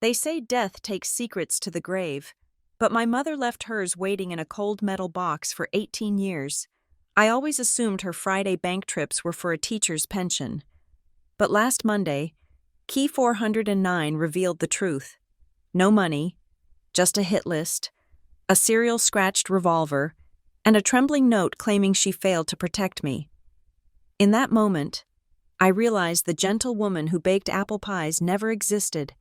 They say death takes secrets to the grave, but my mother left hers waiting in a cold metal box for 18 years. I always assumed her Friday bank trips were for a teacher's pension. But last Monday, Key 409 revealed the truth. No money, just a hit list, a serial-scratched revolver, and a trembling note claiming she failed to protect me. In that moment, I realized the gentle woman who baked apple pies never existed.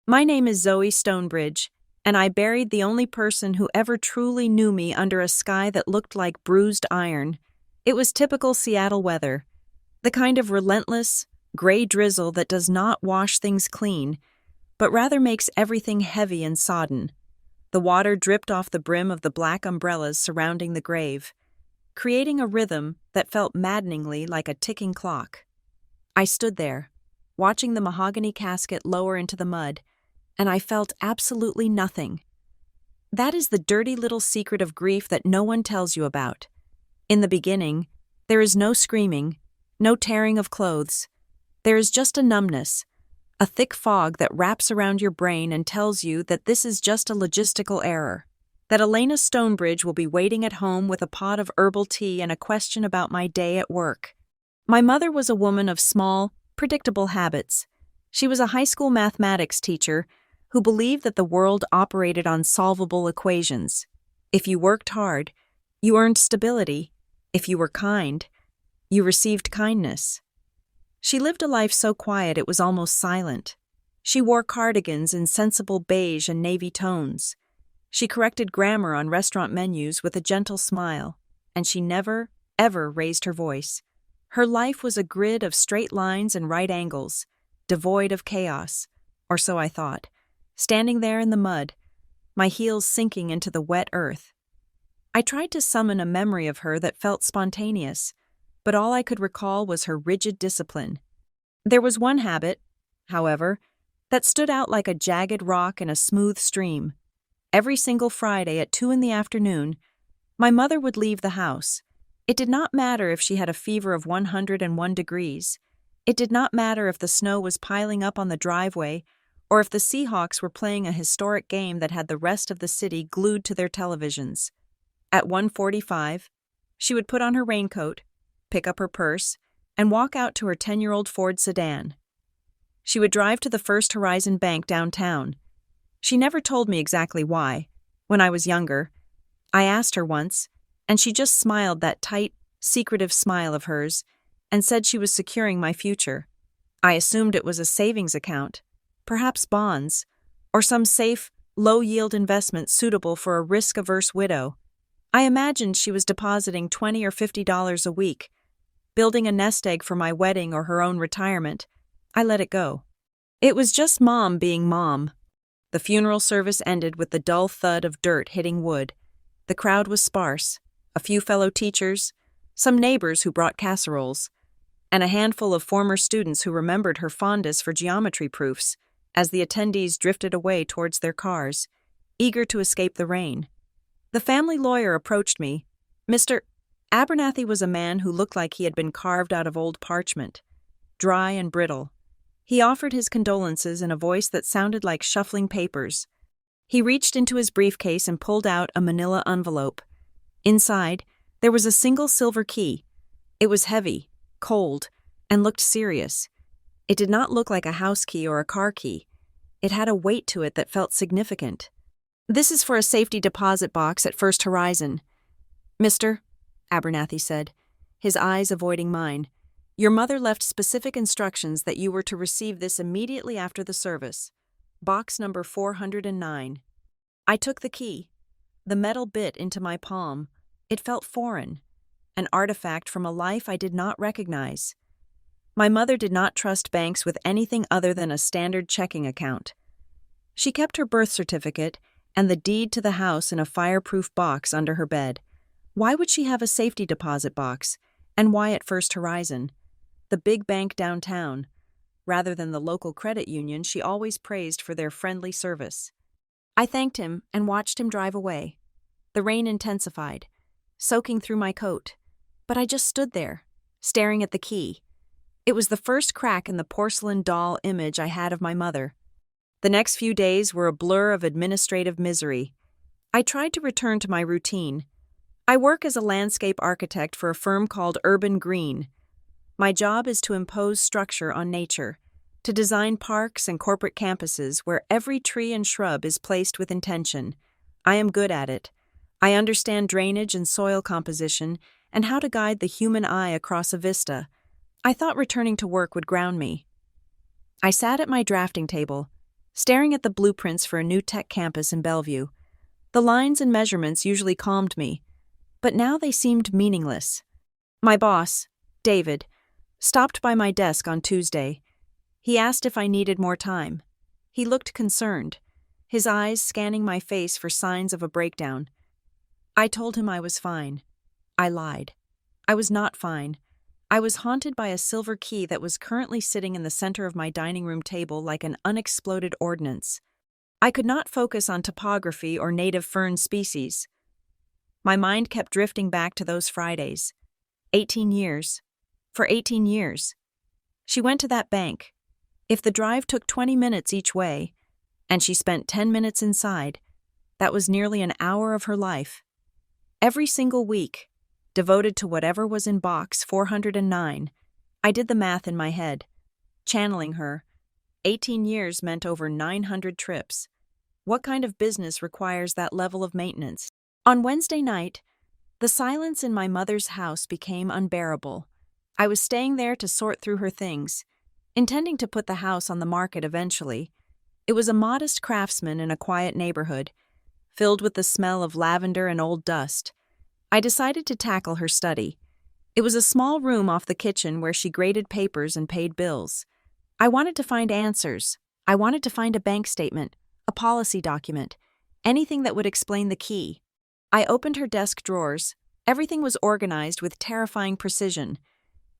My name is Zoe Stonebridge, and I buried the only person who ever truly knew me under a sky that looked like bruised iron. It was typical Seattle weather, the kind of relentless, gray drizzle that does not wash things clean, but rather makes everything heavy and sodden. The water dripped off the brim of the black umbrellas surrounding the grave, creating a rhythm that felt maddeningly like a ticking clock. I stood there, watching the mahogany casket lower into the mud, and I felt absolutely nothing. That is the dirty little secret of grief that no one tells you about. In the beginning, there is no screaming, no tearing of clothes. There is just a numbness, a thick fog that wraps around your brain and tells you that this is just a logistical error, that Elena Stonebridge will be waiting at home with a pot of herbal tea and a question about my day at work. My mother was a woman of small, predictable habits. She was a high school mathematics teacher who believed that the world operated on solvable equations. If you worked hard, you earned stability. If you were kind, you received kindness. She lived a life so quiet it was almost silent. She wore cardigans in sensible beige and navy tones. She corrected grammar on restaurant menus with a gentle smile, and she never, ever raised her voice. Her life was a grid of straight lines and right angles, devoid of chaos, or so I thought, standing there in the mud, my heels sinking into the wet earth. I tried to summon a memory of her that felt spontaneous, but all I could recall was her rigid discipline. There was one habit, however, that stood out like a jagged rock in a smooth stream. Every single Friday at 2 p.m, my mother would leave the house. It did not matter if she had a fever of 101 degrees. It did not matter if the snow was piling up on the driveway or if the Seahawks were playing a historic game that had the rest of the city glued to their televisions. At 1:45, she would put on her raincoat, pick up her purse, and walk out to her 10-year-old Ford sedan. She would drive to the First Horizon Bank downtown. She never told me exactly why. When I was younger, I asked her once, and she just smiled that tight, secretive smile of hers and said she was securing my future. I assumed it was a savings account, perhaps bonds, or some safe, low-yield investment suitable for a risk-averse widow. I imagined she was depositing $20 or $50 a week, building a nest egg for my wedding or her own retirement. I let it go. It was just Mom being Mom. The funeral service ended with the dull thud of dirt hitting wood. The crowd was sparse, a few fellow teachers, some neighbors who brought casseroles, and a handful of former students who remembered her fondness for geometry proofs as the attendees drifted away towards their cars, eager to escape the rain. The family lawyer approached me. Mr. Abernathy was a man who looked like he had been carved out of old parchment, dry and brittle. He offered his condolences in a voice that sounded like shuffling papers. He reached into his briefcase and pulled out a manila envelope. Inside, there was a single silver key. It was heavy, cold, and looked serious. It did not look like a house key or a car key. It had a weight to it that felt significant. "This is for a safety deposit box at First Horizon." "Mr." Abernathy said, his eyes avoiding mine. "Your mother left specific instructions that you were to receive this immediately after the service. Box number 409. I took the key, the metal bit into my palm. It felt foreign, an artifact from a life I did not recognize. My mother did not trust banks with anything other than a standard checking account. She kept her birth certificate and the deed to the house in a fireproof box under her bed. Why would she have a safety deposit box, and why at First Horizon, the big bank downtown, rather than the local credit union she always praised for their friendly service? I thanked him and watched him drive away. The rain intensified, soaking through my coat, but I just stood there, staring at the key. It was the first crack in the porcelain doll image I had of my mother. The next few days were a blur of administrative misery. I tried to return to my routine. I work as a landscape architect for a firm called Urban Green. My job is to impose structure on nature, to design parks and corporate campuses where every tree and shrub is placed with intention. I am good at it. I understand drainage and soil composition and how to guide the human eye across a vista. I thought returning to work would ground me. I sat at my drafting table, staring at the blueprints for a new tech campus in Bellevue. The lines and measurements usually calmed me, but now they seemed meaningless. My boss, David, stopped by my desk on Tuesday. He asked if I needed more time. He looked concerned, his eyes scanning my face for signs of a breakdown. I told him I was fine. I lied. I was not fine. I was haunted by a silver key that was currently sitting in the center of my dining room table like an unexploded ordnance. I could not focus on topography or native fern species. My mind kept drifting back to those Fridays. 18 years. For 18 years. She went to that bank. If the drive took 20 minutes each way, and she spent 10 minutes inside, that was nearly an hour of her life. Every single week, devoted to whatever was in box 409, I did the math in my head. Channeling her, 18 years meant over 900 trips. What kind of business requires that level of maintenance? On Wednesday night, the silence in my mother's house became unbearable. I was staying there to sort through her things, intending to put the house on the market eventually. It was a modest craftsman in a quiet neighborhood, filled with the smell of lavender and old dust. I decided to tackle her study. It was a small room off the kitchen where she graded papers and paid bills. I wanted to find answers. I wanted to find a bank statement, a policy document, anything that would explain the key. I opened her desk drawers. Everything was organized with terrifying precision.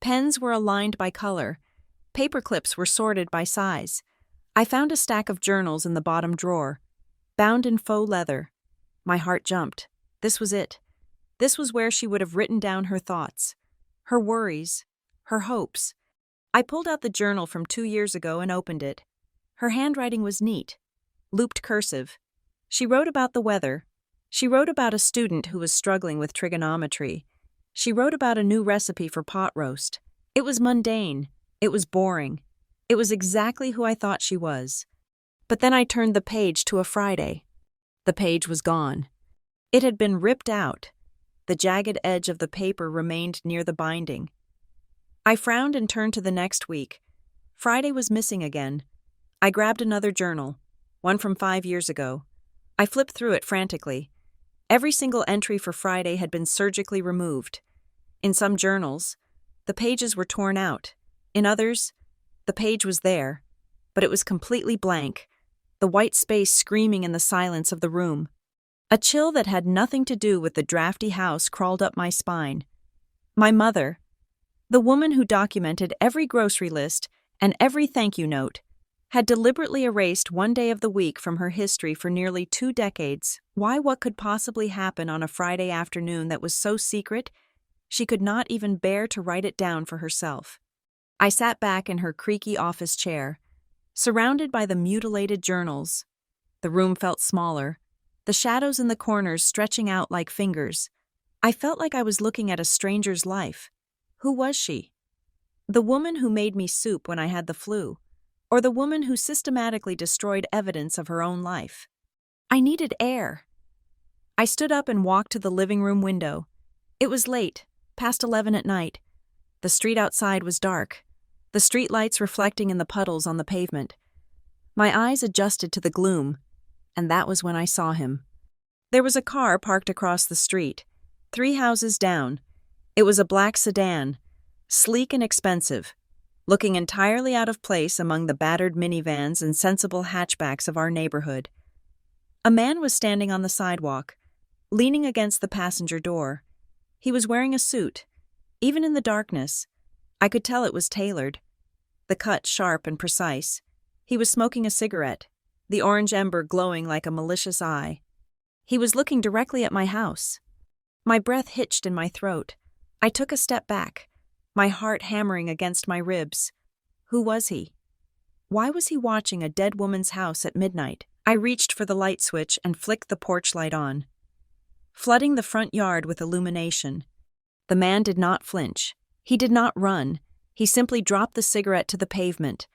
Pens were aligned by color. Paper clips were sorted by size. I found a stack of journals in the bottom drawer, bound in faux leather. My heart jumped. This was it. This was where she would have written down her thoughts, her worries, her hopes. I pulled out the journal from 2 years ago and opened it. Her handwriting was neat, looped cursive. She wrote about the weather. She wrote about a student who was struggling with trigonometry. She wrote about a new recipe for pot roast. It was mundane. It was boring. It was exactly who I thought she was. But then I turned the page to a Friday. The page was gone. It had been ripped out. The jagged edge of the paper remained near the binding. I frowned and turned to the next week. Friday was missing again. I grabbed another journal, one from 5 years ago. I flipped through it frantically. Every single entry for Friday had been surgically removed. In some journals, the pages were torn out. In others, the page was there, but it was completely blank, the white space screaming in the silence of the room. A chill that had nothing to do with the drafty house crawled up my spine. My mother, the woman who documented every grocery list and every thank you note, had deliberately erased one day of the week from her history for nearly 2 decades. Why? What could possibly happen on a Friday afternoon that was so secret she could not even bear to write it down for herself? I sat back in her creaky office chair, surrounded by the mutilated journals. The room felt smaller, the shadows in the corners stretching out like fingers. I felt like I was looking at a stranger's life. Who was she? The woman who made me soup when I had the flu, or the woman who systematically destroyed evidence of her own life? I needed air. I stood up and walked to the living room window. It was late, past 11 at night. The street outside was dark, the streetlights reflecting in the puddles on the pavement. My eyes adjusted to the gloom, and that was when I saw him. There was a car parked across the street, 3 houses down. It was a black sedan, sleek and expensive, looking entirely out of place among the battered minivans and sensible hatchbacks of our neighborhood. A man was standing on the sidewalk, leaning against the passenger door. He was wearing a suit. Even in the darkness, I could tell it was tailored, the cut sharp and precise. He was smoking a cigarette, the orange ember glowing like a malicious eye. He was looking directly at my house. My breath hitched in my throat. I took a step back, my heart hammering against my ribs. Who was he? Why was he watching a dead woman's house at midnight? I reached for the light switch and flicked the porch light on, flooding the front yard with illumination. The man did not flinch. He did not run. He simply dropped the cigarette to the pavement,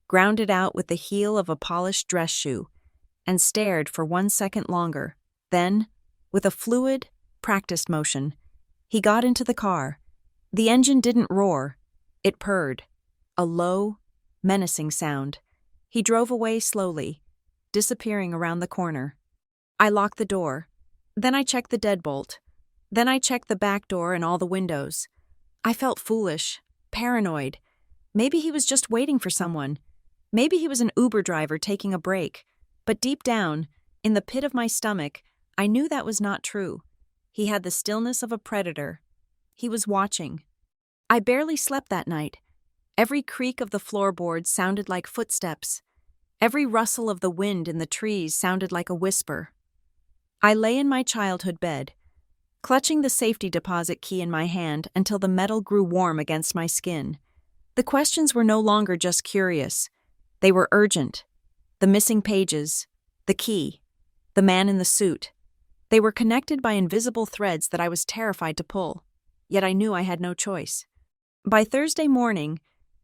ground it out with the heel of a polished dress shoe, and stared for 1 second longer. Then, with a fluid, practiced motion, he got into the car. The engine didn't roar. It purred, a low, menacing sound. He drove away slowly, disappearing around the corner. I locked the door. Then I checked the deadbolt. Then I checked the back door and all the windows. I felt foolish, paranoid. Maybe he was just waiting for someone. Maybe he was an Uber driver taking a break. But deep down, in the pit of my stomach, I knew that was not true. He had the stillness of a predator. He was watching. I barely slept that night. Every creak of the floorboards sounded like footsteps. Every rustle of the wind in the trees sounded like a whisper. I lay in my childhood bed, clutching the safety deposit key in my hand until the metal grew warm against my skin. The questions were no longer just curious. They were urgent. The missing pages, the key, the man in the suit. They were connected by invisible threads that I was terrified to pull, yet I knew I had no choice. By Thursday morning,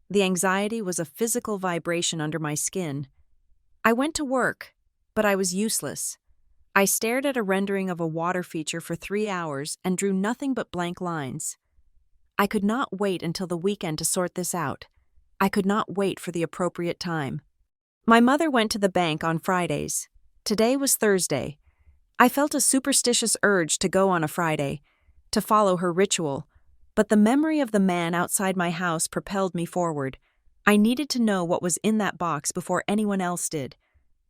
the anxiety was a physical vibration under my skin. I went to work, but I was useless. I stared at a rendering of a water feature for 3 hours and drew nothing but blank lines. I could not wait until the weekend to sort this out. I could not wait for the appropriate time. My mother went to the bank on Fridays. Today was Thursday. I felt a superstitious urge to go on a Friday, to follow her ritual, but the memory of the man outside my house propelled me forward. I needed to know what was in that box before anyone else did.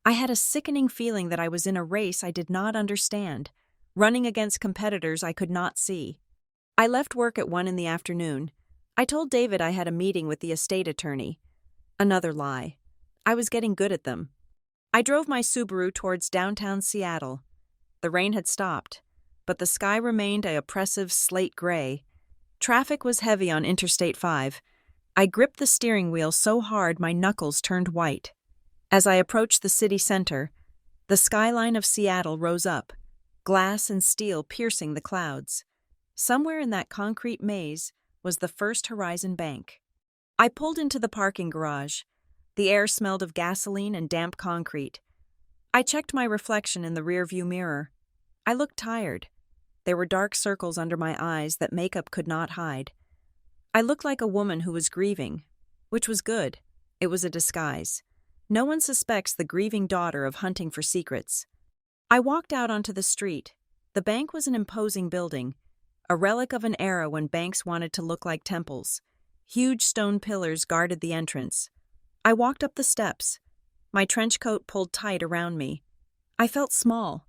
I had a sickening feeling that I was in a race I did not understand, running against competitors I could not see. I left work at 1 in the afternoon. I told David I had a meeting with the estate attorney. Another lie. I was getting good at them. I drove my Subaru towards downtown Seattle. The rain had stopped, but the sky remained an oppressive slate gray. Traffic was heavy on Interstate 5. I gripped the steering wheel so hard my knuckles turned white. As I approached the city center, the skyline of Seattle rose up, glass and steel piercing the clouds. Somewhere in that concrete maze was the First Horizon Bank. I pulled into the parking garage. The air smelled of gasoline and damp concrete. I checked my reflection in the rearview mirror. I looked tired. There were dark circles under my eyes that makeup could not hide. I looked like a woman who was grieving, which was good. It was a disguise. No one suspects the grieving daughter of hunting for secrets. I walked out onto the street. The bank was an imposing building, a relic of an era when banks wanted to look like temples. Huge stone pillars guarded the entrance. I walked up the steps. My trench coat pulled tight around me. I felt small.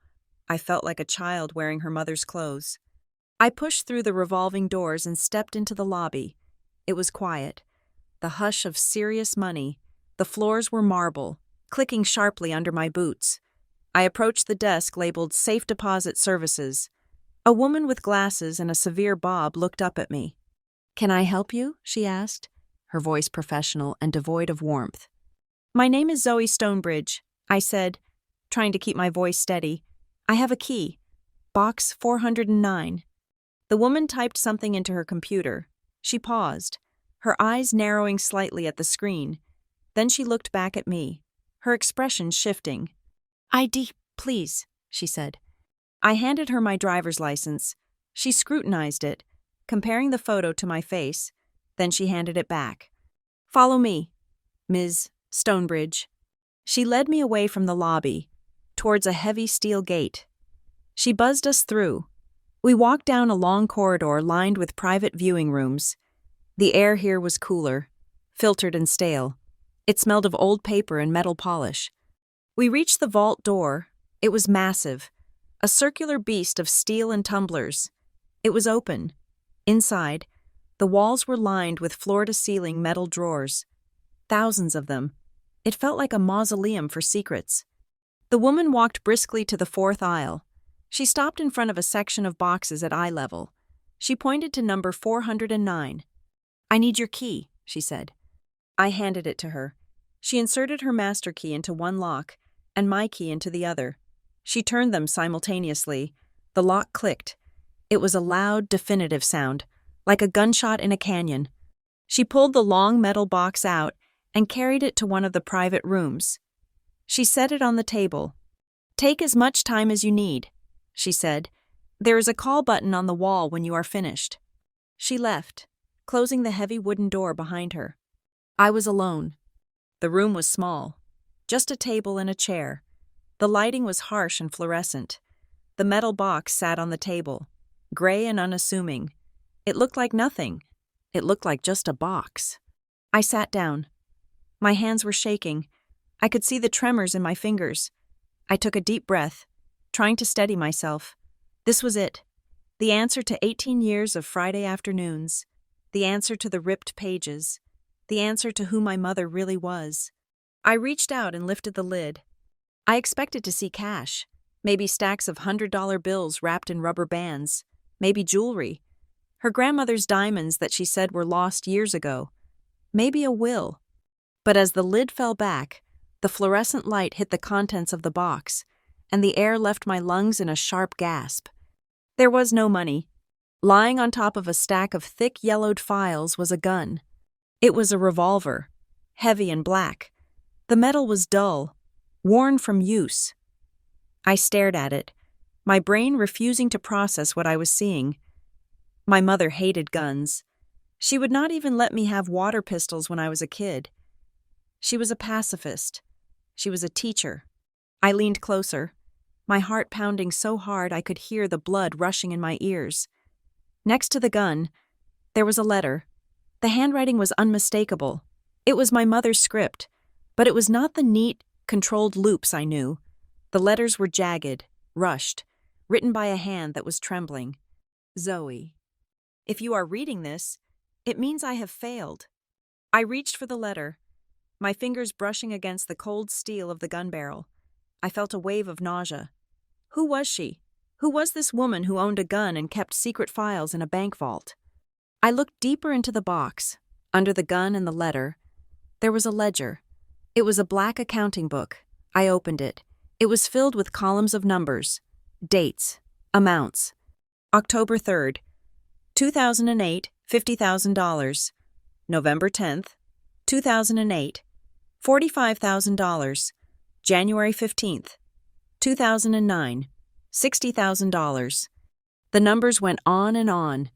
I felt like a child wearing her mother's clothes. I pushed through the revolving doors and stepped into the lobby. It was quiet. The hush of serious money. The floors were marble, clicking sharply under my boots. I approached the desk labeled Safe Deposit Services. A woman with glasses and a severe bob looked up at me. "Can I help you?" she asked, her voice professional and devoid of warmth. "My name is Zoe Stonebridge," I said, trying to keep my voice steady. "I have a key. Box 409. The woman typed something into her computer. She paused, her eyes narrowing slightly at the screen. Then she looked back at me, her expression shifting. "ID, please," she said. I handed her my driver's license. She scrutinized it, comparing the photo to my face. Then she handed it back. "Follow me, Ms. Stonebridge." She led me away from the lobby, towards a heavy steel gate. She buzzed us through. We walked down a long corridor lined with private viewing rooms. The air here was cooler, filtered and stale. It smelled of old paper and metal polish. We reached the vault door. It was massive, a circular beast of steel and tumblers. It was open. Inside, the walls were lined with floor-to-ceiling metal drawers. Thousands of them. It felt like a mausoleum for secrets. The woman walked briskly to the fourth aisle. She stopped in front of a section of boxes at eye level. She pointed to number 409. "I need your key," she said. I handed it to her. She inserted her master key into one lock and my key into the other. She turned them simultaneously. The lock clicked. It was a loud, definitive sound, like a gunshot in a canyon. She pulled the long metal box out and carried it to one of the private rooms. She set it on the table. "Take as much time as you need," she said. "There is a call button on the wall when you are finished." She left, closing the heavy wooden door behind her. I was alone. The room was small, just a table and a chair. The lighting was harsh and fluorescent. The metal box sat on the table, gray and unassuming. It looked like nothing. It looked like just a box. I sat down. My hands were shaking. I could see the tremors in my fingers. I took a deep breath, trying to steady myself. This was it. The answer to 18 years of Friday afternoons. The answer to the ripped pages. The answer to who my mother really was. I reached out and lifted the lid. I expected to see cash, maybe stacks of $100 bills wrapped in rubber bands, maybe jewelry, her grandmother's diamonds that she said were lost years ago, maybe a will. But as the lid fell back, the fluorescent light hit the contents of the box, and the air left my lungs in a sharp gasp. There was no money. Lying on top of a stack of thick yellowed files was a gun. It was a revolver, heavy and black. The metal was dull, worn from use. I stared at it, my brain refusing to process what I was seeing. My mother hated guns. She would not even let me have water pistols when I was a kid. She was a pacifist. She was a teacher. I leaned closer, my heart pounding so hard I could hear the blood rushing in my ears. Next to the gun, there was a letter. The handwriting was unmistakable. It was my mother's script, but it was not the neat, controlled loops I knew. The letters were jagged, rushed, written by a hand that was trembling. "Zoe, if you are reading this, it means I have failed." I reached for the letter, my fingers brushing against the cold steel of the gun barrel. I felt a wave of nausea. Who was she? Who was this woman who owned a gun and kept secret files in a bank vault? I looked deeper into the box. Under the gun and the letter, there was a ledger. It was a black accounting book. I opened it. It was filled with columns of numbers, dates, amounts. October 3rd, 2008, $50,000. November 10th, 2008, $45,000. January 15th, 2009, $60,000. The numbers went on and on,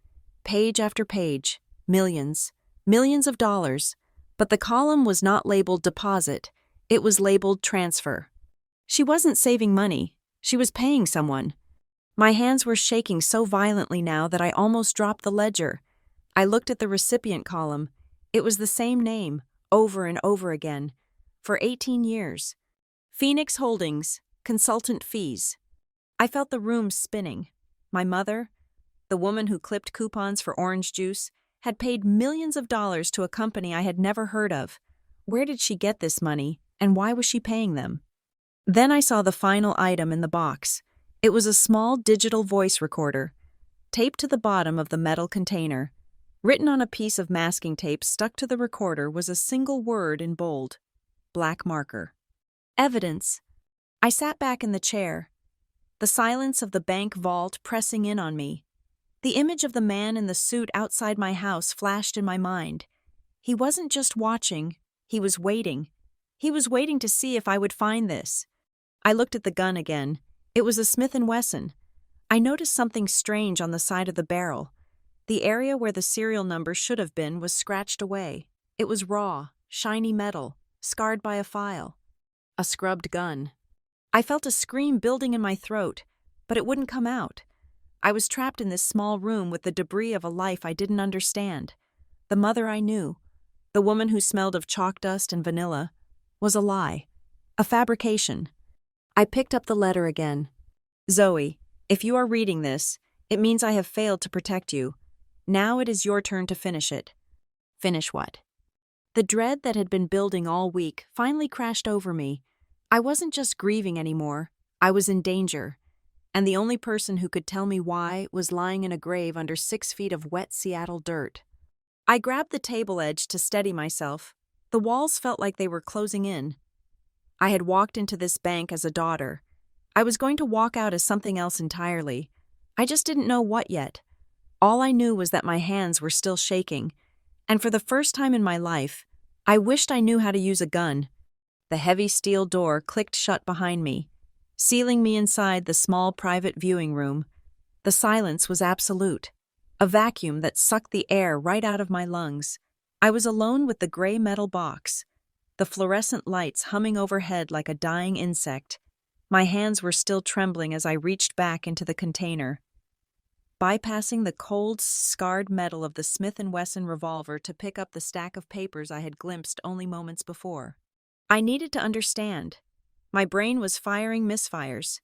page after page, millions, millions of dollars, but the column was not labeled deposit, it was labeled transfer. She wasn't saving money, she was paying someone. My hands were shaking so violently now that I almost dropped the ledger. I looked at the recipient column. It was the same name, over and over again, for 18 years. Phoenix Holdings, consultant fees. I felt the room spinning. My mother, the woman who clipped coupons for orange juice, had paid millions of dollars to a company I had never heard of. Where did she get this money, and why was she paying them? Then I saw the final item in the box. It was a small digital voice recorder, taped to the bottom of the metal container. Written on a piece of masking tape stuck to the recorder was a single word in bold, black marker. Evidence. I sat back in the chair, the silence of the bank vault pressing in on me. The image of the man in the suit outside my house flashed in my mind. He wasn't just watching, he was waiting. He was waiting to see if I would find this. I looked at the gun again. It was a Smith & Wesson. I noticed something strange on the side of the barrel. The area where the serial number should have been was scratched away. It was raw, shiny metal, scarred by a file. A scrubbed gun. I felt a scream building in my throat, but it wouldn't come out. I was trapped in this small room with the debris of a life I didn't understand. The mother I knew, the woman who smelled of chalk dust and vanilla, was a lie, a fabrication. I picked up the letter again. "Zoe, if you are reading this, it means I have failed to protect you. Now it is your turn to finish it." Finish what? The dread that had been building all week finally crashed over me. I wasn't just grieving anymore. I was in danger. And the only person who could tell me why was lying in a grave under 6 feet of wet Seattle dirt. I grabbed the table edge to steady myself. The walls felt like they were closing in. I had walked into this bank as a daughter. I was going to walk out as something else entirely. I just didn't know what yet. All I knew was that my hands were still shaking, and for the first time in my life, I wished I knew how to use a gun. The heavy steel door clicked shut behind me, sealing me inside the small private viewing room. The silence was absolute, a vacuum that sucked the air right out of my lungs. I was alone with the gray metal box, the fluorescent lights humming overhead like a dying insect. My hands were still trembling as I reached back into the container, bypassing the cold, scarred metal of the Smith & Wesson revolver to pick up the stack of papers I had glimpsed only moments before. I needed to understand. My brain was firing misfires,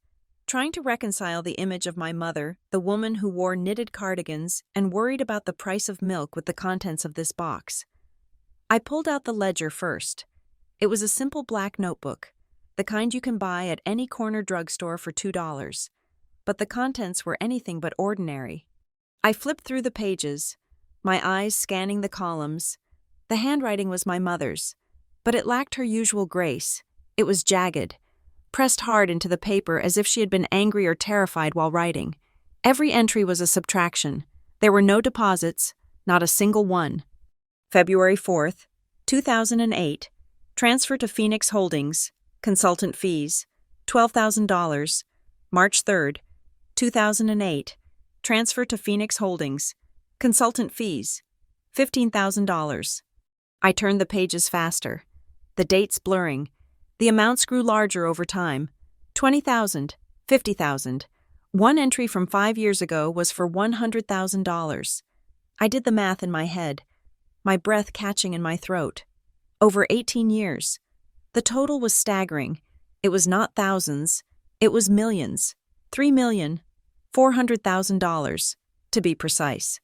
trying to reconcile the image of my mother, the woman who wore knitted cardigans and worried about the price of milk, with the contents of this box. I pulled out the ledger first. It was a simple black notebook, the kind you can buy at any corner drugstore for $2. But the contents were anything but ordinary. I flipped through the pages, my eyes scanning the columns. The handwriting was my mother's, but it lacked her usual grace. It was jagged, pressed hard into the paper as if she had been angry or terrified while writing. Every entry was a subtraction. There were no deposits, not a single one. February 4th, 2008, transfer to Phoenix Holdings, consultant fees, $12,000. March 3rd, 2008, transfer to Phoenix Holdings, consultant fees, $15,000. I turned the pages faster, the dates blurring. The amounts grew larger over time, $20,000, $50,000. One entry from 5 years ago was for $100,000. I did the math in my head, my breath catching in my throat. Over 18 years. The total was staggering. It was not thousands, it was millions. $3,400,000, to be precise.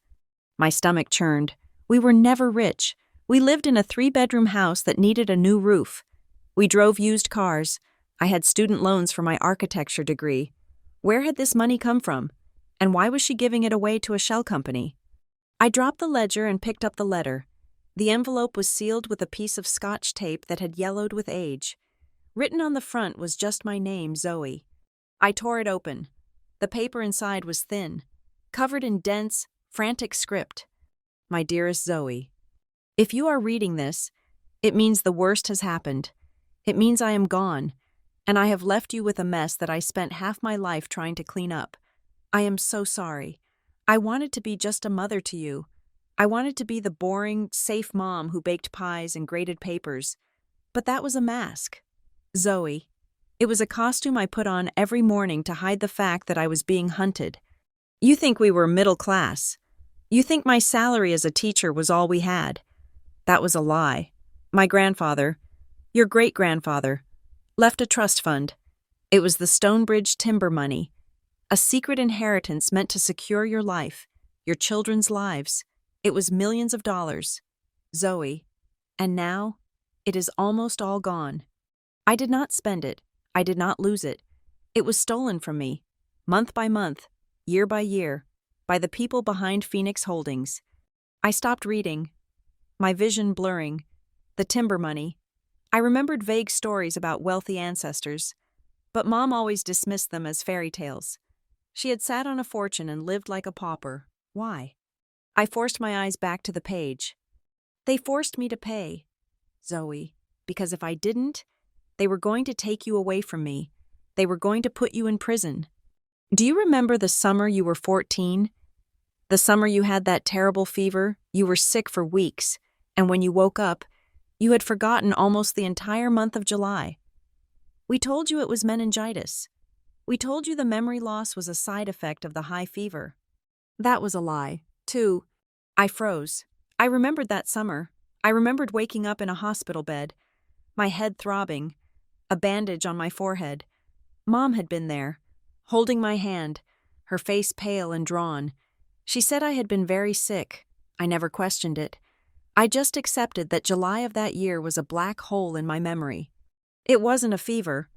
My stomach churned. We were never rich. We lived in a 3-bedroom house that needed a new roof. We drove used cars. I had student loans for my architecture degree. Where had this money come from? And why was she giving it away to a shell company? I dropped the ledger and picked up the letter. The envelope was sealed with a piece of Scotch tape that had yellowed with age. Written on the front was just my name, Zoe. I tore it open. The paper inside was thin, covered in dense, frantic script. My dearest Zoe, if you are reading this, it means the worst has happened. It means I am gone, and I have left you with a mess that I spent half my life trying to clean up. I am so sorry. I wanted to be just a mother to you. I wanted to be the boring, safe mom who baked pies and graded papers. But that was a mask. Zoe. It was a costume I put on every morning to hide the fact that I was being hunted. You think we were middle class. You think my salary as a teacher was all we had. That was a lie. My grandfather, your great-grandfather, left a trust fund. It was the Stonebridge timber money, a secret inheritance meant to secure your life, your children's lives. It was millions of dollars. Zoe. And now, it is almost all gone. I did not spend it. I did not lose it. It was stolen from me, month by month, year by year, by the people behind Phoenix Holdings. I stopped reading, my vision blurring. The timber money. I remembered vague stories about wealthy ancestors, but Mom always dismissed them as fairy tales. She had sat on a fortune and lived like a pauper. Why? I forced my eyes back to the page. They forced me to pay, Zoe, because if I didn't, they were going to take you away from me. They were going to put you in prison. Do you remember the summer you were 14? The summer you had that terrible fever, you were sick for weeks, and when you woke up, you had forgotten almost the entire month of July. We told you it was meningitis. We told you the memory loss was a side effect of the high fever. That was a lie, too. I froze. I remembered that summer. I remembered waking up in a hospital bed, my head throbbing, a bandage on my forehead. Mom had been there, holding my hand, her face pale and drawn. She said I had been very sick. I never questioned it. I just accepted that July of that year was a black hole in my memory. It wasn't a fever.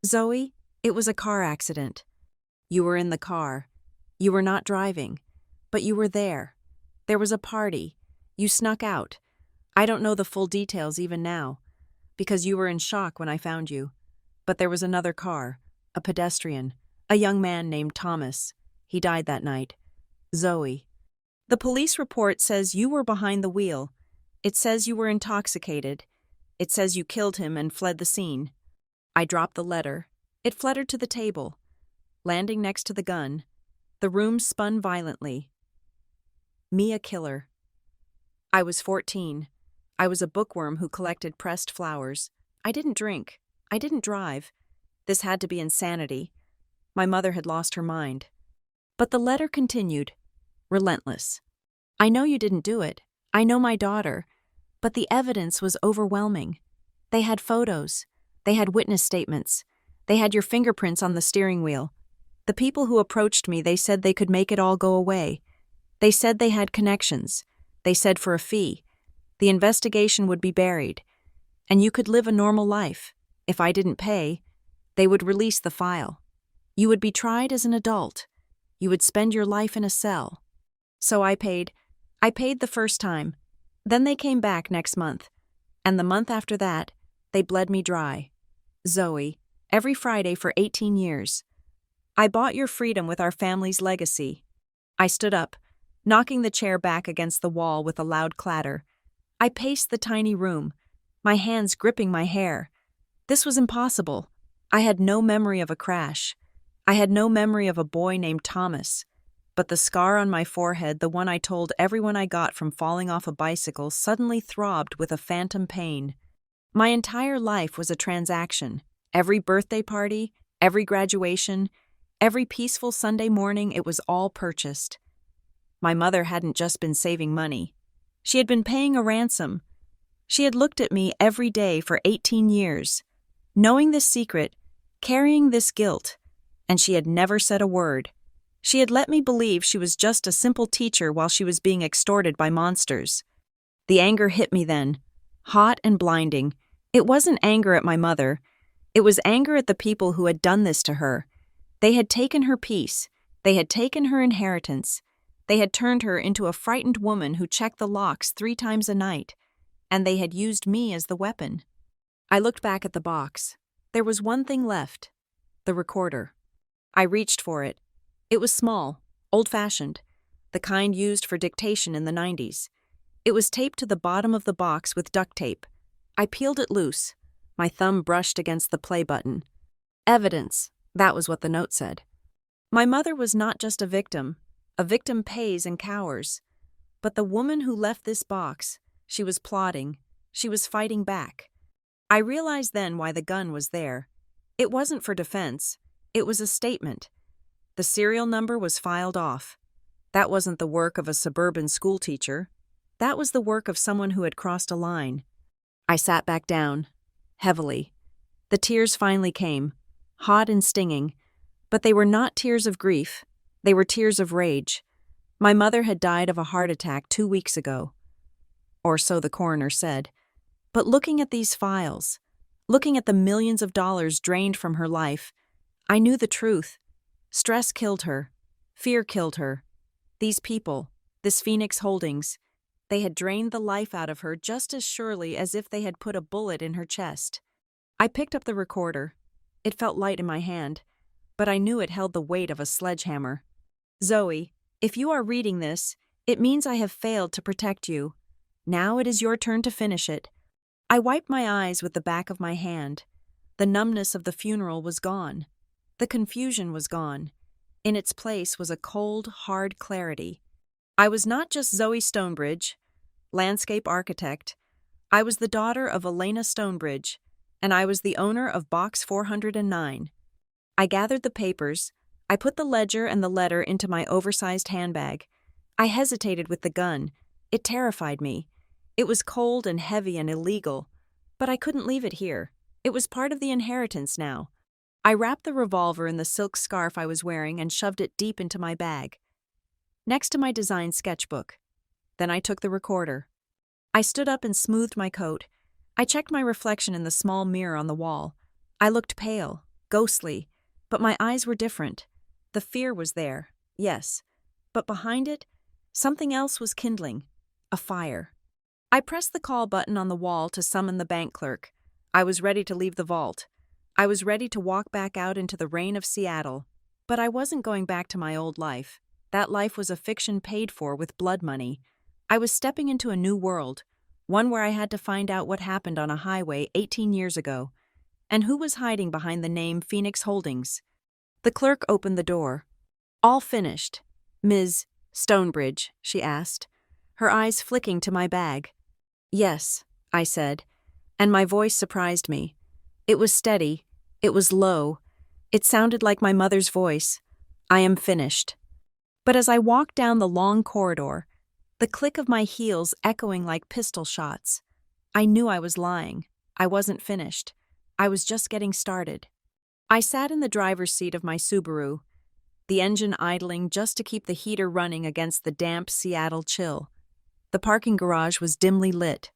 Zoe, it was a car accident. You were in the car. You were not driving, but you were there. There was a party. You snuck out. I don't know the full details even now, because you were in shock when I found you. But there was another car, a pedestrian, a young man named Thomas. He died that night. Zoe. The police report says you were behind the wheel. It says you were intoxicated. It says you killed him and fled the scene. I dropped the letter. It fluttered to the table, landing next to the gun. The room spun violently. Me a killer. I was 14. I was a bookworm who collected pressed flowers. I didn't drink. I didn't drive. This had to be insanity. My mother had lost her mind. But the letter continued, relentless. I know you didn't do it. I know my daughter. But the evidence was overwhelming. They had photos. They had witness statements. They had your fingerprints on the steering wheel. The people who approached me, they said they could make it all go away. They said they had connections. They said for a fee, the investigation would be buried, and you could live a normal life. If I didn't pay, they would release the file. You would be tried as an adult. You would spend your life in a cell. So I paid. I paid the first time. Then they came back next month. And the month after that, they bled me dry. Zoe, every Friday for 18 years. I bought your freedom with our family's legacy. I stood up, knocking the chair back against the wall with a loud clatter. I paced the tiny room, my hands gripping my hair. This was impossible. I had no memory of a crash. I had no memory of a boy named Thomas. But the scar on my forehead, the one I told everyone I got from falling off a bicycle, suddenly throbbed with a phantom pain. My entire life was a transaction. Every birthday party, every graduation, every peaceful Sunday morning, it was all purchased. My mother hadn't just been saving money. She had been paying a ransom. She had looked at me every day for 18 years, knowing this secret, carrying this guilt, and she had never said a word. She had let me believe she was just a simple teacher while she was being extorted by monsters. The anger hit me then, hot and blinding. It wasn't anger at my mother. It was anger at the people who had done this to her. They had taken her peace. They had taken her inheritance. They had turned her into a frightened woman who checked the locks 3 times a night, and they had used me as the weapon. I looked back at the box. There was one thing left, the recorder. I reached for it. It was small, old-fashioned, the kind used for dictation in the 90s. It was taped to the bottom of the box with duct tape. I peeled it loose. My thumb brushed against the play button. Evidence, that was what the note said. My mother was not just a victim. A victim pays and cowers. But the woman who left this box, she was plotting. She was fighting back. I realized then why the gun was there. It wasn't for defense. It was a statement. The serial number was filed off. That wasn't the work of a suburban schoolteacher. That was the work of someone who had crossed a line. I sat back down, heavily. The tears finally came, hot and stinging, but they were not tears of grief. They were tears of rage. My mother had died of a heart attack 2 weeks ago. Or so the coroner said. But looking at these files, looking at the millions of dollars drained from her life, I knew the truth. Stress killed her. Fear killed her. These people, this Phoenix Holdings, they had drained the life out of her just as surely as if they had put a bullet in her chest. I picked up the recorder. It felt light in my hand, but I knew it held the weight of a sledgehammer. Zoe, if you are reading this, it means I have failed to protect you. Now it is your turn to finish it. I wiped my eyes with the back of my hand. The numbness of the funeral was gone. The confusion was gone. In its place was a cold, hard clarity. I was not just Zoe Stonebridge, landscape architect. I was the daughter of Elena Stonebridge, and I was the owner of Box 409. I gathered the papers. I put the ledger and the letter into my oversized handbag. I hesitated with the gun. It terrified me. It was cold and heavy and illegal, but I couldn't leave it here. It was part of the inheritance now. I wrapped the revolver in the silk scarf I was wearing and shoved it deep into my bag, next to my design sketchbook. Then I took the recorder. I stood up and smoothed my coat. I checked my reflection in the small mirror on the wall. I looked pale, ghostly, but my eyes were different. The fear was there, yes, but behind it, something else was kindling, a fire. I pressed the call button on the wall to summon the bank clerk. I was ready to leave the vault. I was ready to walk back out into the rain of Seattle. But I wasn't going back to my old life. That life was a fiction paid for with blood money. I was stepping into a new world, one where I had to find out what happened on a highway 18 years ago, and who was hiding behind the name Phoenix Holdings. The clerk opened the door. "All finished, Ms. Stonebridge?" she asked, her eyes flicking to my bag. "Yes," I said, and my voice surprised me. It was steady, it was low, it sounded like my mother's voice. "I am finished." But as I walked down the long corridor, the click of my heels echoing like pistol shots, I knew I was lying. I wasn't finished. I was just getting started. I sat in the driver's seat of my Subaru, the engine idling just to keep the heater running against the damp Seattle chill. The parking garage was dimly lit,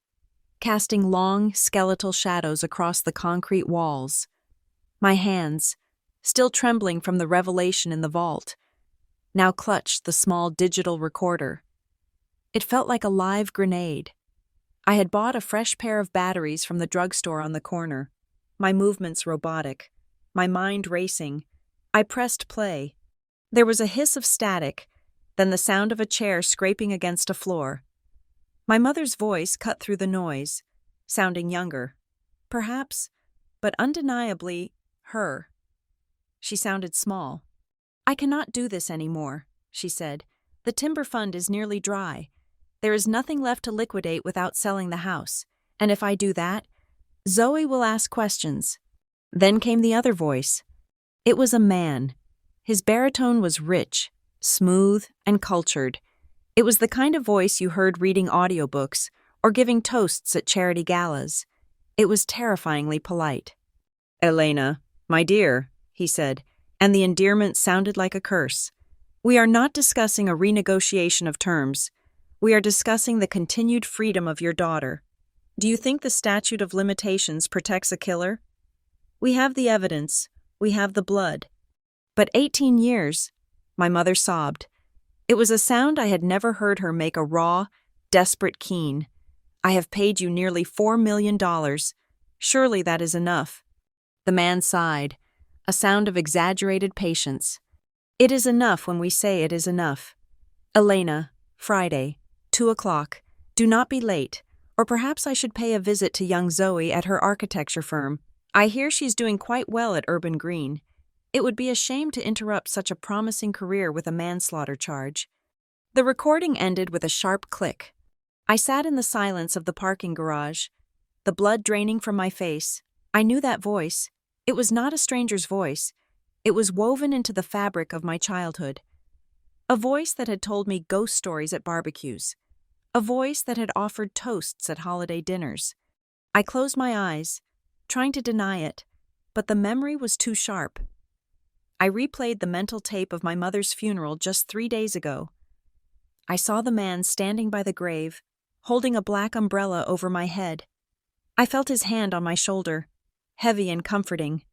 casting long, skeletal shadows across the concrete walls. My hands, still trembling from the revelation in the vault, now clutched the small digital recorder. It felt like a live grenade. I had bought a fresh pair of batteries from the drugstore on the corner, my movements robotic, my mind racing. I pressed play. There was a hiss of static, then the sound of a chair scraping against a floor. My mother's voice cut through the noise, sounding younger. Perhaps, but undeniably, her. She sounded small. "I cannot do this anymore," she said. "The timber fund is nearly dry. There is nothing left to liquidate without selling the house. And if I do that, Zoe will ask questions." Then came the other voice. It was a man. His baritone was rich, smooth, and cultured. It was the kind of voice you heard reading audiobooks or giving toasts at charity galas. It was terrifyingly polite. "Elena, my dear," he said, and the endearment sounded like a curse. "We are not discussing a renegotiation of terms. We are discussing the continued freedom of your daughter. Do you think the statute of limitations protects a killer? We have the evidence. We have the blood. But 18 years, my mother sobbed. It was a sound I had never heard her make a raw, desperate keen. "I have paid you nearly $4 million. Surely that is enough." The man sighed, a sound of exaggerated patience. "It is enough when we say it is enough. Elena, Friday, 2 o'clock. Do not be late, or perhaps I should pay a visit to young Zoe at her architecture firm. I hear she's doing quite well at Urban Green. It would be a shame to interrupt such a promising career with a manslaughter charge." The recording ended with a sharp click. I sat in the silence of the parking garage, the blood draining from my face. I knew that voice. It was not a stranger's voice. It was woven into the fabric of my childhood. A voice that had told me ghost stories at barbecues. A voice that had offered toasts at holiday dinners. I closed my eyes, trying to deny it, but the memory was too sharp. I replayed the mental tape of my mother's funeral just 3 days ago. I saw the man standing by the grave, holding a black umbrella over my head. I felt his hand on my shoulder, heavy and comforting.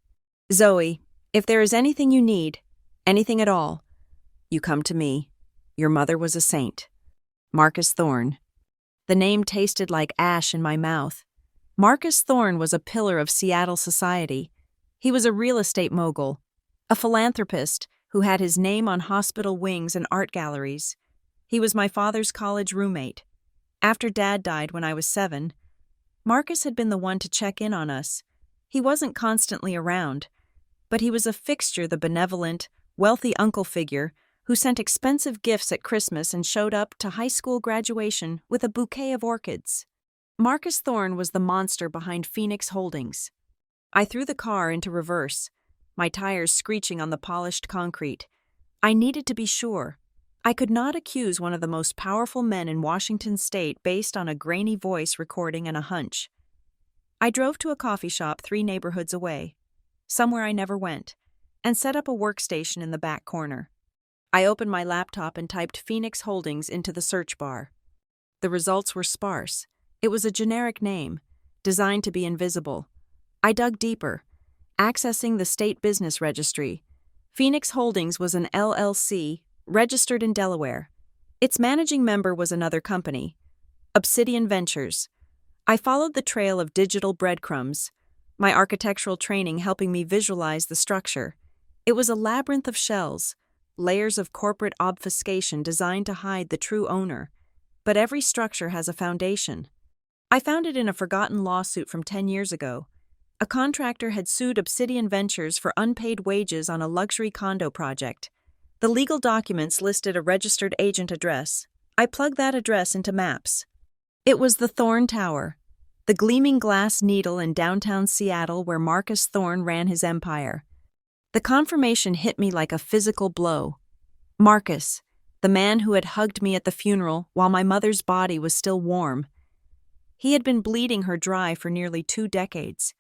"Zoe, if there is anything you need, anything at all, you come to me. Your mother was a saint." Marcus Thorne. The name tasted like ash in my mouth. Marcus Thorne was a pillar of Seattle society. He was a real estate mogul, a philanthropist who had his name on hospital wings and art galleries. He was my father's college roommate. After Dad died when I was 7, Marcus had been the one to check in on us. He wasn't constantly around, but he was a fixture, the benevolent, wealthy uncle figure who sent expensive gifts at Christmas and showed up to high school graduation with a bouquet of orchids. Marcus Thorne was the monster behind Phoenix Holdings. I threw the car into reverse, my tires screeching on the polished concrete. I needed to be sure. I could not accuse one of the most powerful men in Washington state based on a grainy voice recording and a hunch. I drove to a coffee shop 3 neighborhoods away, somewhere I never went, and set up a workstation in the back corner. I opened my laptop and typed Phoenix Holdings into the search bar. The results were sparse. It was a generic name, designed to be invisible. I dug deeper, accessing the state business registry. Phoenix Holdings was an LLC, registered in Delaware. Its managing member was another company. Obsidian Ventures. I followed the trail of digital breadcrumbs, my architectural training helping me visualize the structure. It was a labyrinth of shells, layers of corporate obfuscation designed to hide the true owner. But every structure has a foundation. I found it in a forgotten lawsuit from 10 years ago. A contractor had sued Obsidian Ventures for unpaid wages on a luxury condo project. The legal documents listed a registered agent address. I plugged that address into maps. It was the Thorn Tower, the gleaming glass needle in downtown Seattle where Marcus Thorn ran his empire. The confirmation hit me like a physical blow. Marcus, the man who had hugged me at the funeral while my mother's body was still warm. He had been bleeding her dry for nearly 2 decades.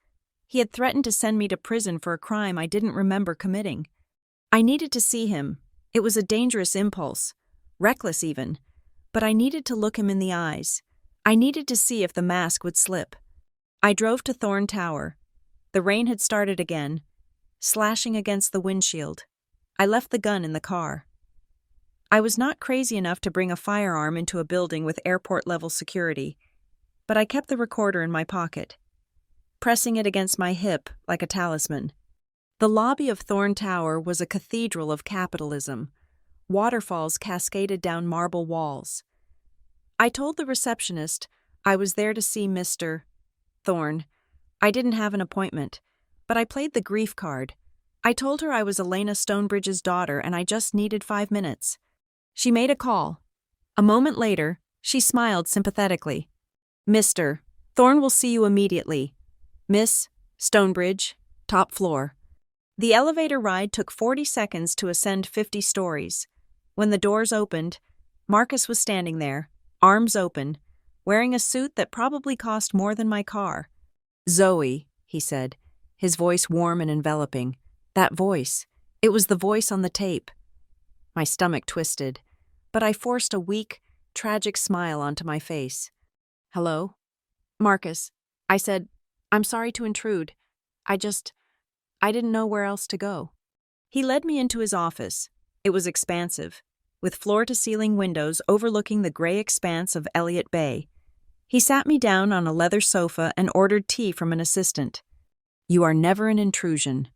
He had threatened to send me to prison for a crime I didn't remember committing. I needed to see him. It was a dangerous impulse, reckless even, but I needed to look him in the eyes. I needed to see if the mask would slip. I drove to Thorn Tower. The rain had started again, slashing against the windshield. I left the gun in the car. I was not crazy enough to bring a firearm into a building with airport-level security, but I kept the recorder in my pocket, pressing it against my hip like a talisman. The lobby of Thorn Tower was a cathedral of capitalism. Waterfalls cascaded down marble walls. I told the receptionist I was there to see Mr. Thorn. I didn't have an appointment, but I played the grief card. I told her I was Elena Stonebridge's daughter and I just needed 5 minutes. She made a call. A moment later, she smiled sympathetically. Mr. Thorn will see you immediately. Miss Stonebridge, top floor. The elevator ride took 40 seconds to ascend 50 stories. When the doors opened, Marcus was standing there, arms open, wearing a suit that probably cost more than my car. Zoe, he said, his voice warm and enveloping. That voice. It was the voice on the tape. My stomach twisted, but I forced a weak, tragic smile onto my face. Hello? Marcus, I said, I'm sorry to intrude. I didn't know where else to go. He led me into his office. It was expansive, with floor-to-ceiling windows overlooking the gray expanse of Elliott Bay. He sat me down on a leather sofa and ordered tea from an assistant. You are never an intrusion.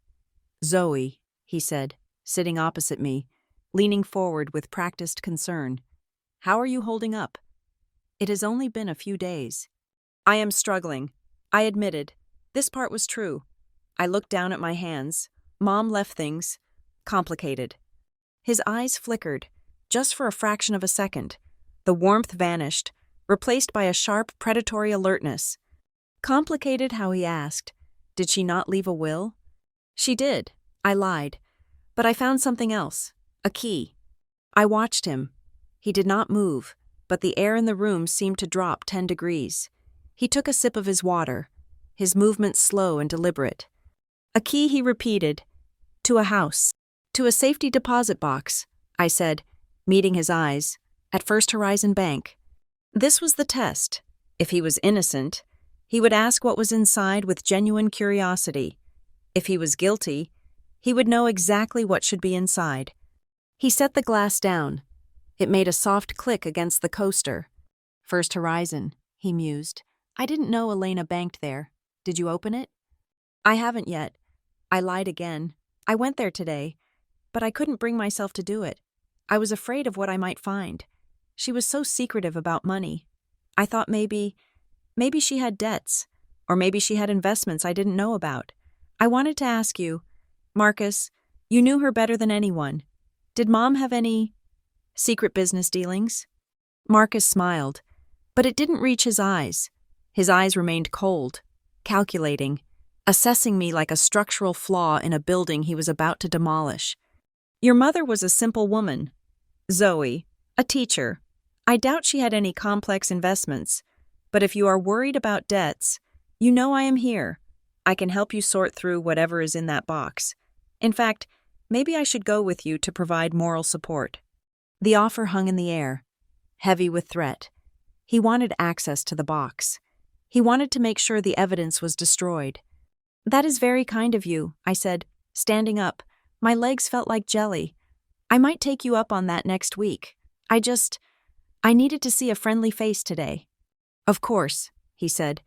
Zoe, he said, sitting opposite me, leaning forward with practiced concern. How are you holding up? It has only been a few days. I am struggling. I admitted. This part was true. I looked down at my hands. Mom left things complicated. His eyes flickered, just for a fraction of a second. The warmth vanished, replaced by a sharp, predatory alertness. Complicated how he asked, did she not leave a will? She did. I lied. But I found something else, a key. I watched him. He did not move, but the air in the room seemed to drop 10 degrees. He took a sip of his water, his movements slow and deliberate. A key, he repeated. To a house. To a safety deposit box, I said, meeting his eyes, at First Horizon Bank. This was the test. If he was innocent, he would ask what was inside with genuine curiosity. If he was guilty, he would know exactly what should be inside. He set the glass down. It made a soft click against the coaster. First Horizon, he mused. I didn't know Elena banked there. Did you open it? I haven't yet. I lied again. I went there today, but I couldn't bring myself to do it. I was afraid of what I might find. She was so secretive about money. I thought maybe she had debts, or maybe she had investments I didn't know about. I wanted to ask you, Marcus, you knew her better than anyone. Did Mom have any secret business dealings? Marcus smiled, but it didn't reach his eyes. His eyes remained cold, calculating, assessing me like a structural flaw in a building he was about to demolish. Your mother was a simple woman. Zoe, a teacher. I doubt she had any complex investments, but if you are worried about debts, you know I am here. I can help you sort through whatever is in that box. In fact, maybe I should go with you to provide moral support. The offer hung in the air, heavy with threat. He wanted access to the box. He wanted to make sure the evidence was destroyed. That is very kind of you, I said, standing up. My legs felt like jelly. I might take you up on that next week. I needed to see a friendly face today. Of course, he said,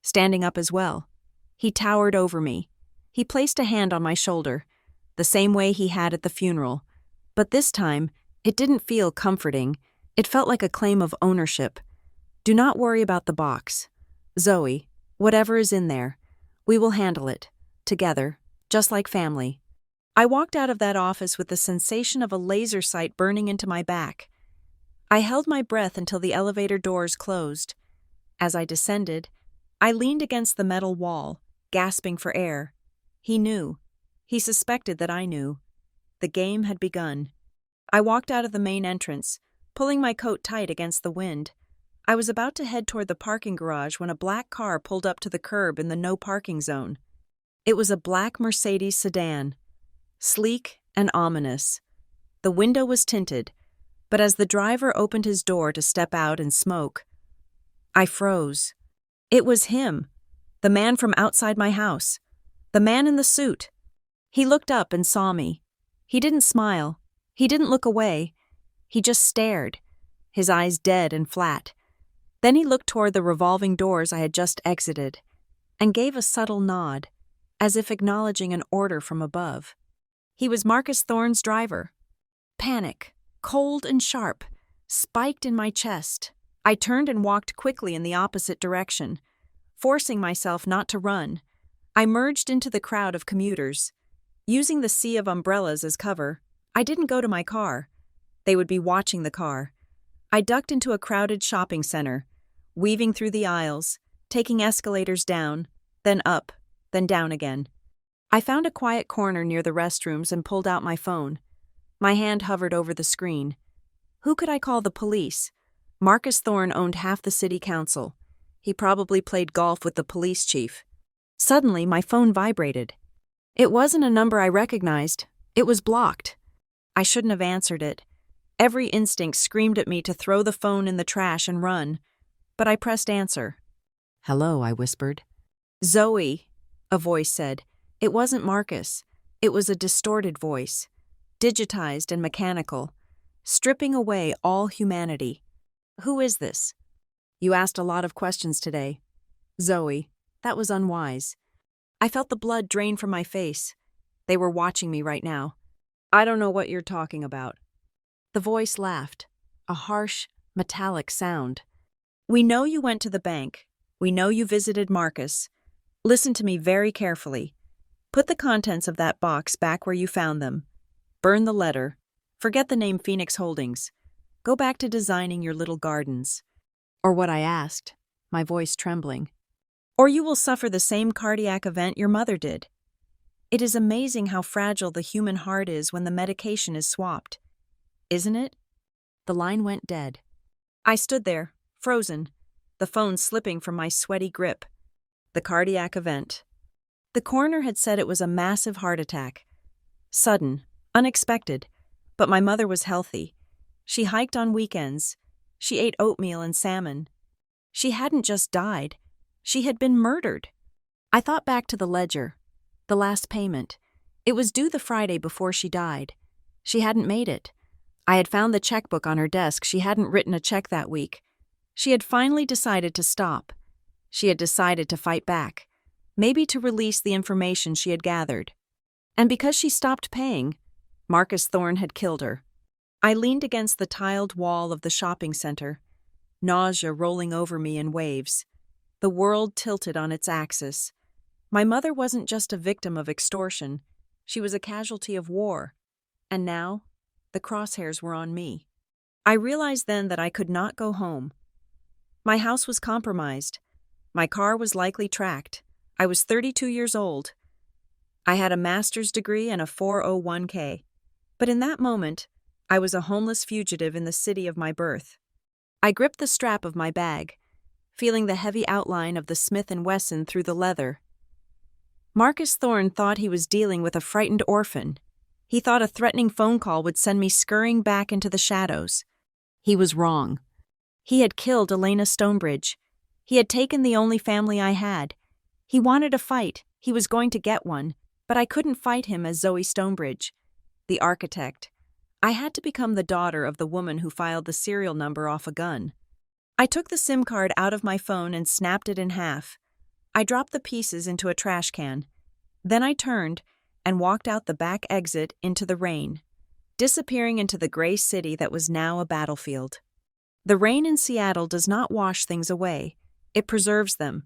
standing up as well. He towered over me. He placed a hand on my shoulder, the same way he had at the funeral. But this time, it didn't feel comforting. It felt like a claim of ownership. Do not worry about the box. Zoe, whatever is in there, we will handle it, together, just like family. I walked out of that office with the sensation of a laser sight burning into my back. I held my breath until the elevator doors closed. As I descended, I leaned against the metal wall, gasping for air. He knew. He suspected that I knew. The game had begun. I walked out of the main entrance, pulling my coat tight against the wind. I was about to head toward the parking garage when a black car pulled up to the curb in the no parking zone. It was a black Mercedes sedan, sleek and ominous. The window was tinted, but as the driver opened his door to step out and smoke, I froze. It was him, the man from outside my house, the man in the suit. He looked up and saw me. He didn't smile. He didn't look away. He just stared, his eyes dead and flat. Then he looked toward the revolving doors I had just exited and gave a subtle nod, as if acknowledging an order from above. He was Marcus Thorne's driver. Panic, cold and sharp, spiked in my chest. I turned and walked quickly in the opposite direction, forcing myself not to run. I merged into the crowd of commuters. Using the sea of umbrellas as cover, I didn't go to my car. They would be watching the car. I ducked into a crowded shopping center, weaving through the aisles, taking escalators down, then up, then down again. I found a quiet corner near the restrooms and pulled out my phone. My hand hovered over the screen. Who could I call the police? Marcus Thorne owned half the city council. He probably played golf with the police chief. Suddenly, my phone vibrated. It wasn't a number I recognized. It was blocked. I shouldn't have answered it. Every instinct screamed at me to throw the phone in the trash and run. But I pressed answer. "Hello," I whispered. "Zoe," a voice said. It wasn't Marcus. It was a distorted voice, digitized and mechanical, stripping away all humanity. "Who is this?" "You asked a lot of questions today." "Zoe, that was unwise." I felt the blood drain from my face. They were watching me right now. "I don't know what you're talking about." The voice laughed, a harsh, metallic sound. "We know you went to the bank. We know you visited Marcus. Listen to me very carefully. Put the contents of that box back where you found them. Burn the letter. Forget the name Phoenix Holdings. Go back to designing your little gardens." Or what I asked, my voice trembling. "Or you will suffer the same cardiac event your mother did." It is amazing how fragile the human heart is when the medication is swapped. Isn't it? The line went dead. I stood there, frozen, the phone slipping from my sweaty grip. The cardiac event. The coroner had said it was a massive heart attack. Sudden, unexpected, but my mother was healthy. She hiked on weekends. She ate oatmeal and salmon. She hadn't just died. She had been murdered. I thought back to the ledger, the last payment. It was due the Friday before she died. She hadn't made it. I had found the checkbook on her desk. She hadn't written a check that week. She had finally decided to stop. She had decided to fight back, maybe to release the information she had gathered. And because she stopped paying, Marcus Thorne had killed her. I leaned against the tiled wall of the shopping center, nausea rolling over me in waves. The world tilted on its axis. My mother wasn't just a victim of extortion. She was a casualty of war. And now, the crosshairs were on me. I realized then that I could not go home. My house was compromised. My car was likely tracked. I was 32 years old. I had a master's degree and a 401k. But in that moment, I was a homeless fugitive in the city of my birth. I gripped the strap of my bag, feeling the heavy outline of the Smith & Wesson through the leather. Marcus Thorne thought he was dealing with a frightened orphan. He thought a threatening phone call would send me scurrying back into the shadows. He was wrong. He had killed Elena Stonebridge. He had taken the only family I had. He wanted a fight. He was going to get one, but I couldn't fight him as Zoe Stonebridge, the architect. I had to become the daughter of the woman who filed the serial number off a gun. I took the SIM card out of my phone and snapped it in half. I dropped the pieces into a trash can. Then I turned and walked out the back exit into the rain, disappearing into the gray city that was now a battlefield. The rain in Seattle does not wash things away. It preserves them.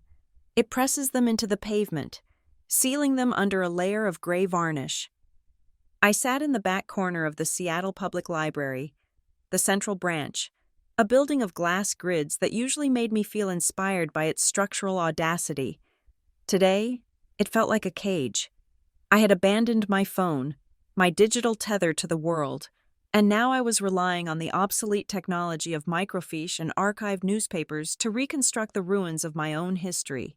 It presses them into the pavement, sealing them under a layer of gray varnish. I sat in the back corner of the Seattle Public Library, the Central Branch, a building of glass grids that usually made me feel inspired by its structural audacity. Today, it felt like a cage. I had abandoned my phone, my digital tether to the world, and now I was relying on the obsolete technology of microfiche and archived newspapers to reconstruct the ruins of my own history.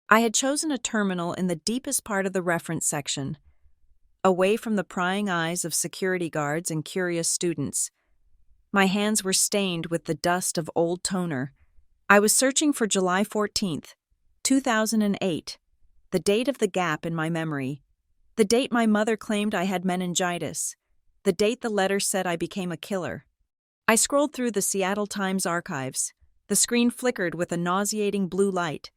I had chosen a terminal in the deepest part of the reference section, away from the prying eyes of security guards and curious students. My hands were stained with the dust of old toner. I was searching for July 14th, 2008, the date of the gap in my memory, the date my mother claimed I had meningitis, the date the letter said I became a killer. I scrolled through the Seattle Times archives. The screen flickered with a nauseating blue light.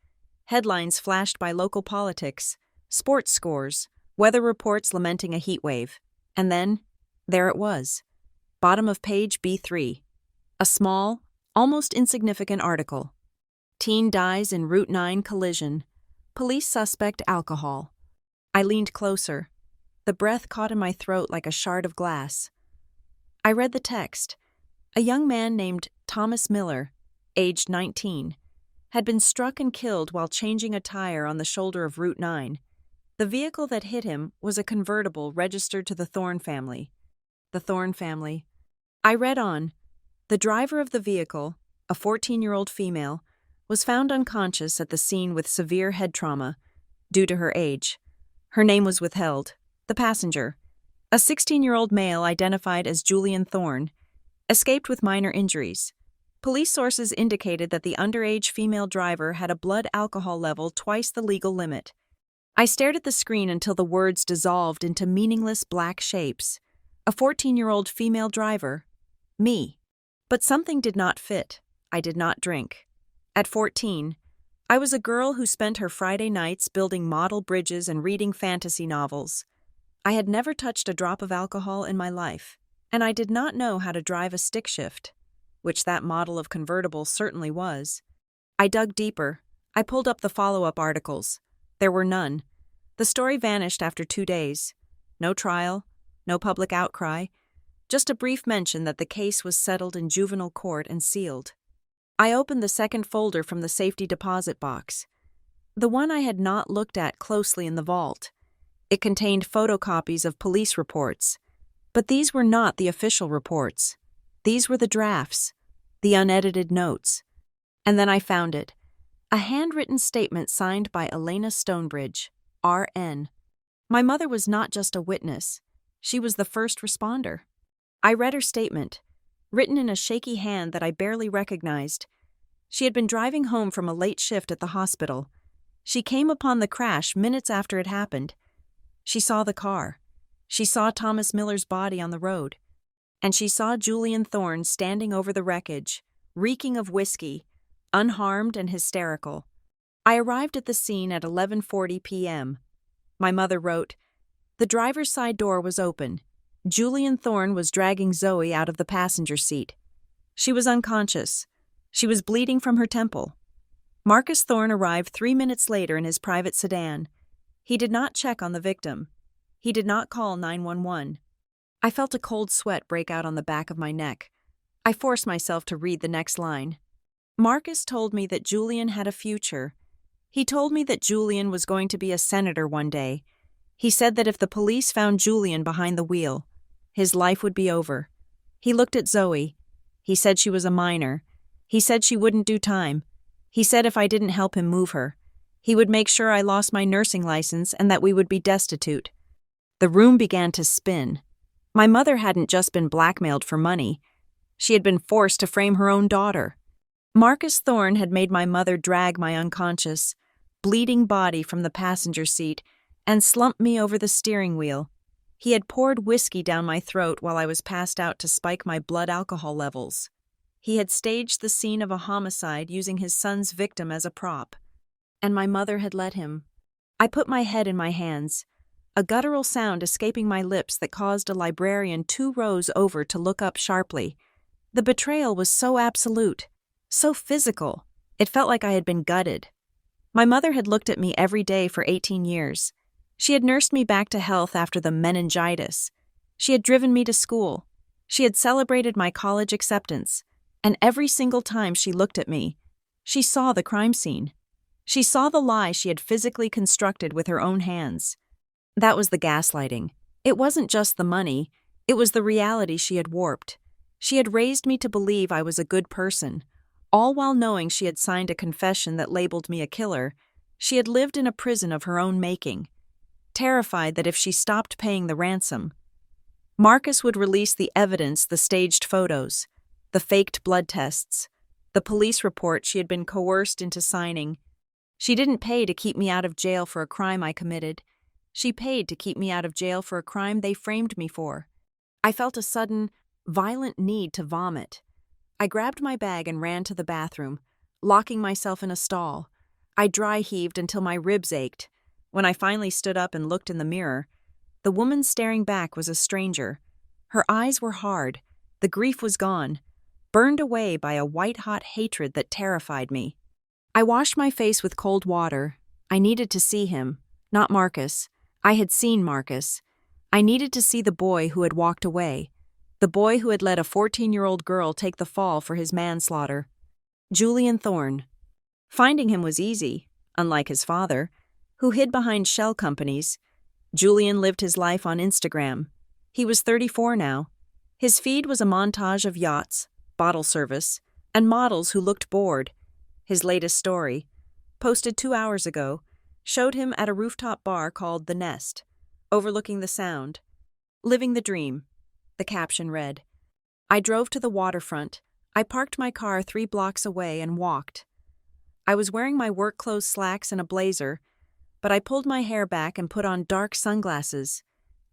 Headlines flashed by local politics, sports scores, weather reports lamenting a heat wave. And then, there it was. Bottom of page B3. A small, almost insignificant article. Teen dies in Route 9 collision. Police suspect alcohol. I leaned closer. The breath caught in my throat like a shard of glass. I read the text. A young man named Thomas Miller, aged 19, had been struck and killed while changing a tire on the shoulder of Route 9. The vehicle that hit him was a convertible registered to the Thorne family. The Thorne family. I read on. The driver of the vehicle, a 14-year-old female, was found unconscious at the scene with severe head trauma due to her age. Her name was withheld. The passenger, a 16-year-old male identified as Julian Thorne, escaped with minor injuries. Police sources indicated that the underage female driver had a blood alcohol level twice the legal limit. I stared at the screen until the words dissolved into meaningless black shapes. A 14-year-old female driver. Me. But something did not fit. I did not drink. At 14, I was a girl who spent her Friday nights building model bridges and reading fantasy novels. I had never touched a drop of alcohol in my life, and I did not know how to drive a stick shift, which that model of convertible certainly was. I dug deeper. I pulled up the follow-up articles. There were none. The story vanished after 2 days. No trial, no public outcry, just a brief mention that the case was settled in juvenile court and sealed. I opened the second folder from the safety deposit box, the one I had not looked at closely in the vault. It contained photocopies of police reports, but these were not the official reports. These were the drafts, the unedited notes. And then I found it, a handwritten statement signed by Elena Stonebridge, RN. My mother was not just a witness, she was the first responder. I read her statement, written in a shaky hand that I barely recognized. She had been driving home from a late shift at the hospital. She came upon the crash minutes after it happened. She saw the car. She saw Thomas Miller's body on the road. And she saw Julian Thorne standing over the wreckage, reeking of whiskey, unharmed and hysterical. I arrived at the scene at 11:40 p.m. My mother wrote, "The driver's side door was open. Julian Thorne was dragging Zoe out of the passenger seat. She was unconscious. She was bleeding from her temple. Marcus Thorne arrived 3 minutes later in his private sedan. He did not check on the victim. He did not call 911. I felt a cold sweat break out on the back of my neck. I forced myself to read the next line. Marcus told me that Julian had a future. He told me that Julian was going to be a senator one day. He said that if the police found Julian behind the wheel, his life would be over. He looked at Zoe. He said she was a minor. He said she wouldn't do time. He said if I didn't help him move her, he would make sure I lost my nursing license and that we would be destitute." The room began to spin. My mother hadn't just been blackmailed for money. She had been forced to frame her own daughter. Marcus Thorne had made my mother drag my unconscious, bleeding body from the passenger seat and slump me over the steering wheel. He had poured whiskey down my throat while I was passed out to spike my blood alcohol levels. He had staged the scene of a homicide using his son's victim as a prop. And my mother had let him. I put my head in my hands, a guttural sound escaping my lips that caused a librarian 2 rows over to look up sharply. The betrayal was so absolute, so physical, it felt like I had been gutted. My mother had looked at me every day for 18 years. She had nursed me back to health after the meningitis. She had driven me to school. She had celebrated my college acceptance. And every single time she looked at me, she saw the crime scene. She saw the lie she had physically constructed with her own hands. That was the gaslighting. It wasn't just the money, it was the reality she had warped. She had raised me to believe I was a good person, all while knowing she had signed a confession that labeled me a killer. She had lived in a prison of her own making, terrified that if she stopped paying the ransom, Marcus would release the evidence, the staged photos, the faked blood tests, the police report she had been coerced into signing. She didn't pay to keep me out of jail for a crime I committed. She paid to keep me out of jail for a crime they framed me for. I felt a sudden, violent need to vomit. I grabbed my bag and ran to the bathroom, locking myself in a stall. I dry heaved until my ribs ached. When I finally stood up and looked in the mirror, the woman staring back was a stranger. Her eyes were hard. The grief was gone, burned away by a white-hot hatred that terrified me. I washed my face with cold water. I needed to see him, not Marcus. I had seen Marcus. I needed to see the boy who had walked away, the boy who had let a 14-year-old girl take the fall for his manslaughter. Julian Thorne. Finding him was easy, unlike his father, who hid behind shell companies. Julian lived his life on Instagram. He was 34 now. His feed was a montage of yachts, bottle service, and models who looked bored. His latest story, posted 2 hours ago, showed him at a rooftop bar called The Nest, overlooking the Sound. Living the dream, the caption read. I drove to the waterfront. I parked my car 3 blocks away and walked. I was wearing my work clothes slacks and a blazer, but I pulled my hair back and put on dark sunglasses.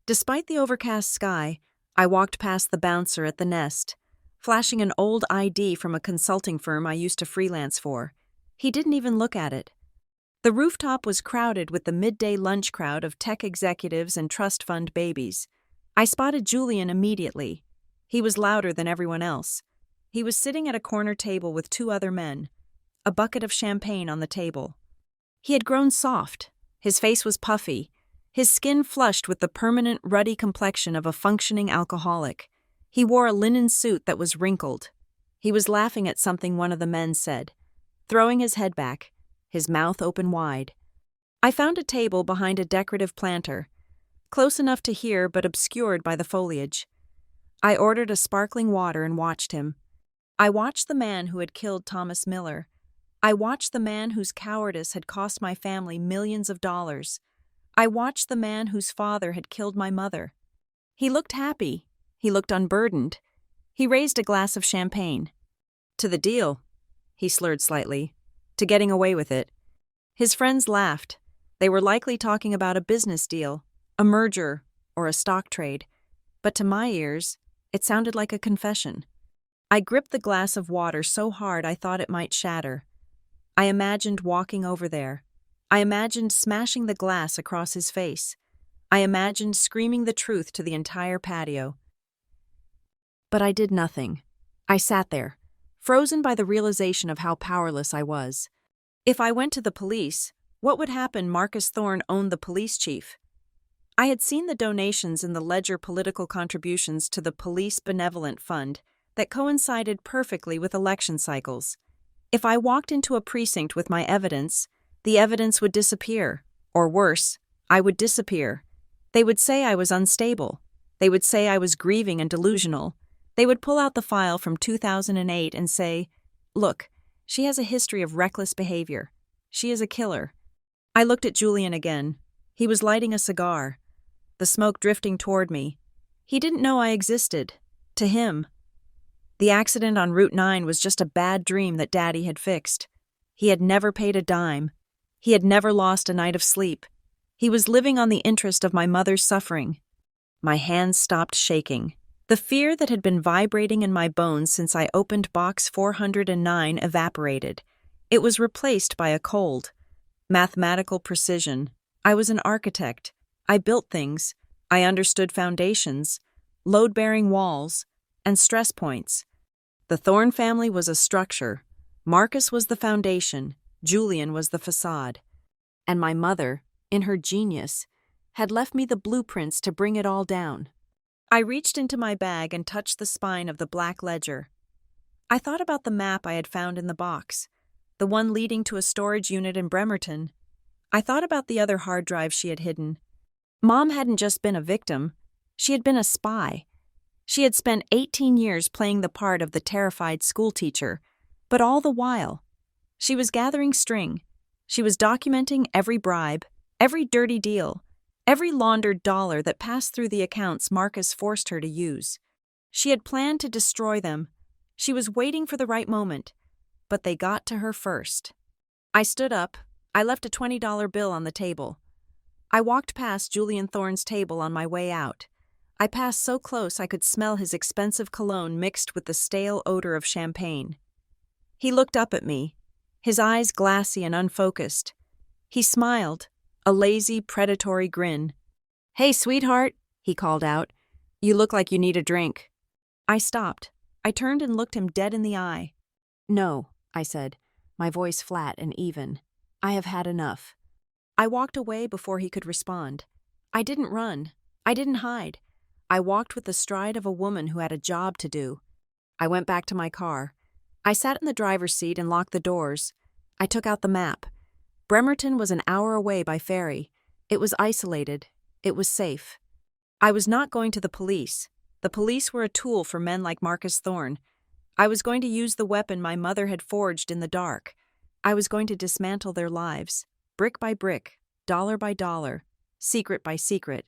Despite the overcast sky, I walked past the bouncer at The Nest, flashing an old ID from a consulting firm I used to freelance for. He didn't even look at it. The rooftop was crowded with the midday lunch crowd of tech executives and trust fund babies. I spotted Julian immediately. He was louder than everyone else. He was sitting at a corner table with 2 other men, a bucket of champagne on the table. He had grown soft. His face was puffy, his skin flushed with the permanent ruddy complexion of a functioning alcoholic. He wore a linen suit that was wrinkled. He was laughing at something one of the men said, throwing his head back, his mouth open wide. I found a table behind a decorative planter, close enough to hear but obscured by the foliage. I ordered a sparkling water and watched him. I watched the man who had killed Thomas Miller. I watched the man whose cowardice had cost my family millions of dollars. I watched the man whose father had killed my mother. He looked happy. He looked unburdened. He raised a glass of champagne. To the deal, he slurred slightly, to getting away with it. His friends laughed. They were likely talking about a business deal, a merger, or a stock trade. But to my ears, it sounded like a confession. I gripped the glass of water so hard I thought it might shatter. I imagined walking over there. I imagined smashing the glass across his face. I imagined screaming the truth to the entire patio. But I did nothing. I sat there, frozen by the realization of how powerless I was. If I went to the police, what would happen? Marcus Thorne owned the police chief. I had seen the donations in the ledger political contributions to the Police Benevolent Fund that coincided perfectly with election cycles. If I walked into a precinct with my evidence, the evidence would disappear. Or worse, I would disappear. They would say I was unstable. They would say I was grieving and delusional. They would pull out the file from 2008 and say, "Look, she has a history of reckless behavior. She is a killer." I looked at Julian again. He was lighting a cigar, the smoke drifting toward me. He didn't know I existed. To him, the accident on Route 9 was just a bad dream that Daddy had fixed. He had never paid a dime. He had never lost a night of sleep. He was living on the interest of my mother's suffering. My hands stopped shaking. The fear that had been vibrating in my bones since I opened box 409 evaporated. It was replaced by a cold, mathematical precision. I was an architect. I built things. I understood foundations, load-bearing walls, and stress points. The Thorne family was a structure. Marcus was the foundation. Julian was the facade. And my mother, in her genius, had left me the blueprints to bring it all down. I reached into my bag and touched the spine of the black ledger. I thought about the map I had found in the box, the one leading to a storage unit in Bremerton. I thought about the other hard drive she had hidden. Mom hadn't just been a victim, she had been a spy. She had spent 18 years playing the part of the terrified schoolteacher, but all the while, she was gathering string. She was documenting every bribe, every dirty deal, every laundered dollar that passed through the accounts Marcus forced her to use. She had planned to destroy them. She was waiting for the right moment, but they got to her first. I stood up. I left a $20 bill on the table. I walked past Julian Thorne's table on my way out. I passed so close I could smell his expensive cologne mixed with the stale odor of champagne. He looked up at me, his eyes glassy and unfocused. He smiled, a lazy, predatory grin. "Hey, sweetheart," he called out. "You look like you need a drink." I stopped. I turned and looked him dead in the eye. "No," I said, my voice flat and even. "I have had enough." I walked away before he could respond. I didn't run. I didn't hide. I walked with the stride of a woman who had a job to do. I went back to my car. I sat in the driver's seat and locked the doors. I took out the map. Bremerton was an hour away by ferry. It was isolated. It was safe. I was not going to the police. The police were a tool for men like Marcus Thorne. I was going to use the weapon my mother had forged in the dark. I was going to dismantle their lives, brick by brick, dollar by dollar, secret by secret.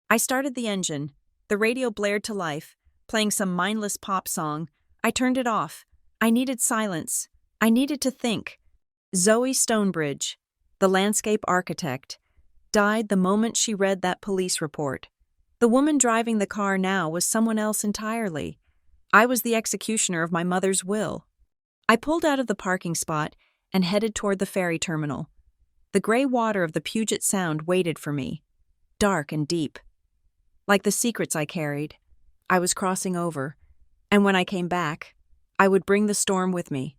I started the engine. The radio blared to life, playing some mindless pop song. I turned it off. I needed silence. I needed to think. Zoe Stonebridge, the landscape architect, died the moment she read that police report. The woman driving the car now was someone else entirely. I was the executioner of my mother's will. I pulled out of the parking spot and headed toward the ferry terminal. The gray water of the Puget Sound waited for me, dark and deep. Like the secrets I carried, I was crossing over, and when I came back, I would bring the storm with me.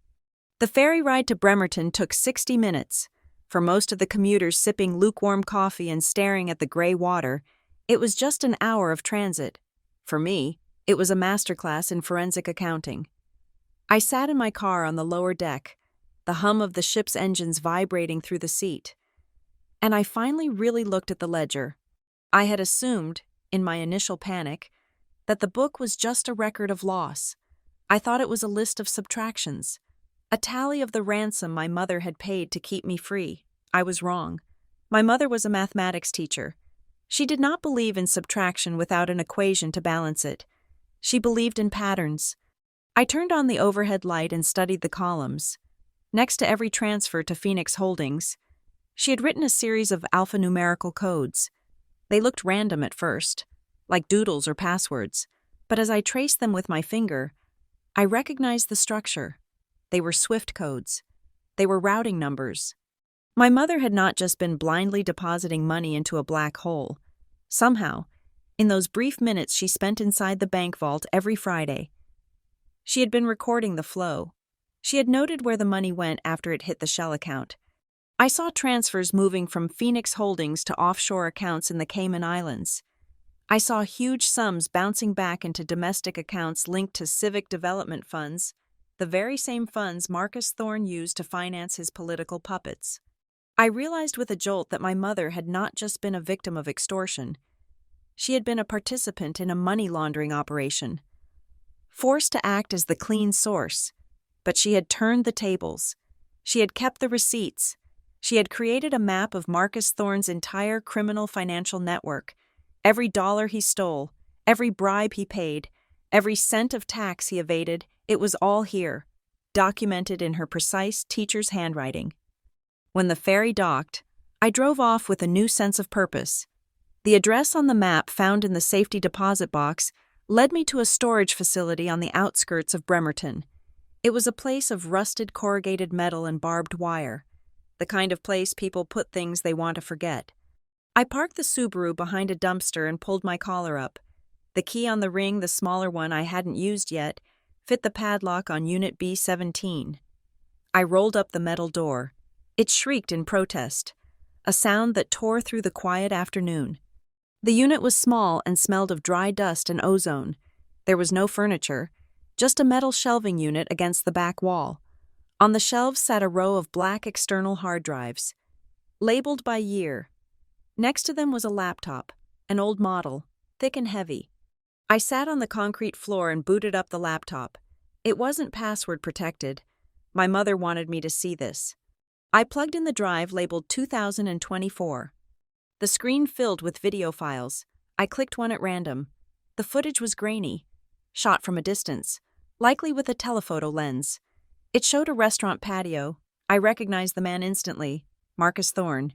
The ferry ride to Bremerton took 60 minutes. For most of the commuters sipping lukewarm coffee and staring at the gray water, it was just an hour of transit. For me, it was a masterclass in forensic accounting. I sat in my car on the lower deck, the hum of the ship's engines vibrating through the seat. And I finally really looked at the ledger. I had assumed, in my initial panic, that the book was just a record of loss. I thought it was a list of subtractions, a tally of the ransom my mother had paid to keep me free. I was wrong. My mother was a mathematics teacher. She did not believe in subtraction without an equation to balance it. She believed in patterns. I turned on the overhead light and studied the columns. Next to every transfer to Phoenix Holdings, she had written a series of alphanumerical codes. They looked random at first, like doodles or passwords, but as I traced them with my finger, I recognized the structure. They were Swift codes. They were routing numbers. My mother had not just been blindly depositing money into a black hole. Somehow, in those brief minutes she spent inside the bank vault every Friday, she had been recording the flow. She had noted where the money went after it hit the shell account. I saw transfers moving from Phoenix Holdings to offshore accounts in the Cayman Islands. I saw huge sums bouncing back into domestic accounts linked to civic development funds, the very same funds Marcus Thorne used to finance his political puppets. I realized with a jolt that my mother had not just been a victim of extortion. She had been a participant in a money laundering operation, forced to act as the clean source. But she had turned the tables. She had kept the receipts. She had created a map of Marcus Thorne's entire criminal financial network. Every dollar he stole, every bribe he paid, every cent of tax he evaded, it was all here, documented in her precise teacher's handwriting. When the ferry docked, I drove off with a new sense of purpose. The address on the map found in the safety deposit box led me to a storage facility on the outskirts of Bremerton. It was a place of rusted corrugated metal and barbed wire, the kind of place people put things they want to forget. I parked the Subaru behind a dumpster and pulled my collar up. The key on the ring, the smaller one I hadn't used yet, fit the padlock on Unit B17. I rolled up the metal door. It shrieked in protest, a sound that tore through the quiet afternoon. The unit was small and smelled of dry dust and ozone. There was no furniture, just a metal shelving unit against the back wall. On the shelves sat a row of black external hard drives, labeled by year. Next to them was a laptop, an old model, thick and heavy. I sat on the concrete floor and booted up the laptop. It wasn't password protected. My mother wanted me to see this. I plugged in the drive labeled 2024. The screen filled with video files. I clicked one at random. The footage was grainy, shot from a distance, likely with a telephoto lens. It showed a restaurant patio. I recognized the man instantly, Marcus Thorne.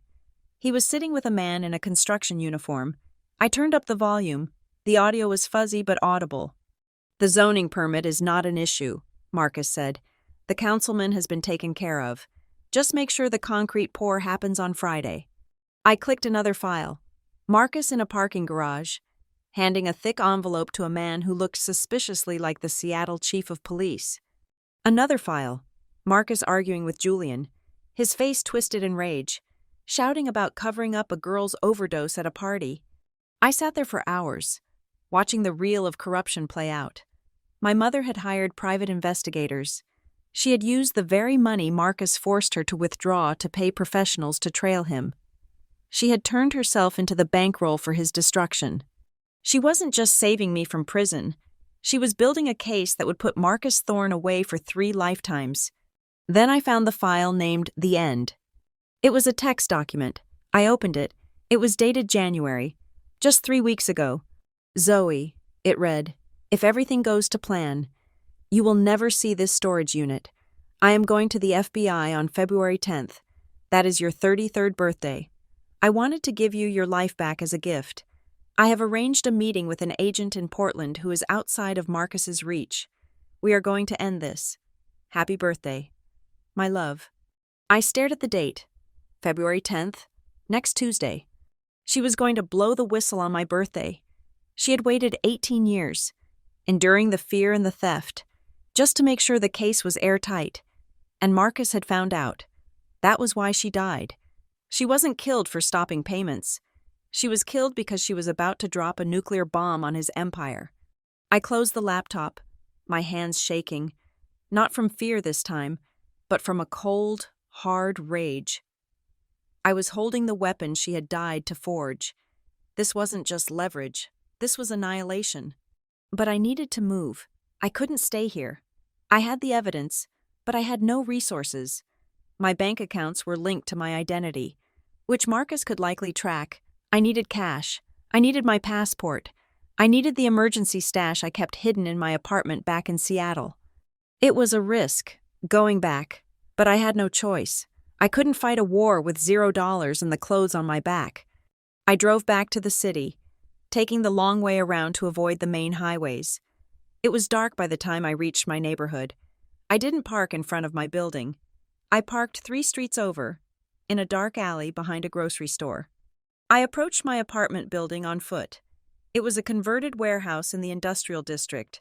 He was sitting with a man in a construction uniform. I turned up the volume. The audio was fuzzy but audible. "The zoning permit is not an issue," Marcus said. "The councilman has been taken care of. Just make sure the concrete pour happens on Friday." I clicked another file. Marcus in a parking garage, handing a thick envelope to a man who looked suspiciously like the Seattle chief of police. Another file. Marcus arguing with Julian, his face twisted in rage, shouting about covering up a girl's overdose at a party. I sat there for hours, watching the reel of corruption play out. My mother had hired private investigators. She had used the very money Marcus forced her to withdraw to pay professionals to trail him. She had turned herself into the bankroll for his destruction. She wasn't just saving me from prison. She was building a case that would put Marcus Thorne away for 3 lifetimes. Then I found the file named The End. It was a text document. I opened it. It was dated January, just 3 weeks ago. "Zoe," it read, "if everything goes to plan, you will never see this storage unit. I am going to the FBI on February 10th. That is your 33rd birthday. I wanted to give you your life back as a gift. I have arranged a meeting with an agent in Portland who is outside of Marcus's reach. We are going to end this. Happy birthday. My love." I stared at the date. February 10th, next Tuesday. She was going to blow the whistle on my birthday. She had waited 18 years, enduring the fear and the theft, just to make sure the case was airtight. And Marcus had found out. That was why she died. She wasn't killed for stopping payments. She was killed because she was about to drop a nuclear bomb on his empire. I closed the laptop, my hands shaking, not from fear this time, but from a cold, hard rage. I was holding the weapon she had died to forge. This wasn't just leverage. This was annihilation. But I needed to move. I couldn't stay here. I had the evidence, but I had no resources. My bank accounts were linked to my identity, which Marcus could likely track. I needed cash. I needed my passport. I needed the emergency stash I kept hidden in my apartment back in Seattle. It was a risk, going back, but I had no choice. I couldn't fight a war with $0 and the clothes on my back. I drove back to the city, taking the long way around to avoid the main highways. It was dark by the time I reached my neighborhood. I didn't park in front of my building. I parked 3 streets over, in a dark alley behind a grocery store. I approached my apartment building on foot. It was a converted warehouse in the industrial district,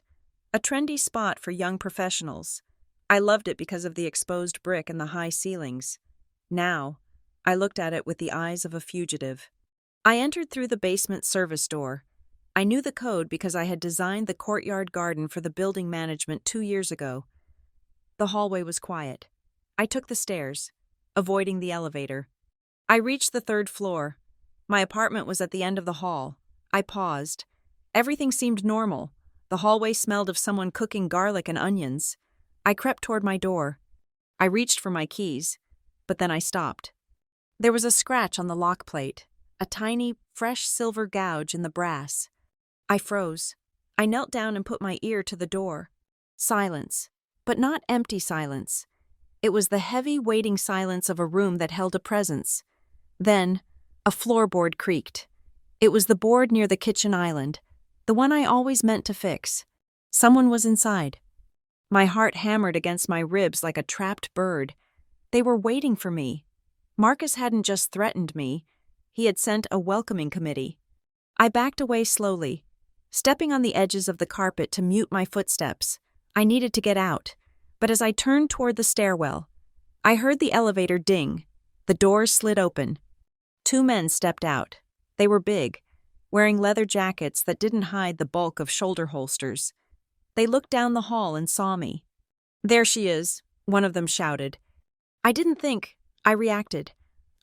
a trendy spot for young professionals. I loved it because of the exposed brick and the high ceilings. Now, I looked at it with the eyes of a fugitive. I entered through the basement service door. I knew the code because I had designed the courtyard garden for the building management 2 years ago. The hallway was quiet. I took the stairs, avoiding the elevator. I reached the 3rd floor. My apartment was at the end of the hall. I paused. Everything seemed normal. The hallway smelled of someone cooking garlic and onions. I crept toward my door. I reached for my keys, but then I stopped. There was a scratch on the lock plate, a tiny, fresh silver gouge in the brass. I froze. I knelt down and put my ear to the door. Silence, but not empty silence. It was the heavy, waiting silence of a room that held a presence. Then, a floorboard creaked. It was the board near the kitchen island, The one I always meant to fix. Someone was inside. My heart hammered against my ribs like a trapped bird. They were waiting for me. Marcus hadn't just threatened me. He had sent a welcoming committee. I backed away slowly, stepping on the edges of the carpet to mute my footsteps. I needed to get out, but as I turned toward the stairwell, I heard the elevator ding. The doors slid open. 2 men stepped out. They were big, wearing leather jackets that didn't hide the bulk of shoulder holsters. They looked down the hall and saw me. "There she is," one of them shouted. I didn't think. I reacted.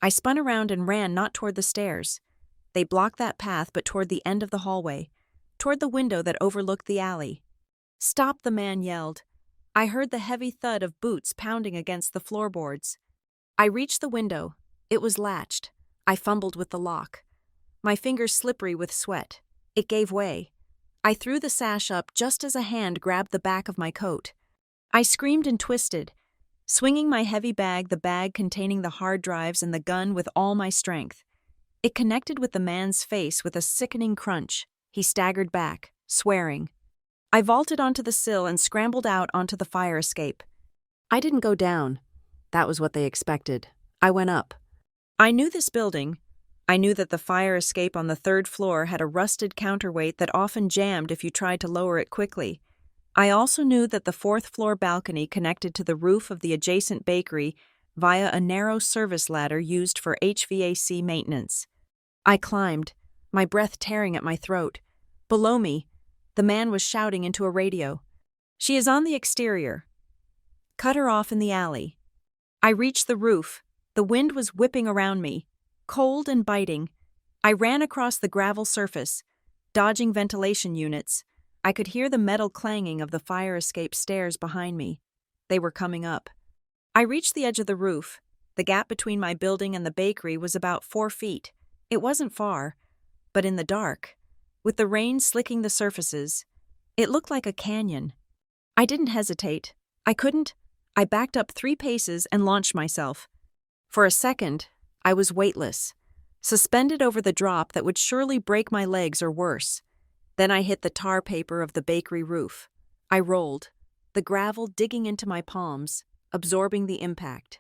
I spun around and ran not toward the stairs. They blocked that path but toward the end of the hallway, toward the window that overlooked the alley. "Stop," the man yelled. I heard the heavy thud of boots pounding against the floorboards. I reached the window. It was latched. I fumbled with the lock. My fingers slippery with sweat. It gave way. I threw the sash up just as a hand grabbed the back of my coat. I screamed and twisted, swinging my heavy bag, the bag containing the hard drives and the gun, with all my strength. It connected with the man's face with a sickening crunch. He staggered back, swearing. I vaulted onto the sill and scrambled out onto the fire escape. I didn't go down. That was what they expected. I went up. I knew this building. I knew that the fire escape on the 3rd floor had a rusted counterweight that often jammed if you tried to lower it quickly. I also knew that the 4th floor balcony connected to the roof of the adjacent bakery via a narrow service ladder used for HVAC maintenance. I climbed, my breath tearing at my throat. Below me, the man was shouting into a radio. "She is on the exterior. Cut her off in the alley." I reached the roof. The wind was whipping around me, cold and biting. I ran across the gravel surface, dodging ventilation units. I could hear the metal clanging of the fire escape stairs behind me. They were coming up. I reached the edge of the roof. The gap between my building and the bakery was about 4 feet. It wasn't far, but in the dark, with the rain slicking the surfaces, it looked like a canyon. I didn't hesitate. I couldn't. I backed up 3 paces and launched myself. For a second, I was weightless, suspended over the drop that would surely break my legs or worse. Then I hit the tar paper of the bakery roof. I rolled, the gravel digging into my palms, absorbing the impact.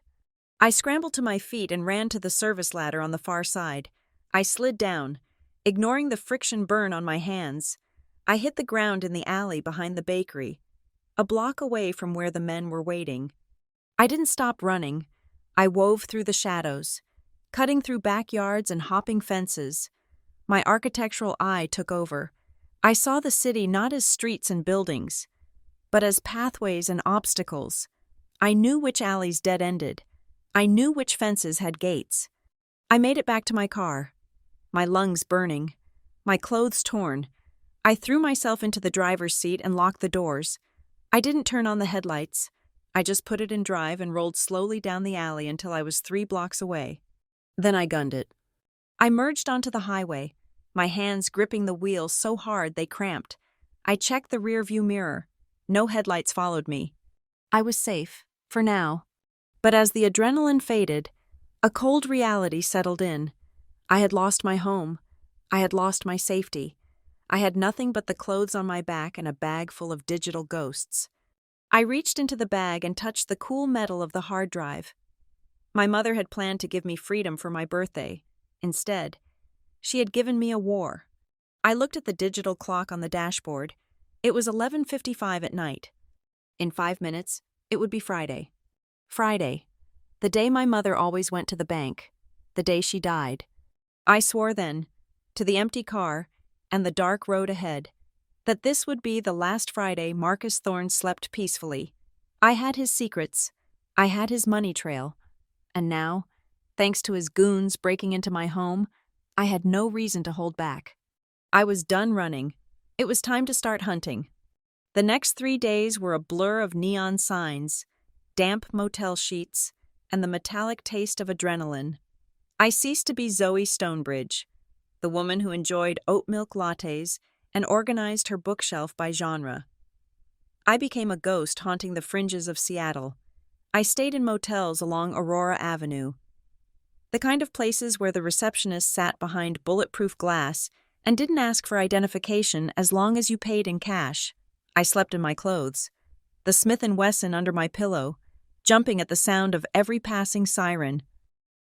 I scrambled to my feet and ran to the service ladder on the far side. I slid down, ignoring the friction burn on my hands. I hit the ground in the alley behind the bakery, a block away from where the men were waiting. I didn't stop running. I wove through the shadows, cutting through backyards and hopping fences. My architectural eye took over. I saw the city not as streets and buildings, but as pathways and obstacles. I knew which alleys dead-ended. I knew which fences had gates. I made it back to my car, my lungs burning, my clothes torn. I threw myself into the driver's seat and locked the doors. I didn't turn on the headlights. I just put it in drive and rolled slowly down the alley until I was 3 blocks away. Then I gunned it. I merged onto the highway, my hands gripping the wheel so hard they cramped. I checked the rearview mirror. No headlights followed me. I was safe, for now. But as the adrenaline faded, a cold reality settled in. I had lost my home. I had lost my safety. I had nothing but the clothes on my back and a bag full of digital ghosts. I reached into the bag and touched the cool metal of the hard drive. My mother had planned to give me freedom for my birthday. Instead, she had given me a war. I looked at the digital clock on the dashboard. It was 11:55 at night. In 5 minutes, it would be Friday. Friday, the day my mother always went to the bank, the day she died. I swore then, to the empty car and the dark road ahead, that this would be the last Friday Marcus Thorne slept peacefully. I had his secrets. I had his money trail. And now, thanks to his goons breaking into my home, I had no reason to hold back. I was done running. It was time to start hunting. The next 3 days were a blur of neon signs, damp motel sheets, and the metallic taste of adrenaline. I ceased to be Zoe Stonebridge, the woman who enjoyed oat milk lattes and organized her bookshelf by genre. I became a ghost haunting the fringes of Seattle. I stayed in motels along Aurora Avenue, the kind of places where the receptionist sat behind bulletproof glass and didn't ask for identification as long as you paid in cash. I slept in my clothes, the Smith & Wesson under my pillow, jumping at the sound of every passing siren.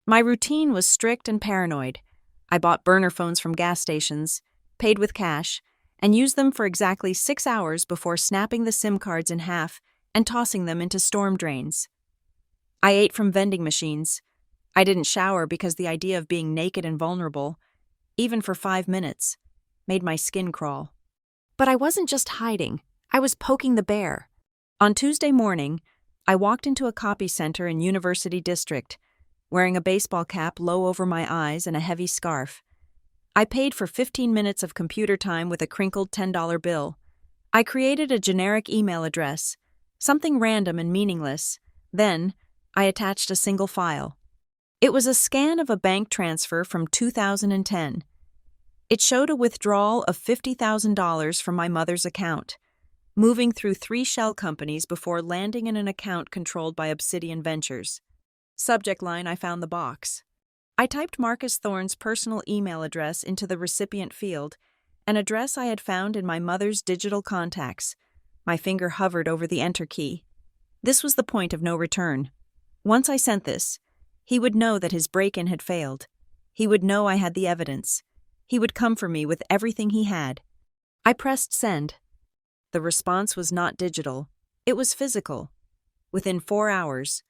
My routine was strict and paranoid. I bought burner phones from gas stations, paid with cash, and used them for exactly 6 hours before snapping the SIM cards in half and tossing them into storm drains. I ate from vending machines. I didn't shower because the idea of being naked and vulnerable, even for 5 minutes, made my skin crawl. But I wasn't just hiding, I was poking the bear. On Tuesday morning, I walked into a copy center in University District, wearing a baseball cap low over my eyes and a heavy scarf. I paid for 15 minutes of computer time with a crinkled $10 bill. I created a generic email address, something random and meaningless. Then, I attached a single file. It was a scan of a bank transfer from 2010. It showed a withdrawal of $50,000 from my mother's account, moving through 3 shell companies before landing in an account controlled by Obsidian Ventures. Subject line: I found the box. I typed Marcus Thorne's personal email address into the recipient field, an address I had found in my mother's digital contacts. My finger hovered over the enter key. This was the point of no return. Once I sent this, he would know that his break-in had failed. He would know I had the evidence. He would come for me with everything he had. I pressed send. The response was not digital. It was physical. Within 4 hours,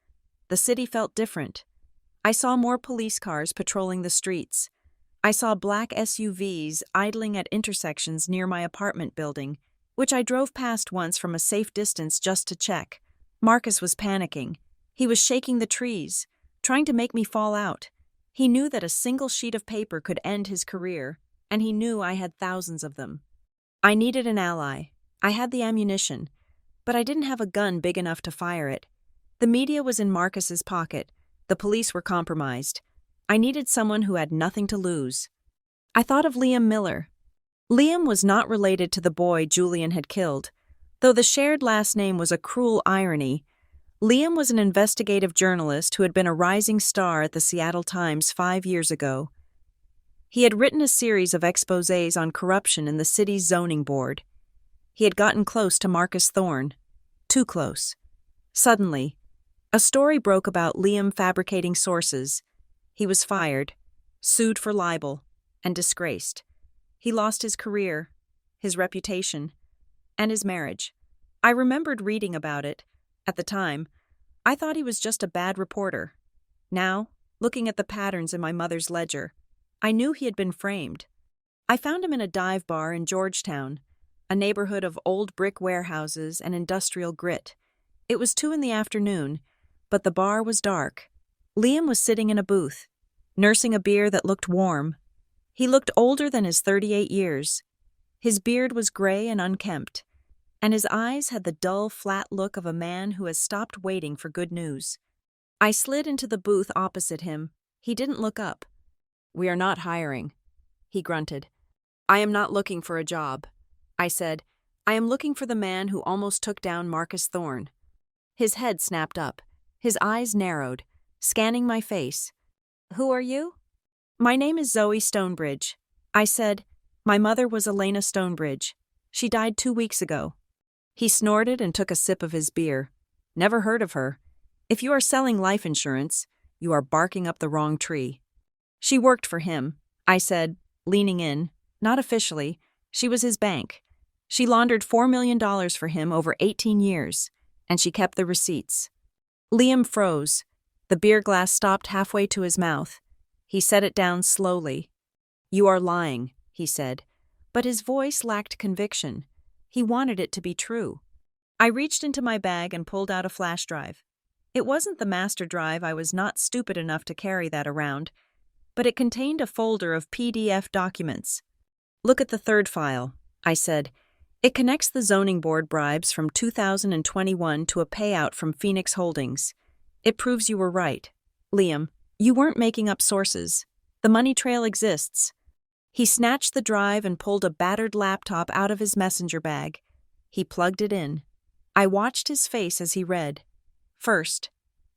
the city felt different. I saw more police cars patrolling the streets. I saw black SUVs idling at intersections near my apartment building, which I drove past once from a safe distance just to check. Marcus was panicking. He was shaking the trees, trying to make me fall out. He knew that a single sheet of paper could end his career, and he knew I had thousands of them. I needed an ally. I had the ammunition, but I didn't have a gun big enough to fire it. The media was in Marcus's pocket. The police were compromised. I needed someone who had nothing to lose. I thought of Liam Miller. Liam was not related to the boy Julian had killed. Though the shared last name was a cruel irony, Liam was an investigative journalist who had been a rising star at the Seattle Times 5 years ago. He had written a series of exposés on corruption in the city's zoning board. He had gotten close to Marcus Thorne. Too close. Suddenly, a story broke about Liam fabricating sources. He was fired, sued for libel, and disgraced. He lost his career, his reputation, and his marriage. I remembered reading about it. At the time, I thought he was just a bad reporter. Now, looking at the patterns in my mother's ledger, I knew he had been framed. I found him in a dive bar in Georgetown, a neighborhood of old brick warehouses and industrial grit. It was 2 p.m, but the bar was dark. Liam was sitting in a booth, nursing a beer that looked warm. He looked older than his 38 years. His beard was gray and unkempt, and his eyes had the dull, flat look of a man who has stopped waiting for good news. I slid into the booth opposite him. He didn't look up. "We are not hiring," he grunted. "I am not looking for a job," I said. "I am looking for the man who almost took down Marcus Thorne." His head snapped up. His eyes narrowed, scanning my face. "Who are you?" "My name is Zoe Stonebridge," I said. "My mother was Elena Stonebridge. She died 2 weeks ago." He snorted and took a sip of his beer. "Never heard of her. If you are selling life insurance, you are barking up the wrong tree." "She worked for him," I said, leaning in. "Not officially. She was his bank. She laundered $4 million for him over 18 years, and she kept the receipts." Liam froze. The beer glass stopped halfway to his mouth. He set it down slowly. "You are lying," he said, but his voice lacked conviction. He wanted it to be true. I reached into my bag and pulled out a flash drive. It wasn't the master drive. I was not stupid enough to carry that around, but it contained a folder of PDF documents. "Look at the 3rd file," I said. "It connects the zoning board bribes from 2021 to a payout from Phoenix Holdings. It proves you were right. Liam, you weren't making up sources. The money trail exists." He snatched the drive and pulled a battered laptop out of his messenger bag. He plugged it in. I watched his face as he read. First,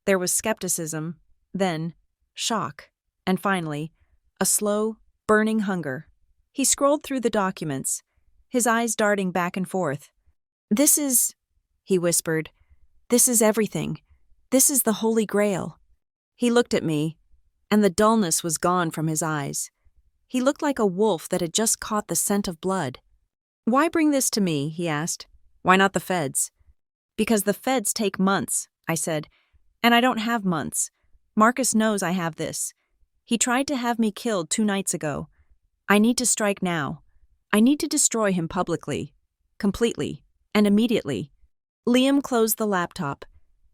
there was skepticism, then shock, and finally, a slow, burning hunger. He scrolled through the documents, his eyes darting back and forth. "This is," he whispered, "this is everything. This is the Holy Grail." He looked at me, and the dullness was gone from his eyes. He looked like a wolf that had just caught the scent of blood. "Why bring this to me?" he asked. "Why not the feds?" "Because the feds take months," I said, "and I don't have months. Marcus knows I have this. He tried to have me killed 2 nights ago. I need to strike now. I need to destroy him publicly, completely, and immediately." Liam closed the laptop.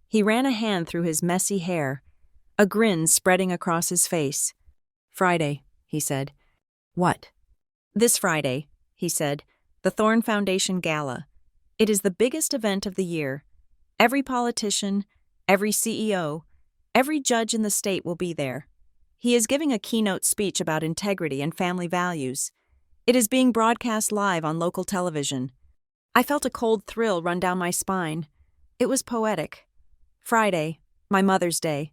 He ran a hand through his messy hair, a grin spreading across his face. "Friday," he said. "What?" "This Friday," he said, "the Thorn Foundation Gala. It is the biggest event of the year. Every politician, every CEO, every judge in the state will be there. He is giving a keynote speech about integrity and family values. It is being broadcast live on local television." I felt a cold thrill run down my spine. It was poetic. Friday, my Mother's Day.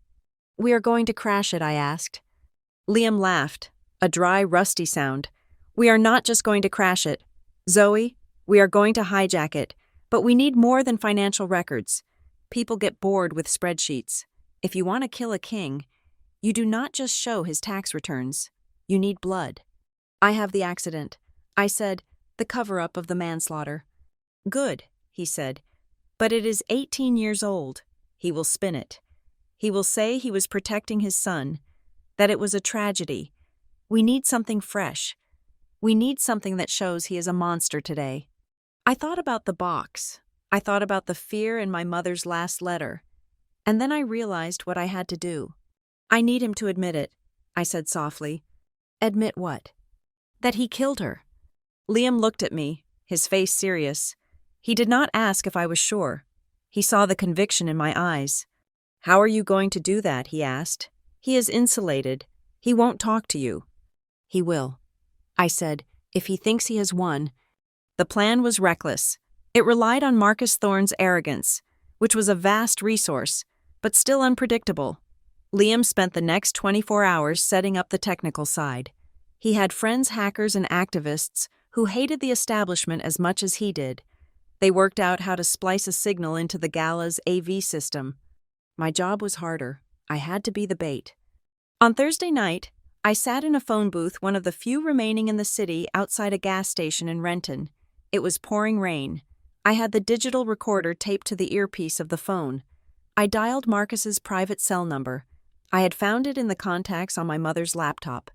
"We are going to crash it," I asked. Liam laughed, a dry, rusty sound. "We are not just going to crash it. Zoe, we are going to hijack it, but we need more than financial records. People get bored with spreadsheets. If you want to kill a king, you do not just show his tax returns. You need blood." "I have the accident," I said, "the cover-up of the manslaughter." "Good," he said, "but it is 18 years old. He will spin it. He will say he was protecting his son, that it was a tragedy. We need something fresh. We need something that shows he is a monster today." I thought about the box. I thought about the fear in my mother's last letter. And then I realized what I had to do. "I need him to admit it," I said softly. "Admit what?" "That he killed her." Liam looked at me, his face serious. He did not ask if I was sure. He saw the conviction in my eyes. "How are you going to do that?" he asked. "He is insulated. He won't talk to you." "He will," I said, "if he thinks he has won." The plan was reckless. It relied on Marcus Thorne's arrogance, which was a vast resource, but still unpredictable. Liam spent the next 24 hours setting up the technical side. He had friends, hackers, and activists who hated the establishment as much as he did. They worked out how to splice a signal into the gala's AV system. My job was harder. I had to be the bait. On Thursday night, I sat in a phone booth, one of the few remaining in the city, outside a gas station in Renton. It was pouring rain. I had the digital recorder taped to the earpiece of the phone. I dialed Marcus's private cell number. I had found it in the contacts on my mother's laptop.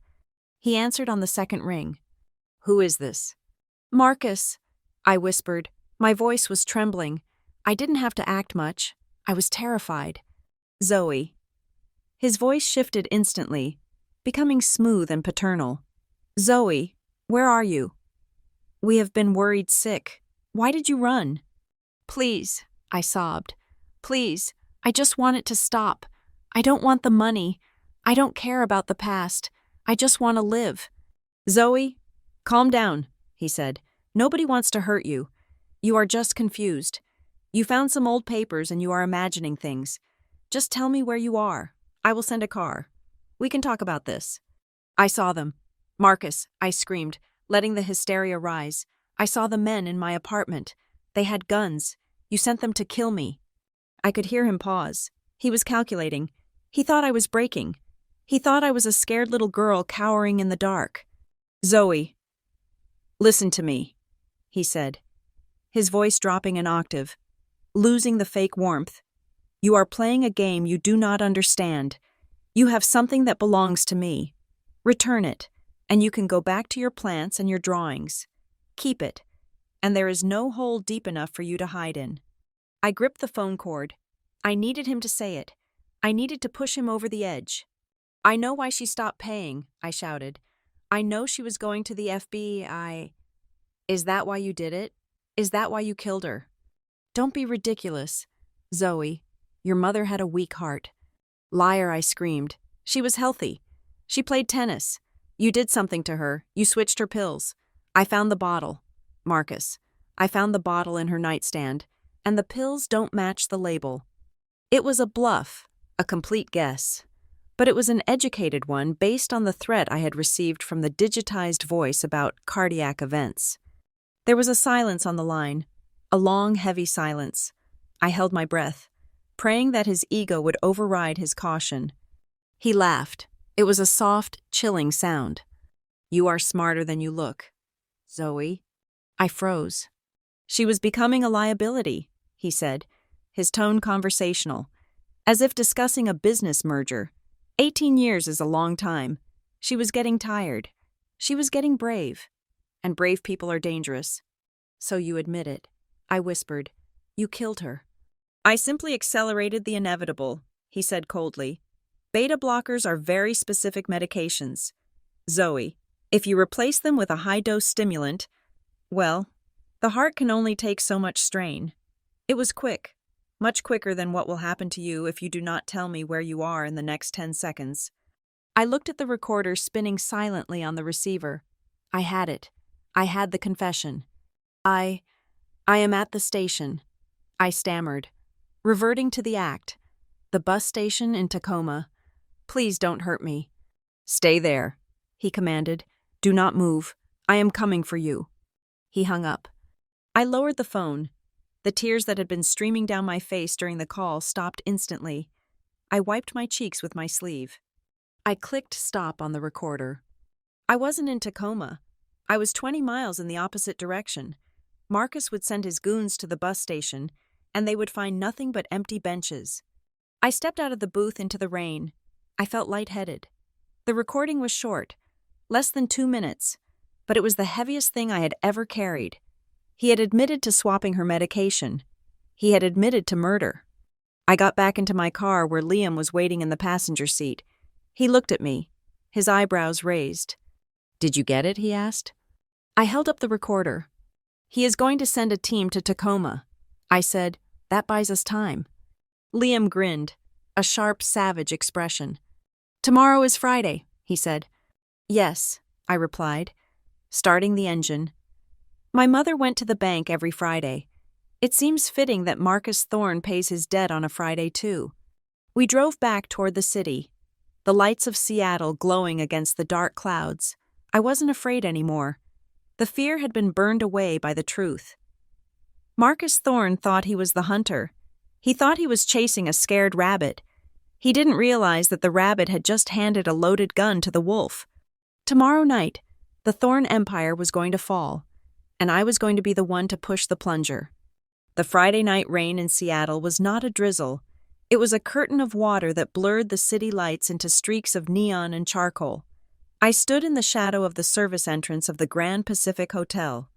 He answered on the second ring. "Who is this?" "Marcus," I whispered. My voice was trembling. I didn't have to act much. I was terrified. "Zoe." His voice shifted instantly, becoming smooth and paternal. "Zoe, where are you?" "We have been worried sick. Why did you run?" "Please," I sobbed. "Please, I just want it to stop. I don't want the money. I don't care about the past. I just want to live." "Zoe, calm down," he said. "Nobody wants to hurt you. You are just confused. You found some old papers and you are imagining things. Just tell me where you are. I will send a car. We can talk about this." I saw them. "Marcus," I screamed, letting the hysteria rise. "I saw the men in my apartment. They had guns. You sent them to kill me." I could hear him pause. He was calculating. He thought I was breaking. He thought I was a scared little girl cowering in the dark. "Zoe, listen to me," he said, his voice dropping an octave, losing the fake warmth. "You are playing a game you do not understand. You have something that belongs to me. Return it, and you can go back to your plants and your drawings. Keep it, and there is no hole deep enough for you to hide in." I gripped the phone cord. I needed him to say it. I needed to push him over the edge. "I know why she stopped paying," I shouted. "I know she was going to the FBI. Is that why you did it? Is that why you killed her?" "Don't be ridiculous. Zoe, your mother had a weak heart." "Liar," I screamed. "She was healthy. She played tennis. You did something to her. You switched her pills. I found the bottle. Marcus, I found the bottle in her nightstand, and the pills don't match the label." It was a bluff, a complete guess. but it was an educated one based on the threat I had received from the digitized voice about cardiac events. There was a silence on the line, a long, heavy silence. I held my breath, praying that his ego would override his caution. He laughed. It was a soft, chilling sound. "You are smarter than you look, Zoe." I froze. "She was becoming a liability," he said, his tone conversational, as if discussing a business merger. 18 years is a long time. She was getting tired. She was getting brave. And brave people are dangerous. "So you admit it," I whispered. "You killed her." "I simply accelerated the inevitable," he said coldly. "Beta blockers are very specific medications. Zoe, if you replace them with a high-dose stimulant, well, the heart can only take so much strain." It was quick, much quicker than what will happen to you if you do not tell me where you are in the next 10 seconds. I looked at the recorder spinning silently on the receiver. I had it. I had the confession. I am at the station," I stammered, reverting to the act. "The bus station in Tacoma. Please don't hurt me." "Stay there," he commanded. "Do not move. I am coming for you." He hung up. I lowered the phone. The tears that had been streaming down my face during the call stopped instantly. I wiped my cheeks with my sleeve. I clicked stop on the recorder. I wasn't in Tacoma. I was 20 miles in the opposite direction. Marcus would send his goons to the bus station, and they would find nothing but empty benches. I stepped out of the booth into the rain. I felt lightheaded. The recording was short, less than 2 minutes, but it was the heaviest thing I had ever carried. He had admitted to swapping her medication. He had admitted to murder. I got back into my car where Liam was waiting in the passenger seat. He looked at me, his eyebrows raised. "Did you get it?" he asked. I held up the recorder. "He is going to send a team to Tacoma." I said, "That buys us time." Liam grinned, a sharp, savage expression. "Tomorrow is Friday," he said. "Yes," I replied, starting the engine. My mother went to the bank every Friday. It seems fitting that Marcus Thorne pays his debt on a Friday, too. We drove back toward the city, the lights of Seattle glowing against the dark clouds. I wasn't afraid anymore. The fear had been burned away by the truth. Marcus Thorne thought he was the hunter. He thought he was chasing a scared rabbit. He didn't realize that the rabbit had just handed a loaded gun to the wolf. Tomorrow night, the Thorne Empire was going to fall, and I was going to be the one to push the plunger. The Friday night rain in Seattle was not a drizzle. It was a curtain of water that blurred the city lights into streaks of neon and charcoal. I stood in the shadow of the service entrance of the Grand Pacific Hotel,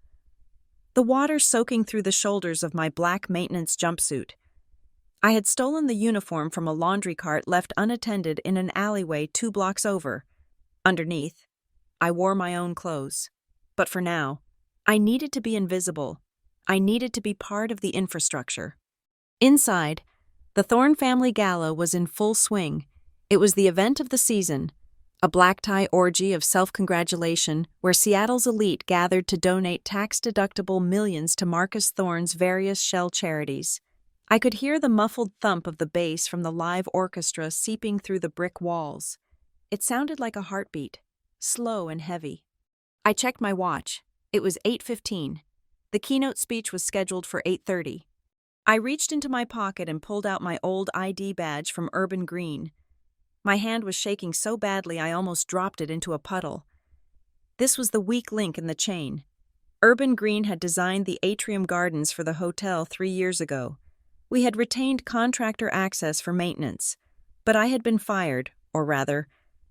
the water soaking through the shoulders of my black maintenance jumpsuit. I had stolen the uniform from a laundry cart left unattended in an alleyway 2 blocks over. Underneath, I wore my own clothes. But for now, I needed to be invisible. I needed to be part of the infrastructure. Inside, the Thorne family gala was in full swing. It was the event of the season, a black-tie orgy of self-congratulation where Seattle's elite gathered to donate tax-deductible millions to Marcus Thorne's various shell charities. I could hear the muffled thump of the bass from the live orchestra seeping through the brick walls. It sounded like a heartbeat, slow and heavy. I checked my watch. It was 8:15. The keynote speech was scheduled for 8:30. I reached into my pocket and pulled out my old ID badge from Urban Green. My hand was shaking so badly I almost dropped it into a puddle. This was the weak link in the chain. Urban Green had designed the atrium gardens for the hotel 3 years ago. We had retained contractor access for maintenance, but I had been fired, or rather,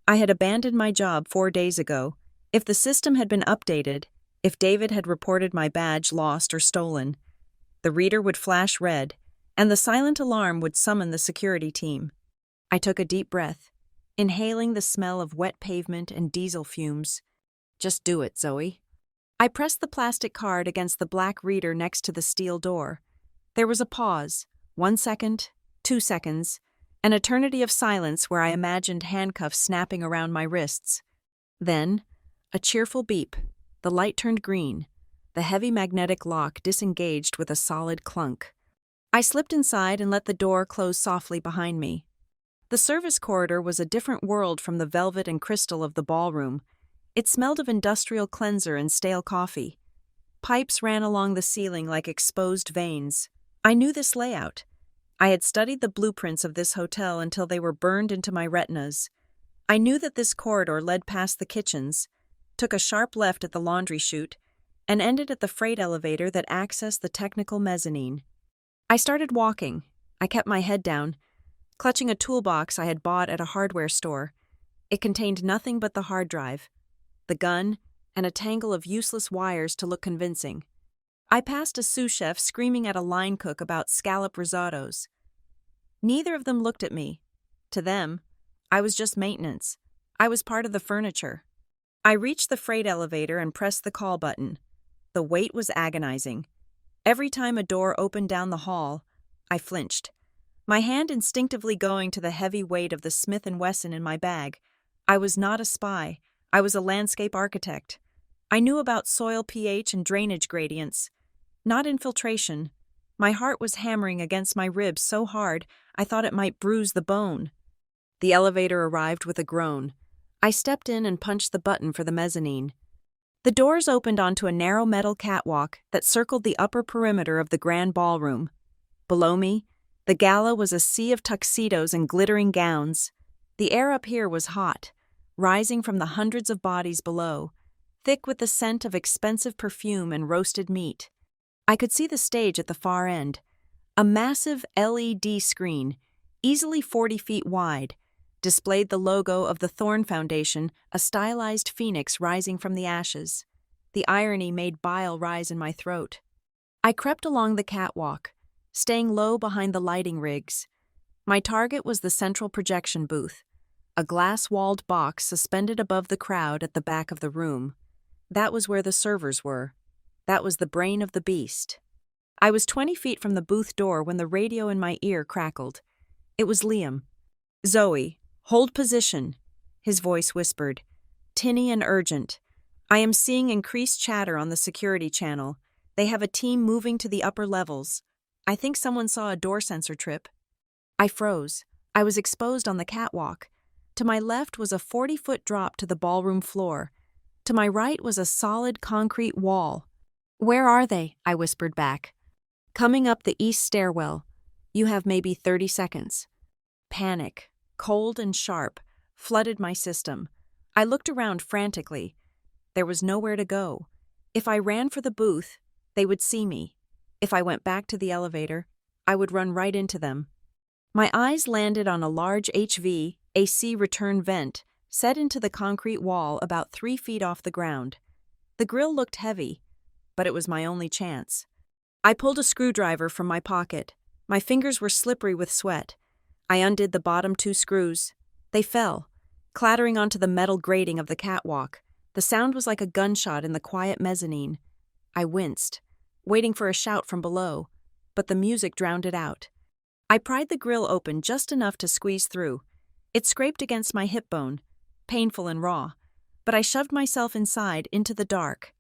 I had abandoned my job 4 days ago. If the system had been updated, if David had reported my badge lost or stolen, the reader would flash red, and the silent alarm would summon the security team. I took a deep breath, inhaling the smell of wet pavement and diesel fumes. "Just do it, Zoe." I pressed the plastic card against the black reader next to the steel door. There was a pause, 1 second, 2 seconds, an eternity of silence where I imagined handcuffs snapping around my wrists. Then, a cheerful beep. The light turned green. The heavy magnetic lock disengaged with a solid clunk. I slipped inside and let the door close softly behind me. The service corridor was a different world from the velvet and crystal of the ballroom. It smelled of industrial cleanser and stale coffee. Pipes ran along the ceiling like exposed veins. I knew this layout. I had studied the blueprints of this hotel until they were burned into my retinas. I knew that this corridor led past the kitchens, took a sharp left at the laundry chute, and ended at the freight elevator that accessed the technical mezzanine. I started walking. I kept my head down, clutching a toolbox I had bought at a hardware store. It contained nothing but the hard drive, the gun, and a tangle of useless wires to look convincing. I passed a sous chef screaming at a line cook about scallop risottos. Neither of them looked at me. To them, I was just maintenance. I was part of the furniture. I reached the freight elevator and pressed the call button. The wait was agonizing. Every time a door opened down the hall, I flinched, my hand instinctively going to the heavy weight of the Smith & Wesson in my bag. I was not a spy. I was a landscape architect. I knew about soil pH and drainage gradients. Not infiltration. My heart was hammering against my ribs so hard I thought it might bruise the bone. The elevator arrived with a groan. I stepped in and punched the button for the mezzanine. The doors opened onto a narrow metal catwalk that circled the upper perimeter of the grand ballroom. Below me, the gala was a sea of tuxedos and glittering gowns. The air up here was hot, rising from the hundreds of bodies below, thick with the scent of expensive perfume and roasted meat. I could see the stage at the far end, a massive LED screen, easily 40 feet wide, displayed the logo of the Thorn Foundation, a stylized phoenix rising from the ashes. The irony made bile rise in my throat. I crept along the catwalk, staying low behind the lighting rigs. My target was the central projection booth, a glass-walled box suspended above the crowd at the back of the room. That was where the servers were. That was the brain of the beast. I was 20 feet from the booth door when the radio in my ear crackled. It was Liam. "Zoe, hold position," his voice whispered, tinny and urgent. "I am seeing increased chatter on the security channel. They have a team moving to the upper levels. I think someone saw a door sensor trip." I froze. I was exposed on the catwalk. To my left was a 40-foot drop to the ballroom floor. To my right was a solid concrete wall. "Where are they?" I whispered back. "Coming up the east stairwell. You have maybe 30 seconds. Panic, cold and sharp, flooded my system. I looked around frantically. There was nowhere to go. If I ran for the booth, they would see me. If I went back to the elevator, I would run right into them. My eyes landed on a large HV AC return vent set into the concrete wall about 3 feet off the ground. The grill looked heavy, but it was my only chance. I pulled a screwdriver from my pocket. My fingers were slippery with sweat. I undid the bottom 2 screws. They fell, clattering onto the metal grating of the catwalk. The sound was like a gunshot in the quiet mezzanine. I winced, waiting for a shout from below, but the music drowned it out. I pried the grill open just enough to squeeze through. It scraped against my hip bone, painful and raw, but I shoved myself inside into the dark,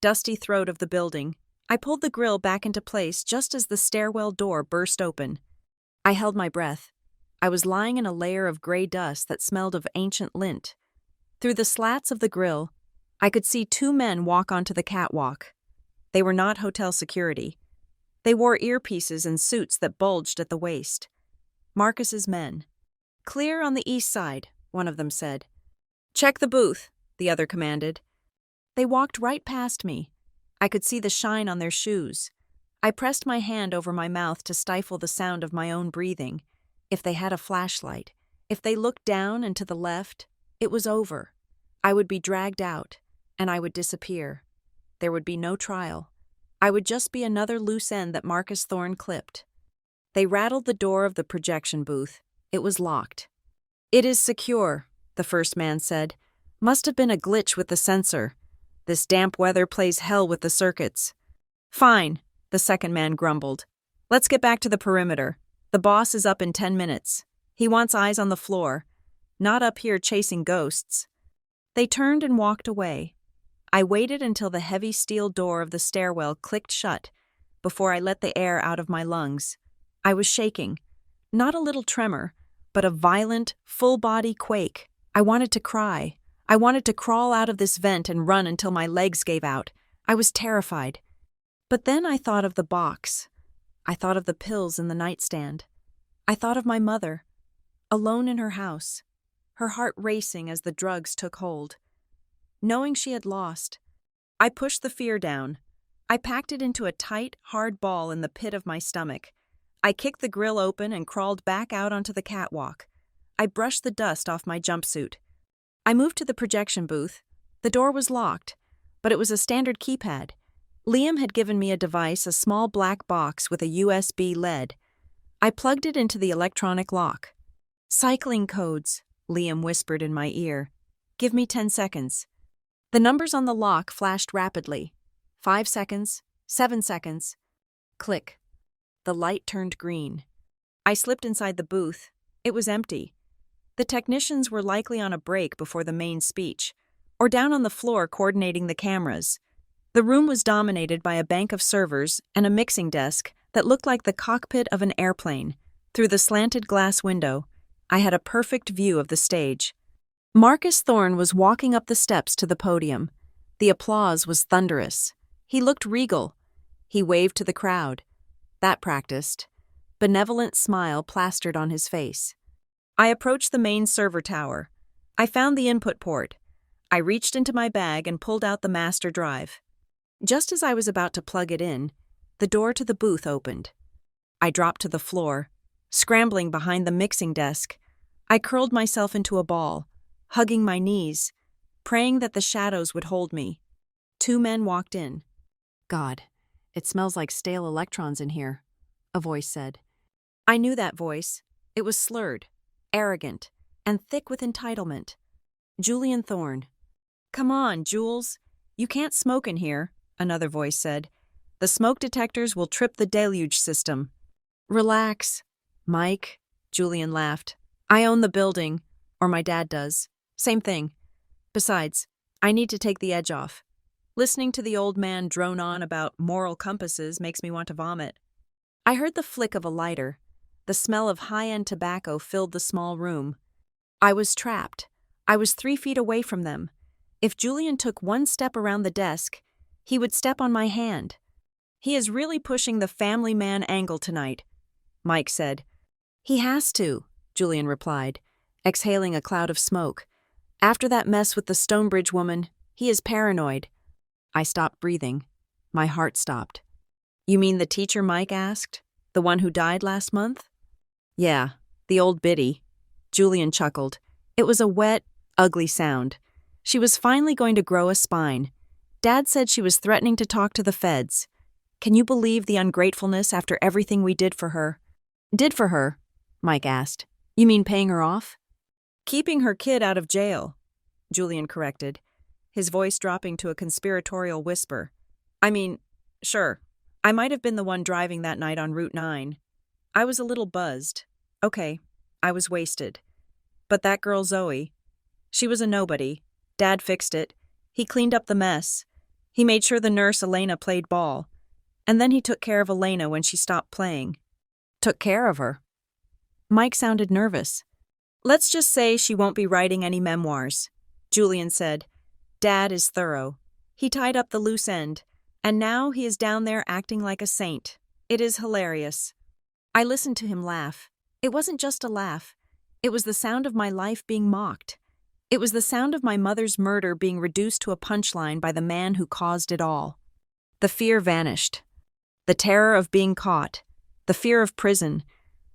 dusty throat of the building. I pulled the grill back into place just as the stairwell door burst open. I held my breath. I was lying in a layer of gray dust that smelled of ancient lint. Through the slats of the grill, I could see 2 men walk onto the catwalk. They were not hotel security. They wore earpieces and suits that bulged at the waist. Marcus's men. "Clear on the east side," one of them said. "Check the booth," the other commanded. They walked right past me. I could see the shine on their shoes. I pressed my hand over my mouth to stifle the sound of my own breathing. If they had a flashlight, if they looked down and to the left, it was over. I would be dragged out, and I would disappear. There would be no trial. I would just be another loose end that Marcus Thorne clipped. They rattled the door of the projection booth. It was locked. "It is secure," the first man said. "Must have been a glitch with the sensor. This damp weather plays hell with the circuits." "Fine," the second man grumbled. "Let's get back to the perimeter. The boss is up in 10 minutes. He wants eyes on the floor, not up here chasing ghosts." They turned and walked away. I waited until the heavy steel door of the stairwell clicked shut before I let the air out of my lungs. I was shaking. Not a little tremor, but a violent, full-body quake. I wanted to cry. I wanted to crawl out of this vent and run until my legs gave out. I was terrified. But then I thought of the box. I thought of the pills in the nightstand. I thought of my mother, alone in her house, her heart racing as the drugs took hold. Knowing she had lost, I pushed the fear down. I packed it into a tight, hard ball in the pit of my stomach. I kicked the grill open and crawled back out onto the catwalk. I brushed the dust off my jumpsuit. I moved to the projection booth. The door was locked, but it was a standard keypad. Liam had given me a device, a small black box with a USB LED. I plugged it into the electronic lock. "Cycling codes," Liam whispered in my ear. "Give me 10 seconds." The numbers on the lock flashed rapidly. 5 seconds, 7 seconds. Click. The light turned green. I slipped inside the booth. It was empty. The technicians were likely on a break before the main speech, or down on the floor coordinating the cameras. The room was dominated by a bank of servers and a mixing desk that looked like the cockpit of an airplane. Through the slanted glass window, I had a perfect view of the stage. Marcus Thorne was walking up the steps to the podium. The applause was thunderous. He looked regal. He waved to the crowd. That practiced. Benevolent smile plastered on his face. I approached the main server tower. I found the input port. I reached into my bag and pulled out the master drive. Just as I was about to plug it in, the door to the booth opened. I dropped to the floor, scrambling behind the mixing desk. I curled myself into a ball, hugging my knees, praying that the shadows would hold me. 2 men walked in. "God, it smells like stale electrons in here," a voice said. I knew that voice. It was slurred, arrogant, and thick with entitlement. Julian Thorne. "Come on, Jules. You can't smoke in here," another voice said. "The smoke detectors will trip the deluge system." "Relax, Mike," Julian laughed. "I own the building, or my dad does. Same thing. Besides, I need to take the edge off. Listening to the old man drone on about moral compasses makes me want to vomit." I heard the flick of a lighter. The smell of high-end tobacco filled the small room. I was trapped. I was 3 feet away from them. If Julian took 1 step around the desk, he would step on my hand. "He is really pushing the family man angle tonight," Mike said. "He has to," Julian replied, exhaling a cloud of smoke. "After that mess with the Stonebridge woman, he is paranoid." I stopped breathing. My heart stopped. "You mean the teacher Mike asked? The one who died last month?" "Yeah, the old biddy." Julian chuckled. It was a wet, ugly sound. She was finally going to grow a spine. Dad said she was threatening to talk to the feds. Can you believe the ungratefulness after everything we did for her? "Did for her?" Mike asked. "You mean paying her off?" "Keeping her kid out of jail," Julian corrected, his voice dropping to a conspiratorial whisper. "I mean, sure, I might have been the one driving that night on Route 9. I was a little buzzed. Okay, I was wasted. But that girl Zoe, she was a nobody. Dad fixed it. He cleaned up the mess. He made sure the nurse Elena played ball. And then he took care of Elena when she stopped playing." "Took care of her?" Mike sounded nervous. "Let's just say she won't be writing any memoirs," Julian said. "Dad is thorough. He tied up the loose end, and now he is down there acting like a saint. It is hilarious." I listened to him laugh. It wasn't just a laugh. It was the sound of my life being mocked. It was the sound of my mother's murder being reduced to a punchline by the man who caused it all. The fear vanished. The terror of being caught. The fear of prison.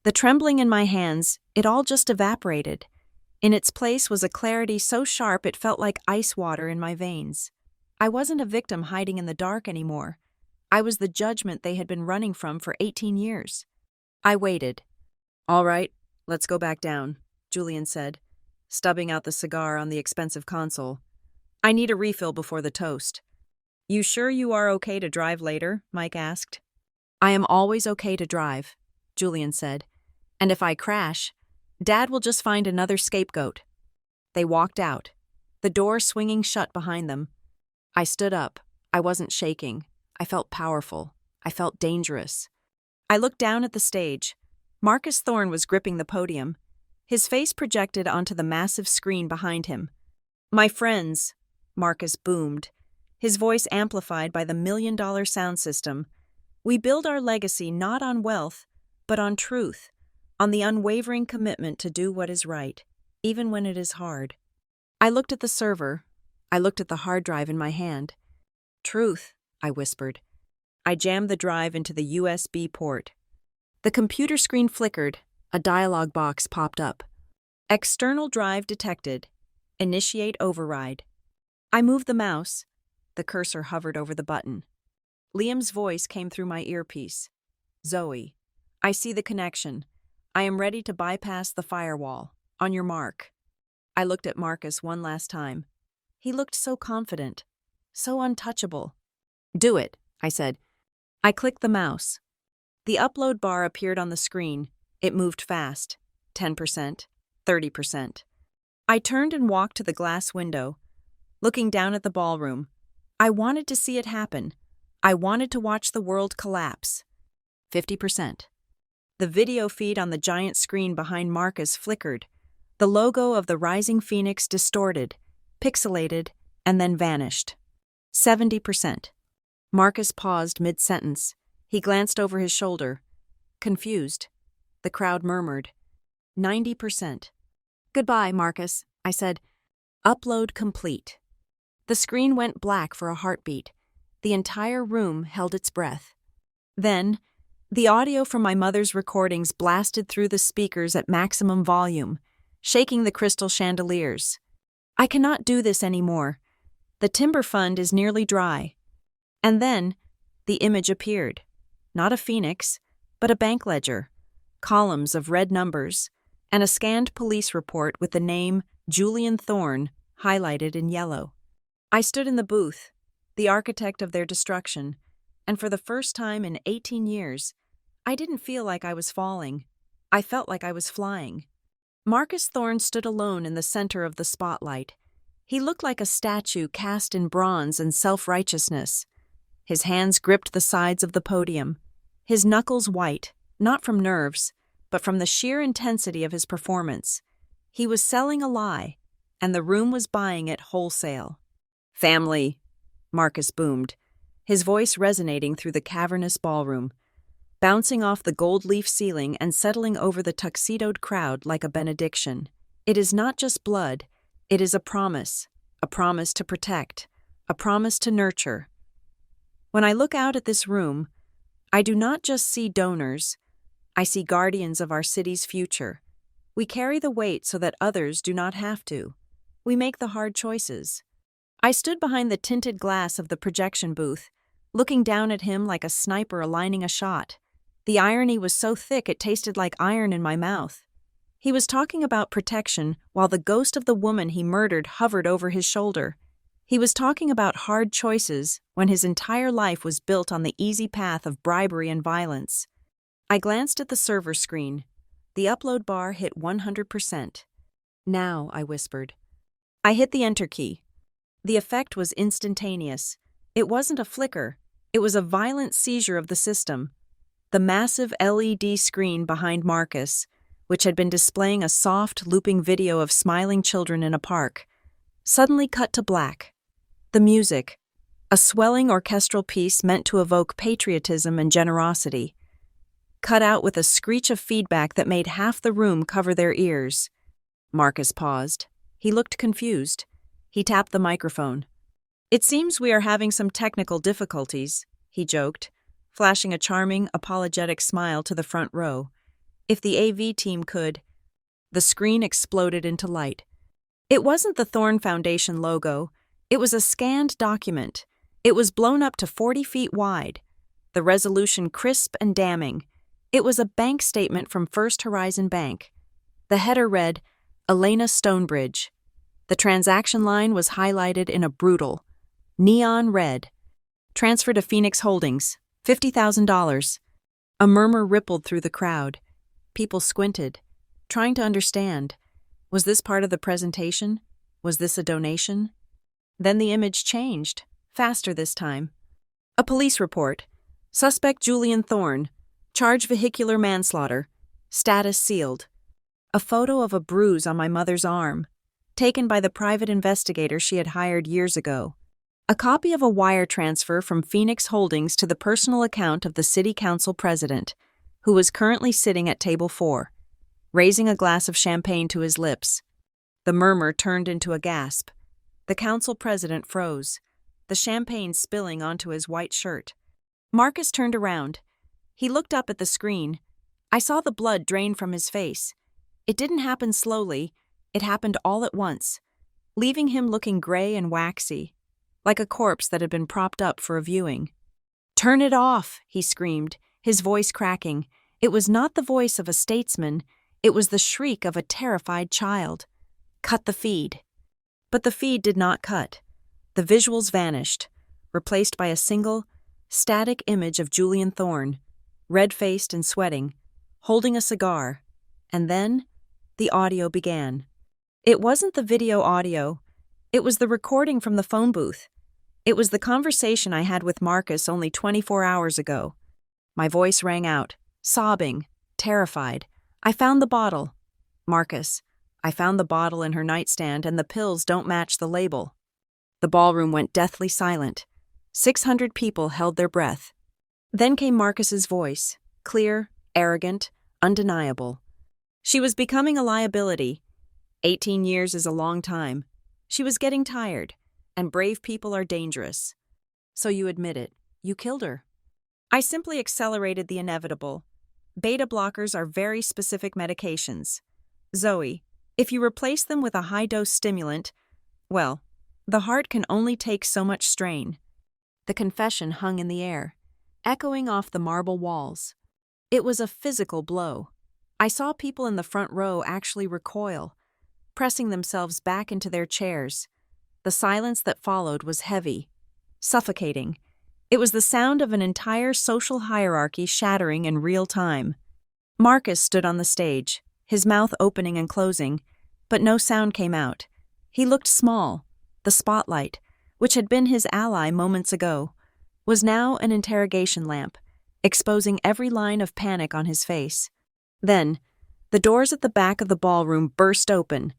The trembling in my hands, it all just evaporated. In its place was a clarity so sharp it felt like ice water in my veins. I wasn't a victim hiding in the dark anymore. I was the judgment they had been running from for 18 years. I waited. "All right, let's go back down," Julian said, stubbing out the cigar on the expensive console. "I need a refill before the toast." "You sure you are okay to drive later?" Mike asked. "I am always okay to drive," Julian said. "And if I crash, Dad will just find another scapegoat." They walked out, the door swinging shut behind them. I stood up. I wasn't shaking. I felt powerful. I felt dangerous. I looked down at the stage. Marcus Thorne was gripping the podium. his face projected onto the massive screen behind him. "My friends," Marcus boomed, his voice amplified by the million-dollar sound system, "we build our legacy not on wealth, but on truth, on the unwavering commitment to do what is right, even when it is hard." I looked at the server. I looked at the hard drive in my hand. "Truth," I whispered. I jammed the drive into the USB port. The computer screen flickered. A dialog box popped up. "External drive detected. Initiate override." I moved the mouse. The cursor hovered over the button. Liam's voice came through my earpiece. "Zoe, I see the connection. I am ready to bypass the firewall. On your mark." I looked at Marcus one last time. He looked so confident, so untouchable. "Do it," I said. I clicked the mouse. The upload bar appeared on the screen. It moved fast. 10%, 30%. I turned and walked to the glass window, looking down at the ballroom. I wanted to see it happen. I wanted to watch the world collapse. 50%. The video feed on the giant screen behind Marcus flickered. The logo of the rising phoenix distorted, pixelated, and then vanished. 70%. Marcus paused mid-sentence. He glanced over his shoulder. Confused. The crowd murmured. 90%. "Goodbye, Marcus," I said. "Upload complete." The screen went black for a heartbeat. The entire room held its breath. Then, the audio from my mother's recordings blasted through the speakers at maximum volume, shaking the crystal chandeliers. "I cannot do this anymore. The timber fund is nearly dry." And then, the image appeared. Not a phoenix, but a bank ledger, columns of red numbers, and a scanned police report with the name Julian Thorne highlighted in yellow. I stood in the booth, the architect of their destruction, and for the first time in 18 years, I didn't feel like I was falling. I felt like I was flying. Marcus Thorne stood alone in the center of the spotlight. He looked like a statue cast in bronze and self-righteousness. His hands gripped the sides of the podium, his knuckles white, not from nerves, but from the sheer intensity of his performance. He was selling a lie, and the room was buying it wholesale. "Family," Marcus boomed, his voice resonating through the cavernous ballroom, bouncing off the gold leaf ceiling and settling over the tuxedoed crowd like a benediction. "It is not just blood, it is a promise to protect, a promise to nurture." When I look out at this room, I do not just see donors, I see guardians of our city's future. We carry the weight so that others do not have to. We make the hard choices. I stood behind the tinted glass of the projection booth, looking down at him like a sniper aligning a shot. The irony was so thick it tasted like iron in my mouth. He was talking about protection while the ghost of the woman he murdered hovered over his shoulder. He was talking about hard choices when his entire life was built on the easy path of bribery and violence. I glanced at the server screen. The upload bar hit 100%. "Now," I whispered. I hit the enter key. The effect was instantaneous. It wasn't a flicker. It was a violent seizure of the system. The massive LED screen behind Marcus, which had been displaying a soft, looping video of smiling children in a park, suddenly cut to black. The music, a swelling orchestral piece meant to evoke patriotism and generosity, cut out with a screech of feedback that made half the room cover their ears. Marcus paused. He looked confused. He tapped the microphone. "It seems we are having some technical difficulties," he joked, flashing a charming, apologetic smile to the front row. "If the AV team could—" The screen exploded into light. It wasn't the Thorne Foundation logo. It was a scanned document. It was blown up to 40 feet wide. The resolution crisp and damning. It was a bank statement from First Horizon Bank. The header read, "Elena Stonebridge." The transaction line was highlighted in a brutal, neon red. "Transfer to Phoenix Holdings, $50,000. A murmur rippled through the crowd. People squinted, trying to understand. Was this part of the presentation? Was this a donation? Then the image changed, faster this time. A police report. Suspect Julian Thorne. Charge vehicular manslaughter. Status sealed. A photo of a bruise on my mother's arm, taken by the private investigator she had hired years ago. A copy of a wire transfer from Phoenix Holdings to the personal account of the city council president, who was currently sitting at table 4, raising a glass of champagne to his lips. The murmur turned into a gasp. The council president froze, the champagne spilling onto his white shirt. Marcus turned around. He looked up at the screen. I saw the blood drain from his face. It didn't happen slowly, it happened all at once, leaving him looking gray and waxy, like a corpse that had been propped up for a viewing. "Turn it off," he screamed, his voice cracking. It was not the voice of a statesman, it was the shriek of a terrified child. "Cut the feed." But the feed did not cut. The visuals vanished, replaced by a single, static image of Julian Thorne, red-faced and sweating, holding a cigar, and then the audio began. It wasn't the video audio, it was the recording from the phone booth. It was the conversation I had with Marcus only 24 hours ago. My voice rang out, sobbing, terrified. "I found the bottle." "Marcus, I found the bottle in her nightstand and the pills don't match the label." The ballroom went deathly silent. 600 people held their breath. Then came Marcus's voice, clear, arrogant, undeniable. She was becoming a liability. 18 years is a long time. She was getting tired, and brave people are dangerous. "So you admit it. You killed her." "I simply accelerated the inevitable. Beta blockers are very specific medications. Zoe, if you replace them with a high-dose stimulant, well, the heart can only take so much strain." The confession hung in the air, echoing off the marble walls. It was a physical blow. I saw people in the front row actually recoil, pressing themselves back into their chairs. The silence that followed was heavy, suffocating. It was the sound of an entire social hierarchy shattering in real time. Marcus stood on the stage, his mouth opening and closing, but no sound came out. He looked small. The spotlight, which had been his ally moments ago, was now an interrogation lamp, exposing every line of panic on his face. Then, the doors at the back of the ballroom burst open.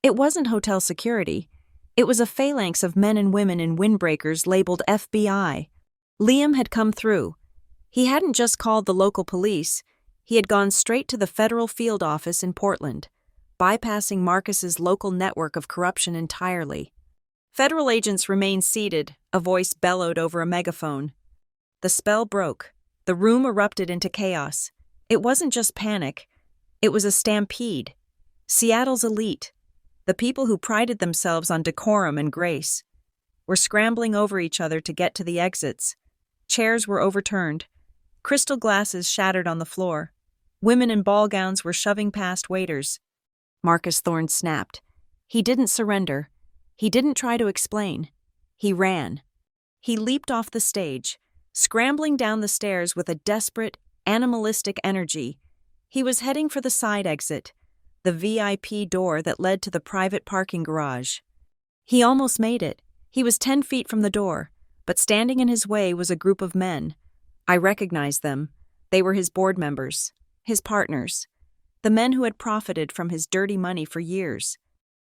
It wasn't hotel security. It was a phalanx of men and women in windbreakers labeled FBI. Liam had come through. He hadn't just called the local police, he had gone straight to the federal field office in Portland, bypassing Marcus's local network of corruption entirely. Federal agents remained seated, a voice bellowed over a megaphone. The spell broke. The room erupted into chaos. It wasn't just panic. It was a stampede. Seattle's elite, the people who prided themselves on decorum and grace, were scrambling over each other to get to the exits. Chairs were overturned. Crystal glasses shattered on the floor. Women in ball gowns were shoving past waiters. Marcus Thorne snapped. He didn't surrender. He didn't try to explain. He ran. He leaped off the stage, scrambling down the stairs with a desperate, animalistic energy. He was heading for the side exit, the VIP door that led to the private parking garage. He almost made it. He was 10 feet from the door, but standing in his way was a group of men. I recognized them. They were his board members, his partners, the men who had profited from his dirty money for years.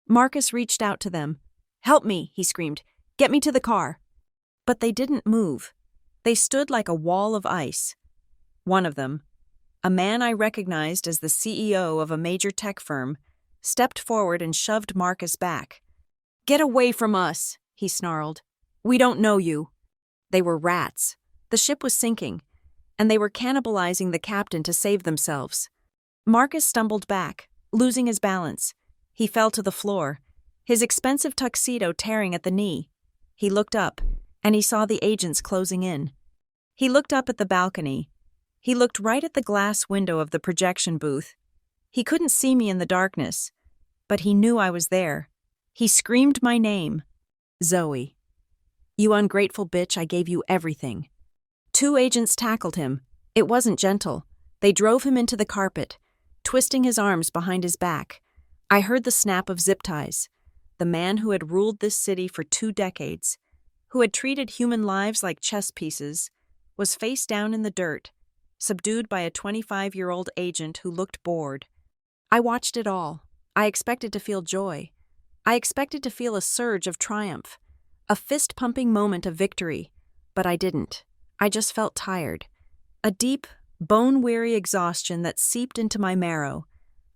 Marcus reached out to them. "Help me," he screamed. "Get me to the car." But they didn't move. They stood like a wall of ice. One of them, a man I recognized as the CEO of a major tech firm, stepped forward and shoved Marcus back. "Get away from us," he snarled. "We don't know you." They were rats. The ship was sinking, and they were cannibalizing the captain to save themselves. Marcus stumbled back, losing his balance. He fell to the floor, his expensive tuxedo tearing at the knee. He looked up, and he saw the agents closing in. He looked up at the balcony. He looked right at the glass window of the projection booth. He couldn't see me in the darkness, but he knew I was there. He screamed my name. "Zoe. You ungrateful bitch, I gave you everything." 2 agents tackled him. It wasn't gentle. They drove him into the carpet, twisting his arms behind his back. I heard the snap of zip ties. The man who had ruled this city for 2 decades, who had treated human lives like chess pieces, was face down in the dirt, subdued by a 25-year-old agent who looked bored. I watched it all. I expected to feel joy. I expected to feel a surge of triumph, a fist-pumping moment of victory, but I didn't. I just felt tired. A deep, bone-weary exhaustion that seeped into my marrow.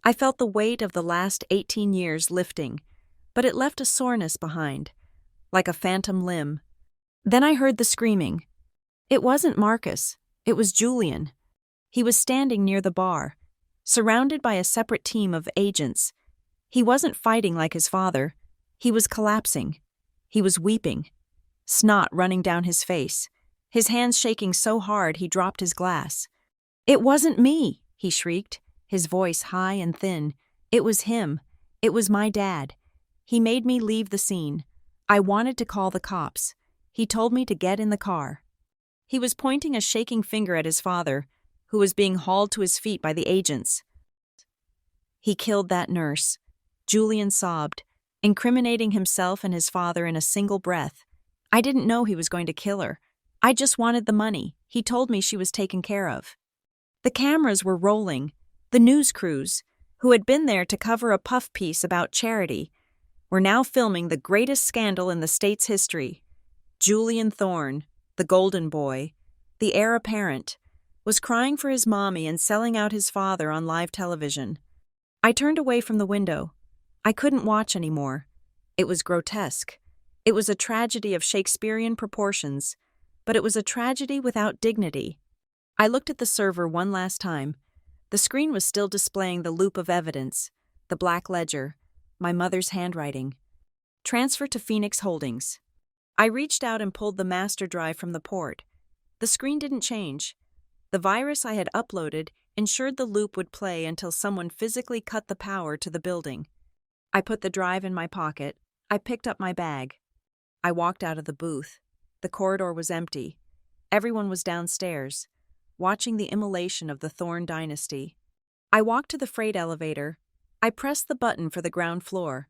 I felt the weight of the last 18 years lifting, but it left a soreness behind, like a phantom limb. Then I heard the screaming. It wasn't Marcus, it was Julian. He was standing near the bar, surrounded by a separate team of agents. He wasn't fighting like his father. He was collapsing. He was weeping, snot running down his face, his hands shaking so hard he dropped his glass. "It wasn't me," he shrieked, his voice high and thin. "It was him. It was my dad. He made me leave the scene. I wanted to call the cops. He told me to get in the car." He was pointing a shaking finger at his father, who was being hauled to his feet by the agents. "He killed that nurse," Julian sobbed, incriminating himself and his father in a single breath. "I didn't know he was going to kill her. I just wanted the money. He told me she was taken care of." The cameras were rolling. The news crews, who had been there to cover a puff piece about charity, were now filming the greatest scandal in the state's history. Julian Thorne, the golden boy, the heir apparent, was crying for his mommy and selling out his father on live television. I turned away from the window. I couldn't watch anymore. It was grotesque. It was a tragedy of Shakespearean proportions, but it was a tragedy without dignity. I looked at the server one last time. The screen was still displaying the loop of evidence, the black ledger, my mother's handwriting. Transfer to Phoenix Holdings. I reached out and pulled the master drive from the port. The screen didn't change. The virus I had uploaded ensured the loop would play until someone physically cut the power to the building. I put the drive in my pocket. I picked up my bag. I walked out of the booth. The corridor was empty. Everyone was downstairs, watching the immolation of the Thorne dynasty. I walked to the freight elevator. I pressed the button for the ground floor.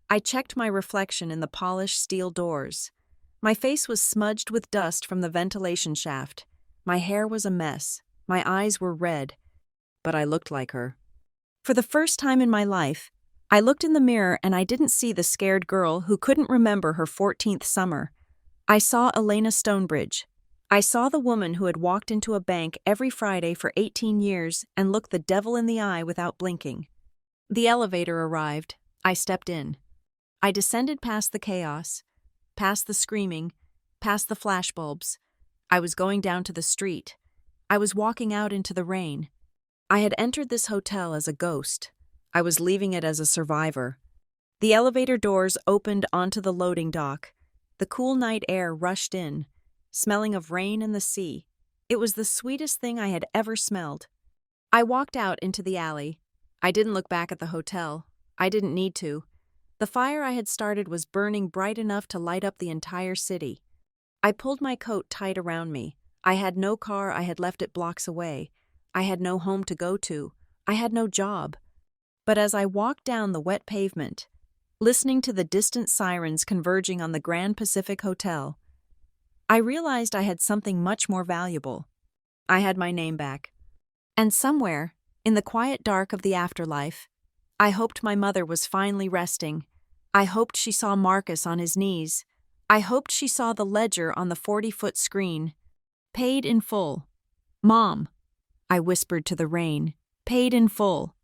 I checked my reflection in the polished steel doors. My face was smudged with dust from the ventilation shaft. My hair was a mess. My eyes were red. But I looked like her. For the first time in my life, I looked in the mirror and I didn't see the scared girl who couldn't remember her 14th summer. I saw Elena Stonebridge. I saw the woman who had walked into a bank every Friday for 18 years and looked the devil in the eye without blinking. The elevator arrived. I stepped in. I descended past the chaos, past the screaming, past the flashbulbs. I was going down to the street. I was walking out into the rain. I had entered this hotel as a ghost. I was leaving it as a survivor. The elevator doors opened onto the loading dock. The cool night air rushed in, smelling of rain and the sea. It was the sweetest thing I had ever smelled. I walked out into the alley. I didn't look back at the hotel. I didn't need to. The fire I had started was burning bright enough to light up the entire city. I pulled my coat tight around me. I had no car. I had left it blocks away. I had no home to go to. I had no job. But as I walked down the wet pavement, listening to the distant sirens converging on the Grand Pacific Hotel, I realized I had something much more valuable. I had my name back. And somewhere, in the quiet dark of the afterlife, I hoped my mother was finally resting. I hoped she saw Marcus on his knees. I hoped she saw the ledger on the 40-foot screen. Paid in full. "Mom," I whispered to the rain. "Paid in full."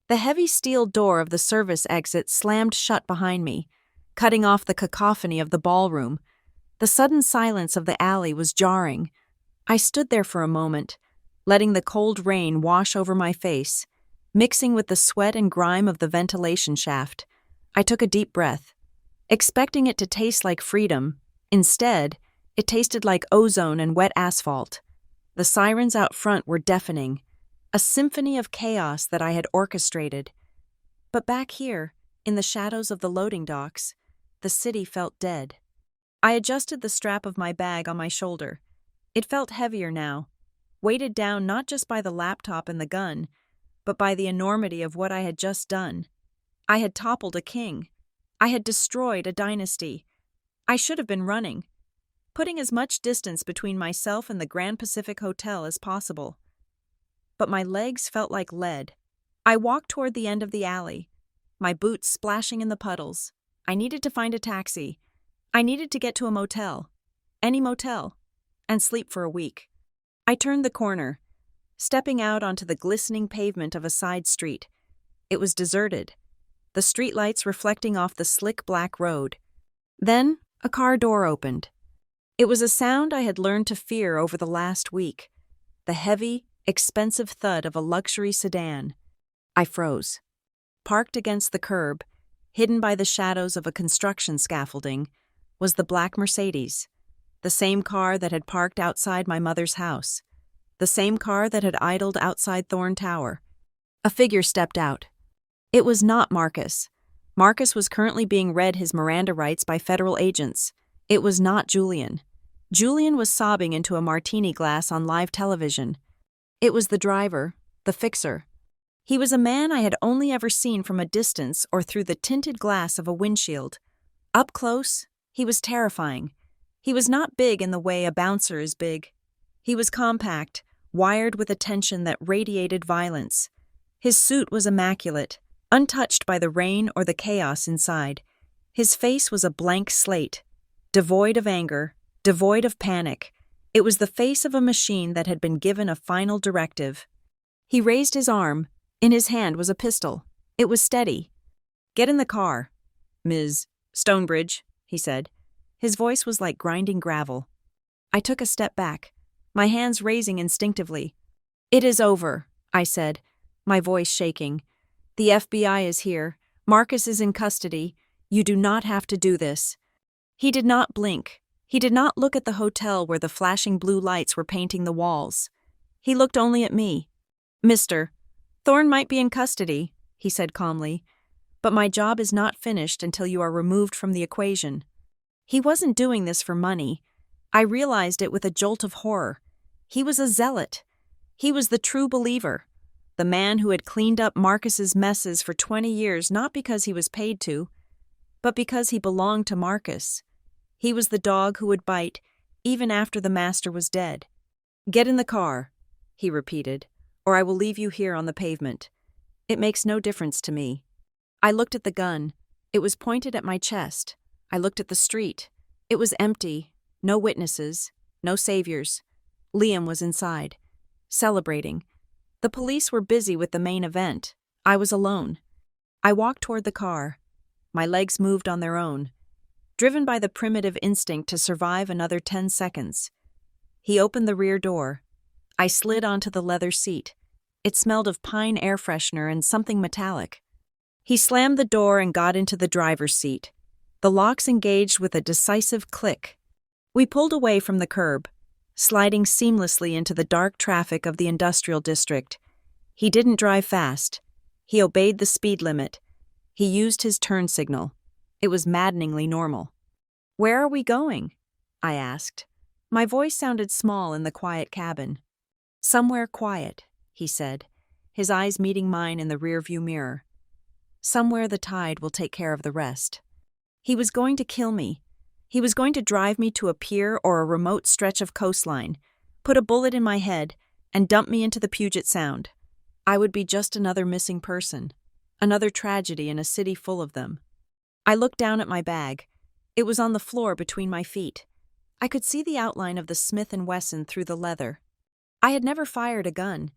The heavy steel door of the service exit slammed shut behind me, cutting off the cacophony of the ballroom. The sudden silence of the alley was jarring. I stood there for a moment, letting the cold rain wash over my face, mixing with the sweat and grime of the ventilation shaft. I took a deep breath, expecting it to taste like freedom. Instead, it tasted like ozone and wet asphalt. The sirens out front were deafening, a symphony of chaos that I had orchestrated. But back here, in the shadows of the loading docks, the city felt dead. I adjusted the strap of my bag on my shoulder. It felt heavier now, weighted down not just by the laptop and the gun, but by the enormity of what I had just done. I had toppled a king. I had destroyed a dynasty. I should have been running, putting as much distance between myself and the Grand Pacific Hotel as possible. But my legs felt like lead. I walked toward the end of the alley, my boots splashing in the puddles. I needed to find a taxi. I needed to get to a motel, any motel, and sleep for a week. I turned the corner, stepping out onto the glistening pavement of a side street. It was deserted, the streetlights reflecting off the slick black road. Then, a car door opened. It was a sound I had learned to fear over the last week, the heavy, expensive thud of a luxury sedan. I froze. Parked against the curb, hidden by the shadows of a construction scaffolding, was the black Mercedes, the same car that had parked outside my mother's house, the same car that had idled outside Thorn Tower. A figure stepped out. It was not Marcus. Marcus was currently being read his Miranda rights by federal agents. It was not Julian. Julian was sobbing into a martini glass on live television. It was the driver, the fixer. He was a man I had only ever seen from a distance or through the tinted glass of a windshield. Up close, he was terrifying. He was not big in the way a bouncer is big. He was compact, wired with a tension that radiated violence. His suit was immaculate, untouched by the rain or the chaos inside. His face was a blank slate, devoid of anger, devoid of panic. It was the face of a machine that had been given a final directive. He raised his arm. In his hand was a pistol. It was steady. "Get in the car, Ms. Stonebridge," he said. His voice was like grinding gravel. I took a step back, my hands raising instinctively. "It is over," I said, my voice shaking. "The FBI is here. Marcus is in custody. You do not have to do this." He did not blink. He did not look at the hotel where the flashing blue lights were painting the walls. He looked only at me. "Mr. Thorn might be in custody," he said calmly, "but my job is not finished until you are removed from the equation." He wasn't doing this for money. I realized it with a jolt of horror. He was a zealot. He was the true believer, the man who had cleaned up Marcus's messes for 20 years not because he was paid to, but because he belonged to Marcus. He was the dog who would bite even after the master was dead. "Get in the car," he repeated, "or I will leave you here on the pavement. It makes no difference to me." I looked at the gun. It was pointed at my chest. I looked at the street. It was empty. No witnesses. No saviors. Liam was inside, celebrating. The police were busy with the main event. I was alone. I walked toward the car. My legs moved on their own, driven by the primitive instinct to survive another 10 seconds. He opened the rear door. I slid onto the leather seat. It smelled of pine air freshener and something metallic. He slammed the door and got into the driver's seat. The locks engaged with a decisive click. We pulled away from the curb, sliding seamlessly into the dark traffic of the industrial district. He didn't drive fast. He obeyed the speed limit. He used his turn signal. It was maddeningly normal. "Where are we going?" I asked. My voice sounded small in the quiet cabin. "Somewhere quiet," he said, his eyes meeting mine in the rearview mirror. "Somewhere the tide will take care of the rest." He was going to kill me. He was going to drive me to a pier or a remote stretch of coastline, put a bullet in my head, and dump me into the Puget Sound. I would be just another missing person, another tragedy in a city full of them. I looked down at my bag. It was on the floor between my feet. I could see the outline of the Smith & Wesson through the leather. I had never fired a gun.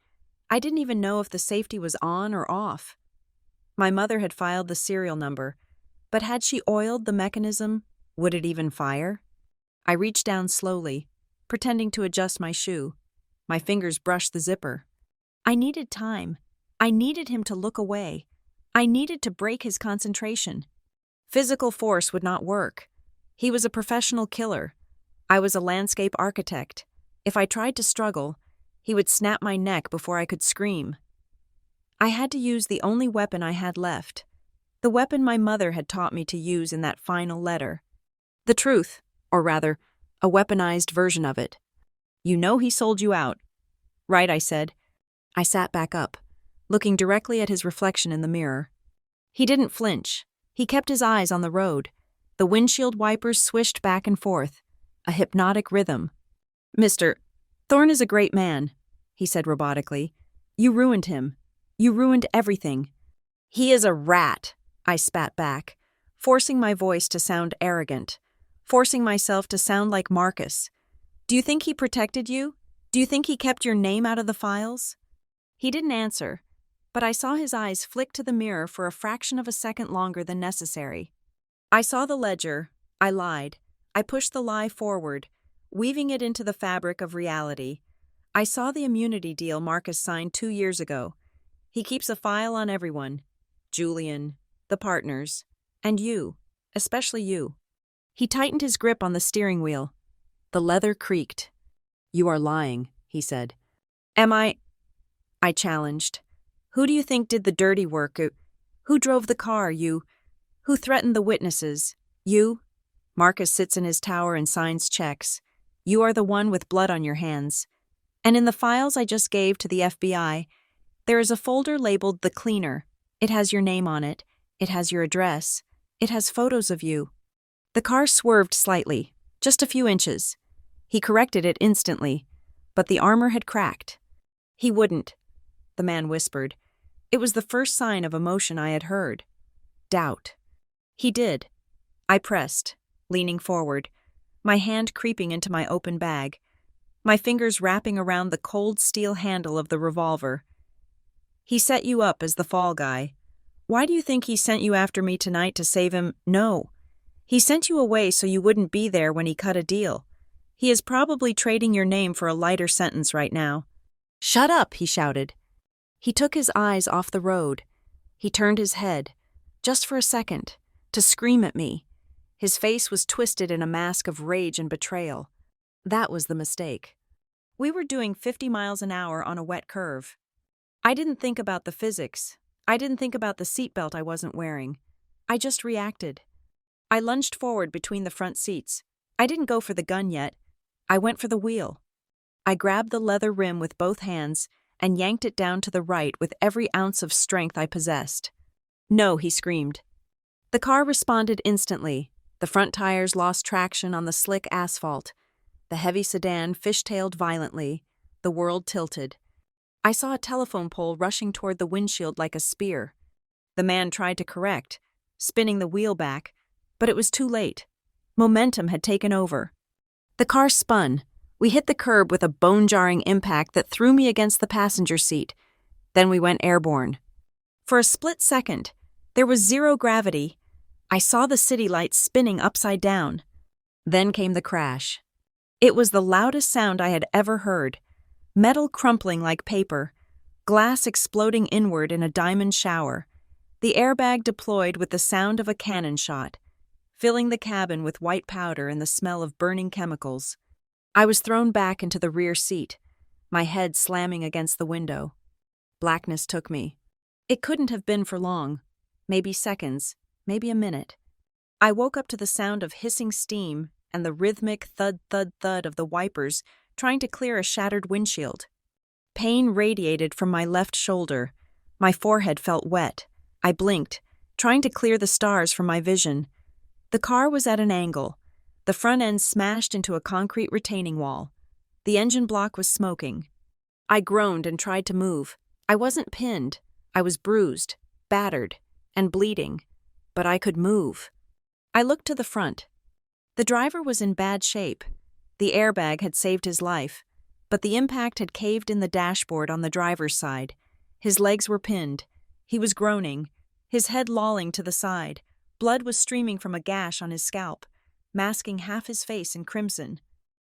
I didn't even know if the safety was on or off. My mother had filed the serial number, but had she oiled the mechanism, would it even fire? I reached down slowly, pretending to adjust my shoe. My fingers brushed the zipper. I needed time. I needed him to look away. I needed to break his concentration. Physical force would not work. He was a professional killer. I was a landscape architect. If I tried to struggle, he would snap my neck before I could scream. I had to use the only weapon I had left, the weapon my mother had taught me to use in that final letter. The truth, or rather, a weaponized version of it. "You know he sold you out." "Right," I said. I sat back up, looking directly at his reflection in the mirror. He didn't flinch. He kept his eyes on the road. The windshield wipers swished back and forth, a hypnotic rhythm. "Mr. Thorn is a great man," he said robotically. "You ruined him. You ruined everything." "He is a rat," I spat back, forcing my voice to sound arrogant, forcing myself to sound like Marcus. "Do you think he protected you? Do you think he kept your name out of the files?" He didn't answer, but I saw his eyes flick to the mirror for a fraction of a second longer than necessary. I saw the ledger. I lied. I pushed the lie forward, weaving it into the fabric of reality. I saw the immunity deal Marcus signed 2 years ago. He keeps a file on everyone. Julian, the partners, and you, especially you. He tightened his grip on the steering wheel. The leather creaked. "You are lying," he said. "Am I?" I challenged. "Who do you think did the dirty work? Who drove the car? You. Who threatened the witnesses? You. Marcus sits in his tower and signs checks. You are the one with blood on your hands. And in the files I just gave to the FBI, there is a folder labeled The Cleaner. It has your name on it. It has your address. It has photos of you." The car swerved slightly, just a few inches. He corrected it instantly, but the armor had cracked. "He wouldn't," the man whispered. It was the first sign of emotion I had heard. Doubt. "He did." I pressed, leaning forward, my hand creeping into my open bag, my fingers wrapping around the cold steel handle of the revolver. "He set you up as the fall guy. Why do you think he sent you after me tonight to save him? No. He sent you away so you wouldn't be there when he cut a deal. He is probably trading your name for a lighter sentence right now." "Shut up," he shouted. He took his eyes off the road. He turned his head, just for a second, to scream at me. His face was twisted in a mask of rage and betrayal. That was the mistake. We were doing 50 miles an hour on a wet curve. I didn't think about the physics. I didn't think about the seatbelt I wasn't wearing. I just reacted. I lunged forward between the front seats. I didn't go for the gun yet. I went for the wheel. I grabbed the leather rim with both hands and yanked it down to the right with every ounce of strength I possessed. "No," he screamed. The car responded instantly. The front tires lost traction on the slick asphalt. The heavy sedan fishtailed violently. The world tilted. I saw a telephone pole rushing toward the windshield like a spear. The man tried to correct, spinning the wheel back, but it was too late. Momentum had taken over. The car spun. We hit the curb with a bone-jarring impact that threw me against the passenger seat. Then we went airborne. For a split second, there was zero gravity. I saw the city lights spinning upside down. Then came the crash. It was the loudest sound I had ever heard. Metal crumpling like paper, glass exploding inward in a diamond shower. The airbag deployed with the sound of a cannon shot, filling the cabin with white powder and the smell of burning chemicals. I was thrown back into the rear seat, my head slamming against the window. Blackness took me. It couldn't have been for long. Maybe seconds, maybe a minute. I woke up to the sound of hissing steam and the rhythmic thud-thud-thud of the wipers trying to clear a shattered windshield. Pain radiated from my left shoulder. My forehead felt wet. I blinked, trying to clear the stars from my vision. The car was at an angle. The front end smashed into a concrete retaining wall. The engine block was smoking. I groaned and tried to move. I wasn't pinned. I was bruised, battered, and bleeding. But I could move. I looked to the front. The driver was in bad shape. The airbag had saved his life, but the impact had caved in the dashboard on the driver's side. His legs were pinned. He was groaning, his head lolling to the side. Blood was streaming from a gash on his scalp, masking half his face in crimson.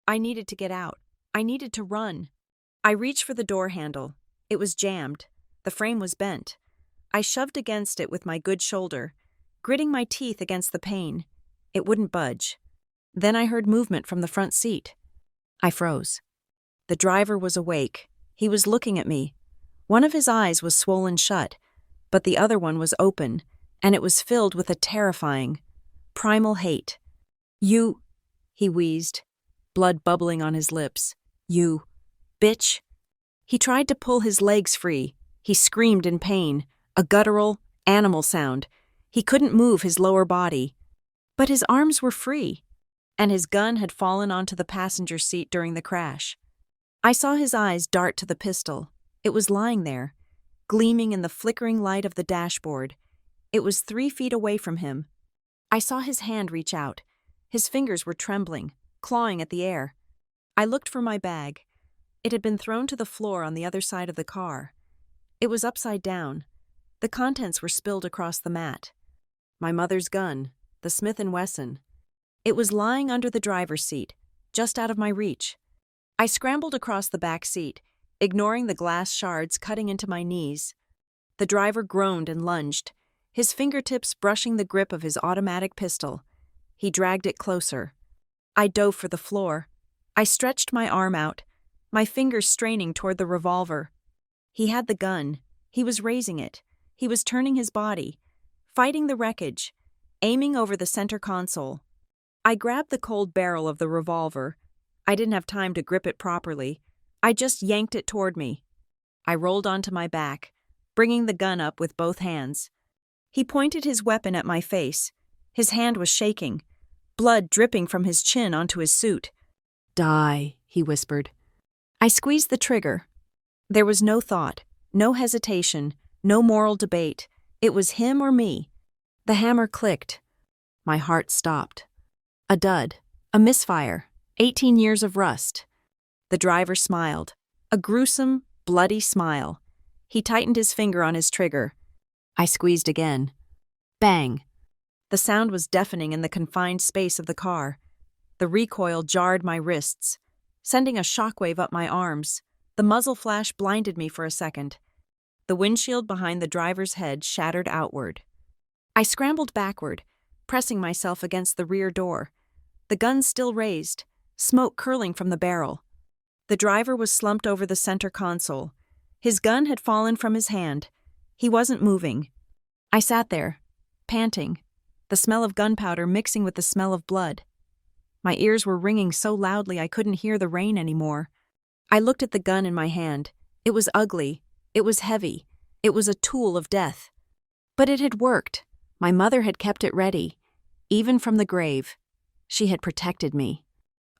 I needed to get out. I needed to run. I reached for the door handle. It was jammed. The frame was bent. I shoved against it with my good shoulder, gritting my teeth against the pain. It wouldn't budge. Then I heard movement from the front seat. I froze. The driver was awake. He was looking at me. One of his eyes was swollen shut, but the other one was open, and it was filled with a terrifying, primal hate. "You," he wheezed, blood bubbling on his lips. "You, bitch." He tried to pull his legs free. He screamed in pain, a guttural, animal sound. He couldn't move his lower body. But his arms were free, and his gun had fallen onto the passenger seat during the crash. I saw his eyes dart to the pistol. It was lying there, gleaming in the flickering light of the dashboard. It was 3 feet away from him. I saw his hand reach out. His fingers were trembling, clawing at the air. I looked for my bag. It had been thrown to the floor on the other side of the car. It was upside down. The contents were spilled across the mat. My mother's gun, the Smith & Wesson. It was lying under the driver's seat, just out of my reach. I scrambled across the back seat, ignoring the glass shards cutting into my knees. The driver groaned and lunged, his fingertips brushing the grip of his automatic pistol. He dragged it closer. I dove for the floor. I stretched my arm out, my fingers straining toward the revolver. He had the gun. He was raising it. He was turning his body, fighting the wreckage, aiming over the center console. I grabbed the cold barrel of the revolver. I didn't have time to grip it properly. I just yanked it toward me. I rolled onto my back, bringing the gun up with both hands. He pointed his weapon at my face. His hand was shaking, blood dripping from his chin onto his suit. "Die," he whispered. I squeezed the trigger. There was no thought, no hesitation, no moral debate. It was him or me. The hammer clicked. My heart stopped. A dud, a misfire, 18 years of rust. The driver smiled, a gruesome, bloody smile. He tightened his finger on his trigger. I squeezed again. Bang! The sound was deafening in the confined space of the car. The recoil jarred my wrists, sending a shockwave up my arms. The muzzle flash blinded me for a second. The windshield behind the driver's head shattered outward. I scrambled backward, pressing myself against the rear door. The gun still raised, smoke curling from the barrel. The driver was slumped over the center console. His gun had fallen from his hand. He wasn't moving. I sat there, panting, the smell of gunpowder mixing with the smell of blood. My ears were ringing so loudly I couldn't hear the rain anymore. I looked at the gun in my hand. It was ugly. It was heavy. It was a tool of death. But it had worked. My mother had kept it ready. Even from the grave, she had protected me.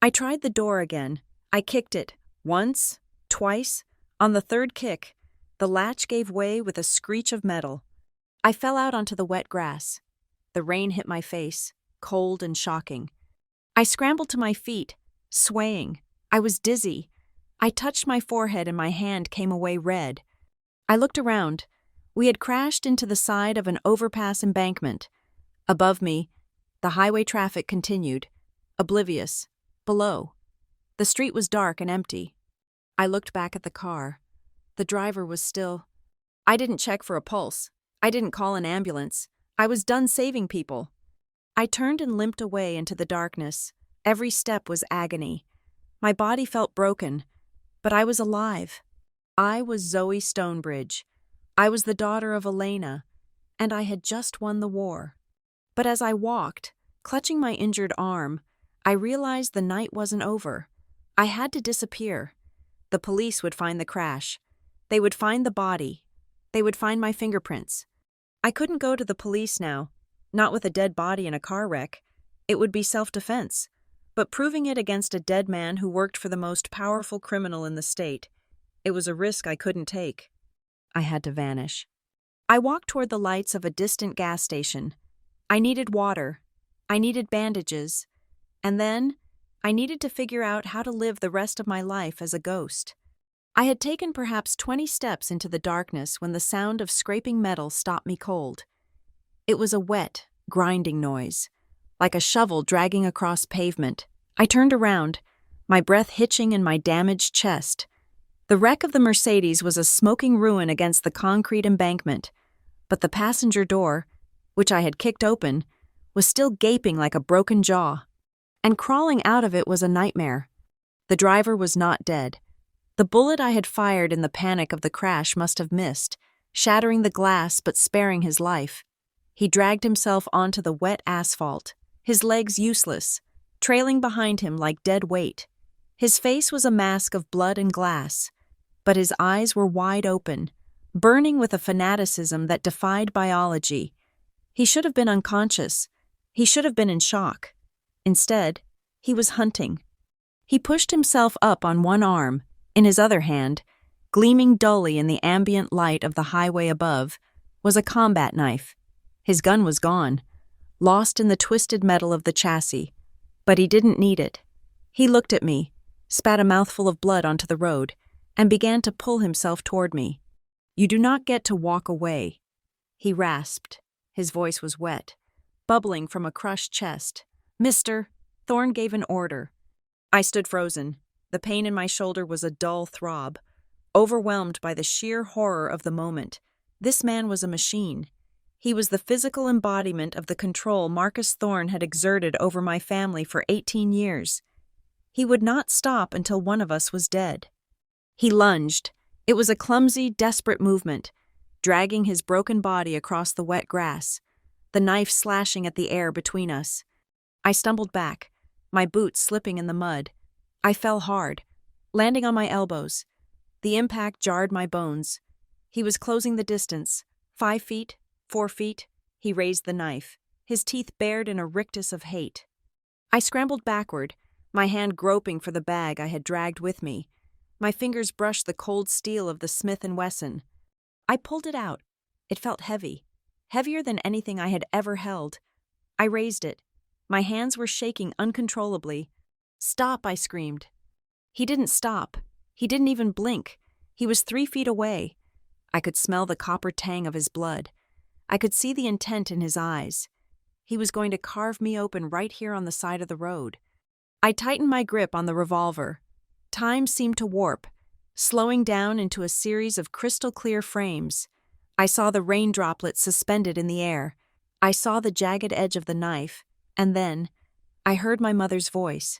I tried the door again. I kicked it. Once, twice. On the third kick, the latch gave way with a screech of metal. I fell out onto the wet grass. The rain hit my face, cold and shocking. I scrambled to my feet, swaying. I was dizzy. I touched my forehead and my hand came away red. I looked around. We had crashed into the side of an overpass embankment. Above me, the highway traffic continued, oblivious. Below, the street was dark and empty. I looked back at the car. The driver was still. I didn't check for a pulse. I didn't call an ambulance. I was done saving people. I turned and limped away into the darkness. Every step was agony. My body felt broken, but I was alive. I was Zoe Stonebridge. I was the daughter of Elena, and I had just won the war. But as I walked, clutching my injured arm, I realized the night wasn't over. I had to disappear. The police would find the crash. They would find the body. They would find my fingerprints. I couldn't go to the police now, not with a dead body in a car wreck. It would be self-defense. But proving it against a dead man who worked for the most powerful criminal in the state, it was a risk I couldn't take. I had to vanish. I walked toward the lights of a distant gas station. I needed water. I needed bandages. And then, I needed to figure out how to live the rest of my life as a ghost. I had taken perhaps 20 steps into the darkness when the sound of scraping metal stopped me cold. It was a wet, grinding noise, like a shovel dragging across pavement. I turned around, my breath hitching in my damaged chest. The wreck of the Mercedes was a smoking ruin against the concrete embankment, but the passenger door, which I had kicked open, was still gaping like a broken jaw. And crawling out of it was a nightmare. The driver was not dead. The bullet I had fired in the panic of the crash must have missed, shattering the glass but sparing his life. He dragged himself onto the wet asphalt, his legs useless, trailing behind him like dead weight. His face was a mask of blood and glass, but his eyes were wide open, burning with a fanaticism that defied biology. He should have been unconscious. He should have been in shock. Instead, he was hunting. He pushed himself up on one arm. In his other hand, gleaming dully in the ambient light of the highway above, was a combat knife. His gun was gone, lost in the twisted metal of the chassis, but he didn't need it. He looked at me, spat a mouthful of blood onto the road, and began to pull himself toward me. "You do not get to walk away," he rasped. His voice was wet, bubbling from a crushed chest. "Mister," Thorne gave an order. I stood frozen. The pain in my shoulder was a dull throb, overwhelmed by the sheer horror of the moment. This man was a machine. He was the physical embodiment of the control Marcus Thorne had exerted over my family for 18 years. He would not stop until one of us was dead. He lunged. It was a clumsy, desperate movement, dragging his broken body across the wet grass, the knife slashing at the air between us. I stumbled back, my boots slipping in the mud. I fell hard, landing on my elbows. The impact jarred my bones. He was closing the distance. 5 feet, 4 feet. He raised the knife, his teeth bared in a rictus of hate. I scrambled backward, my hand groping for the bag I had dragged with me. My fingers brushed the cold steel of the Smith & Wesson. I pulled it out. It felt heavy, heavier than anything I had ever held. I raised it. My hands were shaking uncontrollably. "Stop," I screamed. He didn't stop. He didn't even blink. He was 3 feet away. I could smell the copper tang of his blood. I could see the intent in his eyes. He was going to carve me open right here on the side of the road. I tightened my grip on the revolver. Time seemed to warp, slowing down into a series of crystal-clear frames. I saw the rain droplets suspended in the air. I saw the jagged edge of the knife, and then I heard my mother's voice.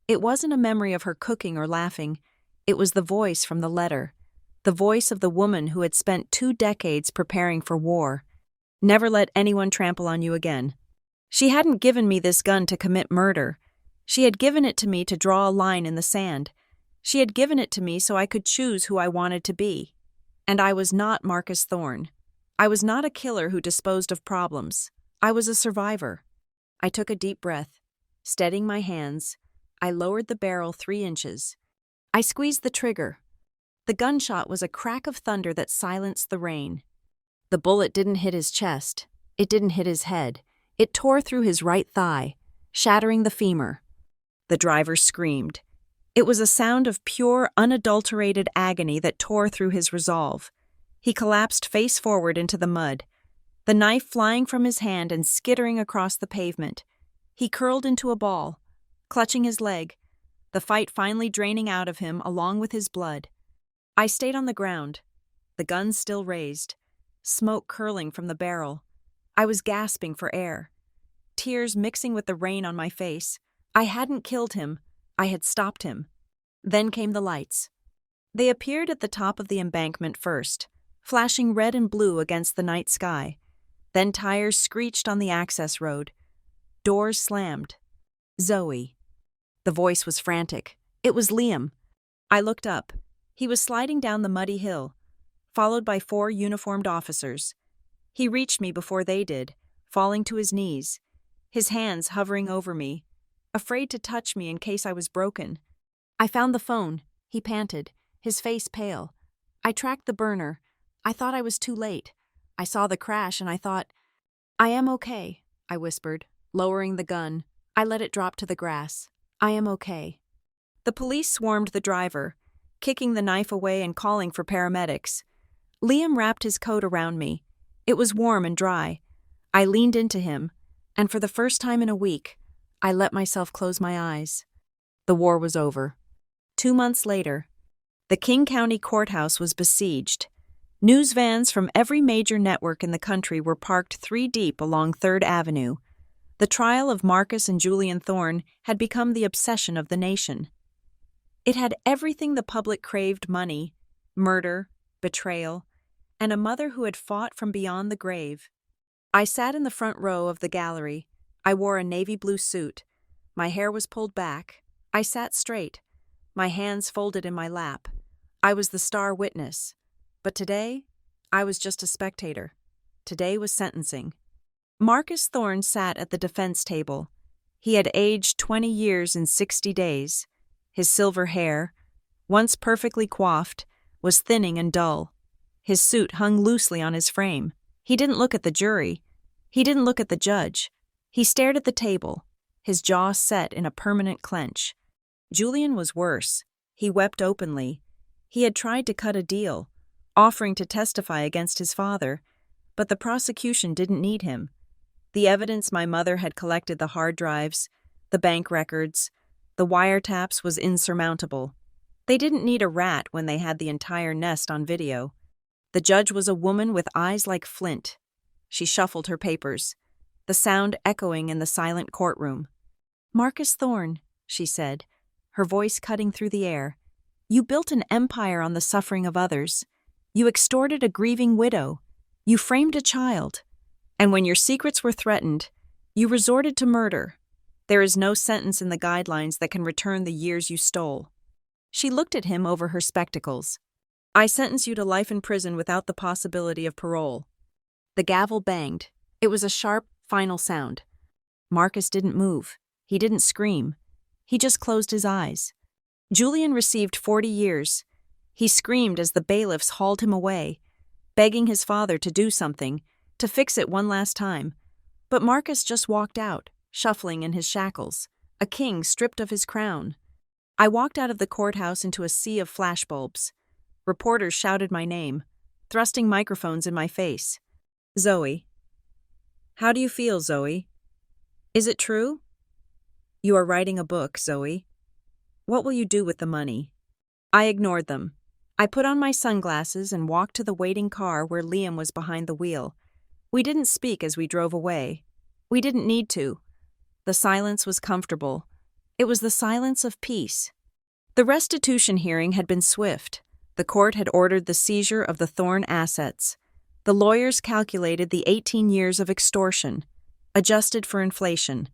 It wasn't a memory of her cooking or laughing. It was the voice from the letter, the voice of the woman who had spent 2 decades preparing for war. "Never let anyone trample on you again." She hadn't given me this gun to commit murder. She had given it to me to draw a line in the sand. She had given it to me so I could choose who I wanted to be. And I was not Marcus Thorne. I was not a killer who disposed of problems. I was a survivor. I took a deep breath. Steadying my hands, I lowered the barrel 3 inches. I squeezed the trigger. The gunshot was a crack of thunder that silenced the rain. The bullet didn't hit his chest. It didn't hit his head. It tore through his right thigh, shattering the femur. The driver screamed. It was a sound of pure, unadulterated agony that tore through his resolve. He collapsed face forward into the mud, the knife flying from his hand and skittering across the pavement. He curled into a ball, clutching his leg, the fight finally draining out of him along with his blood. I stayed on the ground, the gun still raised, smoke curling from the barrel. I was gasping for air, tears mixing with the rain on my face. I hadn't killed him. I had stopped him. Then came the lights. They appeared at the top of the embankment first, flashing red and blue against the night sky. Then tires screeched on the access road. Doors slammed. "Zoe." The voice was frantic. It was Liam. I looked up. He was sliding down the muddy hill, followed by 4 uniformed officers. He reached me before they did, falling to his knees, his hands hovering over me, afraid to touch me in case I was broken. I found the phone, he panted, his face pale. I tracked the burner. I thought I was too late. I saw the crash and I thought, "I am okay," I whispered, lowering the gun. I let it drop to the grass. "I am okay." The police swarmed the driver, kicking the knife away and calling for paramedics. Liam wrapped his coat around me. It was warm and dry. I leaned into him, and for the first time in a week, I let myself close my eyes. The war was over. 2 months later, the King County Courthouse was besieged. News vans from every major network in the country were parked 3 deep along 3rd Avenue. The trial of Marcus and Julian Thorne had become the obsession of the nation. It had everything the public craved: money, murder, betrayal, and a mother who had fought from beyond the grave. I sat in the front row of the gallery. I wore a navy blue suit. My hair was pulled back. I sat straight, my hands folded in my lap. I was the star witness. But today, I was just a spectator. Today was sentencing. Marcus Thorne sat at the defense table. He had aged 20 years in 60 days. His silver hair, once perfectly coiffed, was thinning and dull. His suit hung loosely on his frame. He didn't look at the jury. He didn't look at the judge. He stared at the table, his jaw set in a permanent clench. Julian was worse. He wept openly. He had tried to cut a deal, offering to testify against his father, but the prosecution didn't need him. The evidence my mother had collected, the hard drives, the bank records, the wiretaps, was insurmountable. They didn't need a rat when they had the entire nest on video. The judge was a woman with eyes like flint. She shuffled her papers, the sound echoing in the silent courtroom. "Marcus Thorne," she said, her voice cutting through the air, "you built an empire on the suffering of others. You extorted a grieving widow. You framed a child. And when your secrets were threatened, you resorted to murder. There is no sentence in the guidelines that can return the years you stole." She looked at him over her spectacles. "I sentence you to life in prison without the possibility of parole." The gavel banged. It was a sharp, final sound. Marcus didn't move. He didn't scream. He just closed his eyes. Julian received 40 years. He screamed as the bailiffs hauled him away, begging his father to do something, to fix it one last time. But Marcus just walked out, shuffling in his shackles, a king stripped of his crown. I walked out of the courthouse into a sea of flashbulbs. Reporters shouted my name, thrusting microphones in my face. "Zoe. How do you feel, Zoe? Is it true? You are writing a book, Zoe. What will you do with the money?" I ignored them. I put on my sunglasses and walked to the waiting car where Liam was behind the wheel. We didn't speak as we drove away. We didn't need to. The silence was comfortable. It was the silence of peace. The restitution hearing had been swift. The court had ordered the seizure of the Thorne assets. The lawyers calculated the 18 years of extortion, adjusted for inflation,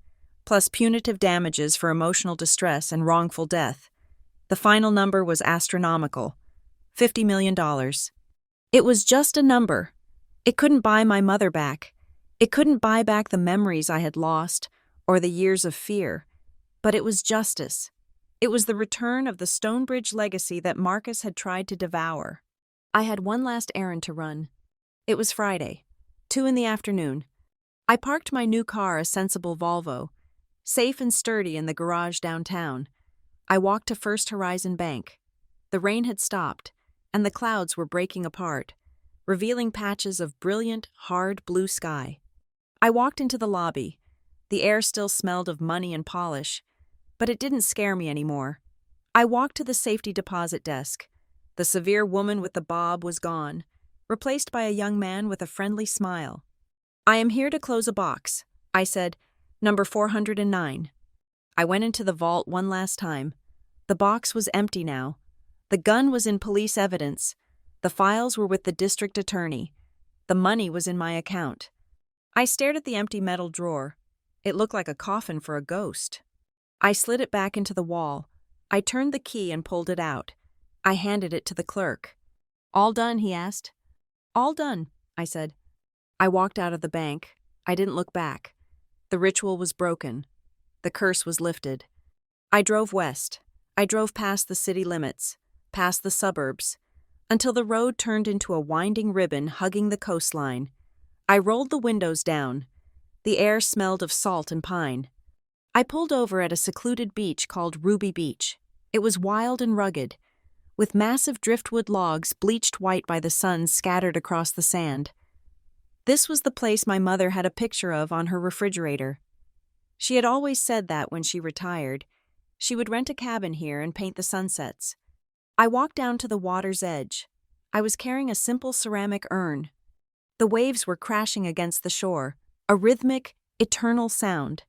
plus punitive damages for emotional distress and wrongful death. The final number was astronomical, $50 million. It was just a number. It couldn't buy my mother back. It couldn't buy back the memories I had lost or the years of fear. But it was justice. It was the return of the Stonebridge legacy that Marcus had tried to devour. I had one last errand to run. It was Friday, 2 in the afternoon. I parked my new car, a sensible Volvo, safe and sturdy in the garage downtown. I walked to First Horizon Bank. The rain had stopped, and the clouds were breaking apart, revealing patches of brilliant, hard blue sky. I walked into the lobby. The air still smelled of money and polish, but it didn't scare me anymore. I walked to the safety deposit desk. The severe woman with the bob was gone, replaced by a young man with a friendly smile. "I am here to close a box," I said, "number 409. I went into the vault one last time. The box was empty now. The gun was in police evidence. The files were with the district attorney. The money was in my account. I stared at the empty metal drawer. It looked like a coffin for a ghost. I slid it back into the wall. I turned the key and pulled it out. I handed it to the clerk. "All done?" he asked. "All done," I said. I walked out of the bank. I didn't look back. The ritual was broken. The curse was lifted. I drove west. I drove past the city limits, past the suburbs, until the road turned into a winding ribbon hugging the coastline. I rolled the windows down. The air smelled of salt and pine. I pulled over at a secluded beach called Ruby Beach. It was wild and rugged, with massive driftwood logs bleached white by the sun scattered across the sand. This was the place my mother had a picture of on her refrigerator. She had always said that when she retired, she would rent a cabin here and paint the sunsets. I walked down to the water's edge. I was carrying a simple ceramic urn. The waves were crashing against the shore, a rhythmic, eternal sound.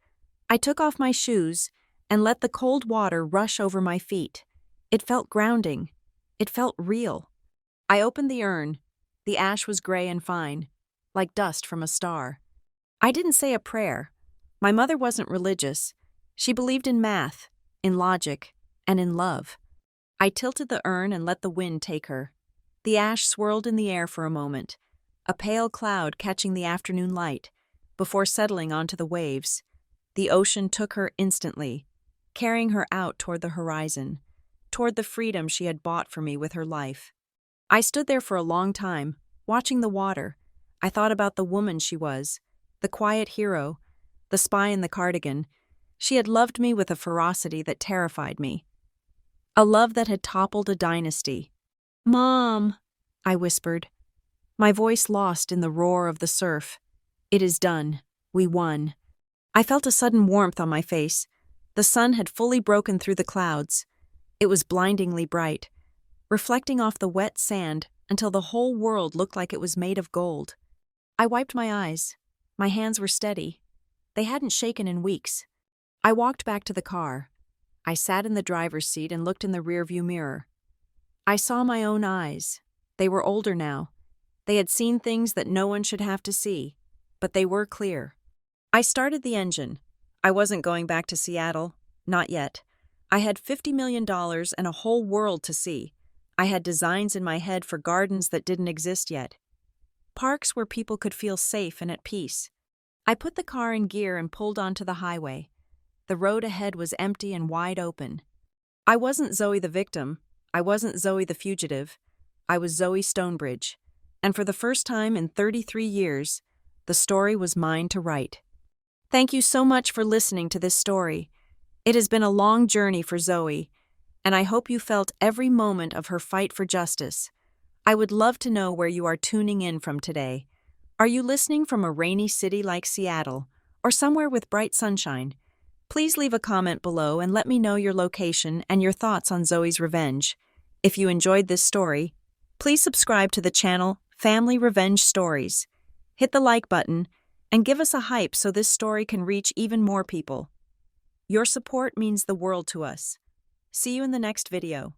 I took off my shoes and let the cold water rush over my feet. It felt grounding. It felt real. I opened the urn. The ash was gray and fine, like dust from a star. I didn't say a prayer. My mother wasn't religious. She believed in math, in logic, and in love. I tilted the urn and let the wind take her. The ash swirled in the air for a moment, a pale cloud catching the afternoon light, before settling onto the waves. The ocean took her instantly, carrying her out toward the horizon, toward the freedom she had bought for me with her life. I stood there for a long time, watching the water. I thought about the woman she was, the quiet hero, the spy in the cardigan. She had loved me with a ferocity that terrified me. A love that had toppled a dynasty. "Mom," I whispered, my voice lost in the roar of the surf. "It is done. We won." I felt a sudden warmth on my face. The sun had fully broken through the clouds. It was blindingly bright, reflecting off the wet sand until the whole world looked like it was made of gold. I wiped my eyes. My hands were steady. They hadn't shaken in weeks. I walked back to the car. I sat in the driver's seat and looked in the rearview mirror. I saw my own eyes. They were older now. They had seen things that no one should have to see, but they were clear. I started the engine. I wasn't going back to Seattle. Not yet. I had $50 million and a whole world to see. I had designs in my head for gardens that didn't exist yet. Parks where people could feel safe and at peace. I put the car in gear and pulled onto the highway. The road ahead was empty and wide open. I wasn't Zoe the victim. I wasn't Zoe the fugitive. I was Zoe Stonebridge. And for the first time in 33 years, the story was mine to write. Thank you so much for listening to this story. It has been a long journey for Zoe, and I hope you felt every moment of her fight for justice. I would love to know where you are tuning in from today. Are you listening from a rainy city like Seattle, or somewhere with bright sunshine? Please leave a comment below and let me know your location and your thoughts on Zoe's revenge. If you enjoyed this story, please subscribe to the channel Family Revenge Stories. Hit the like button and give us a hype so this story can reach even more people. Your support means the world to us. See you in the next video.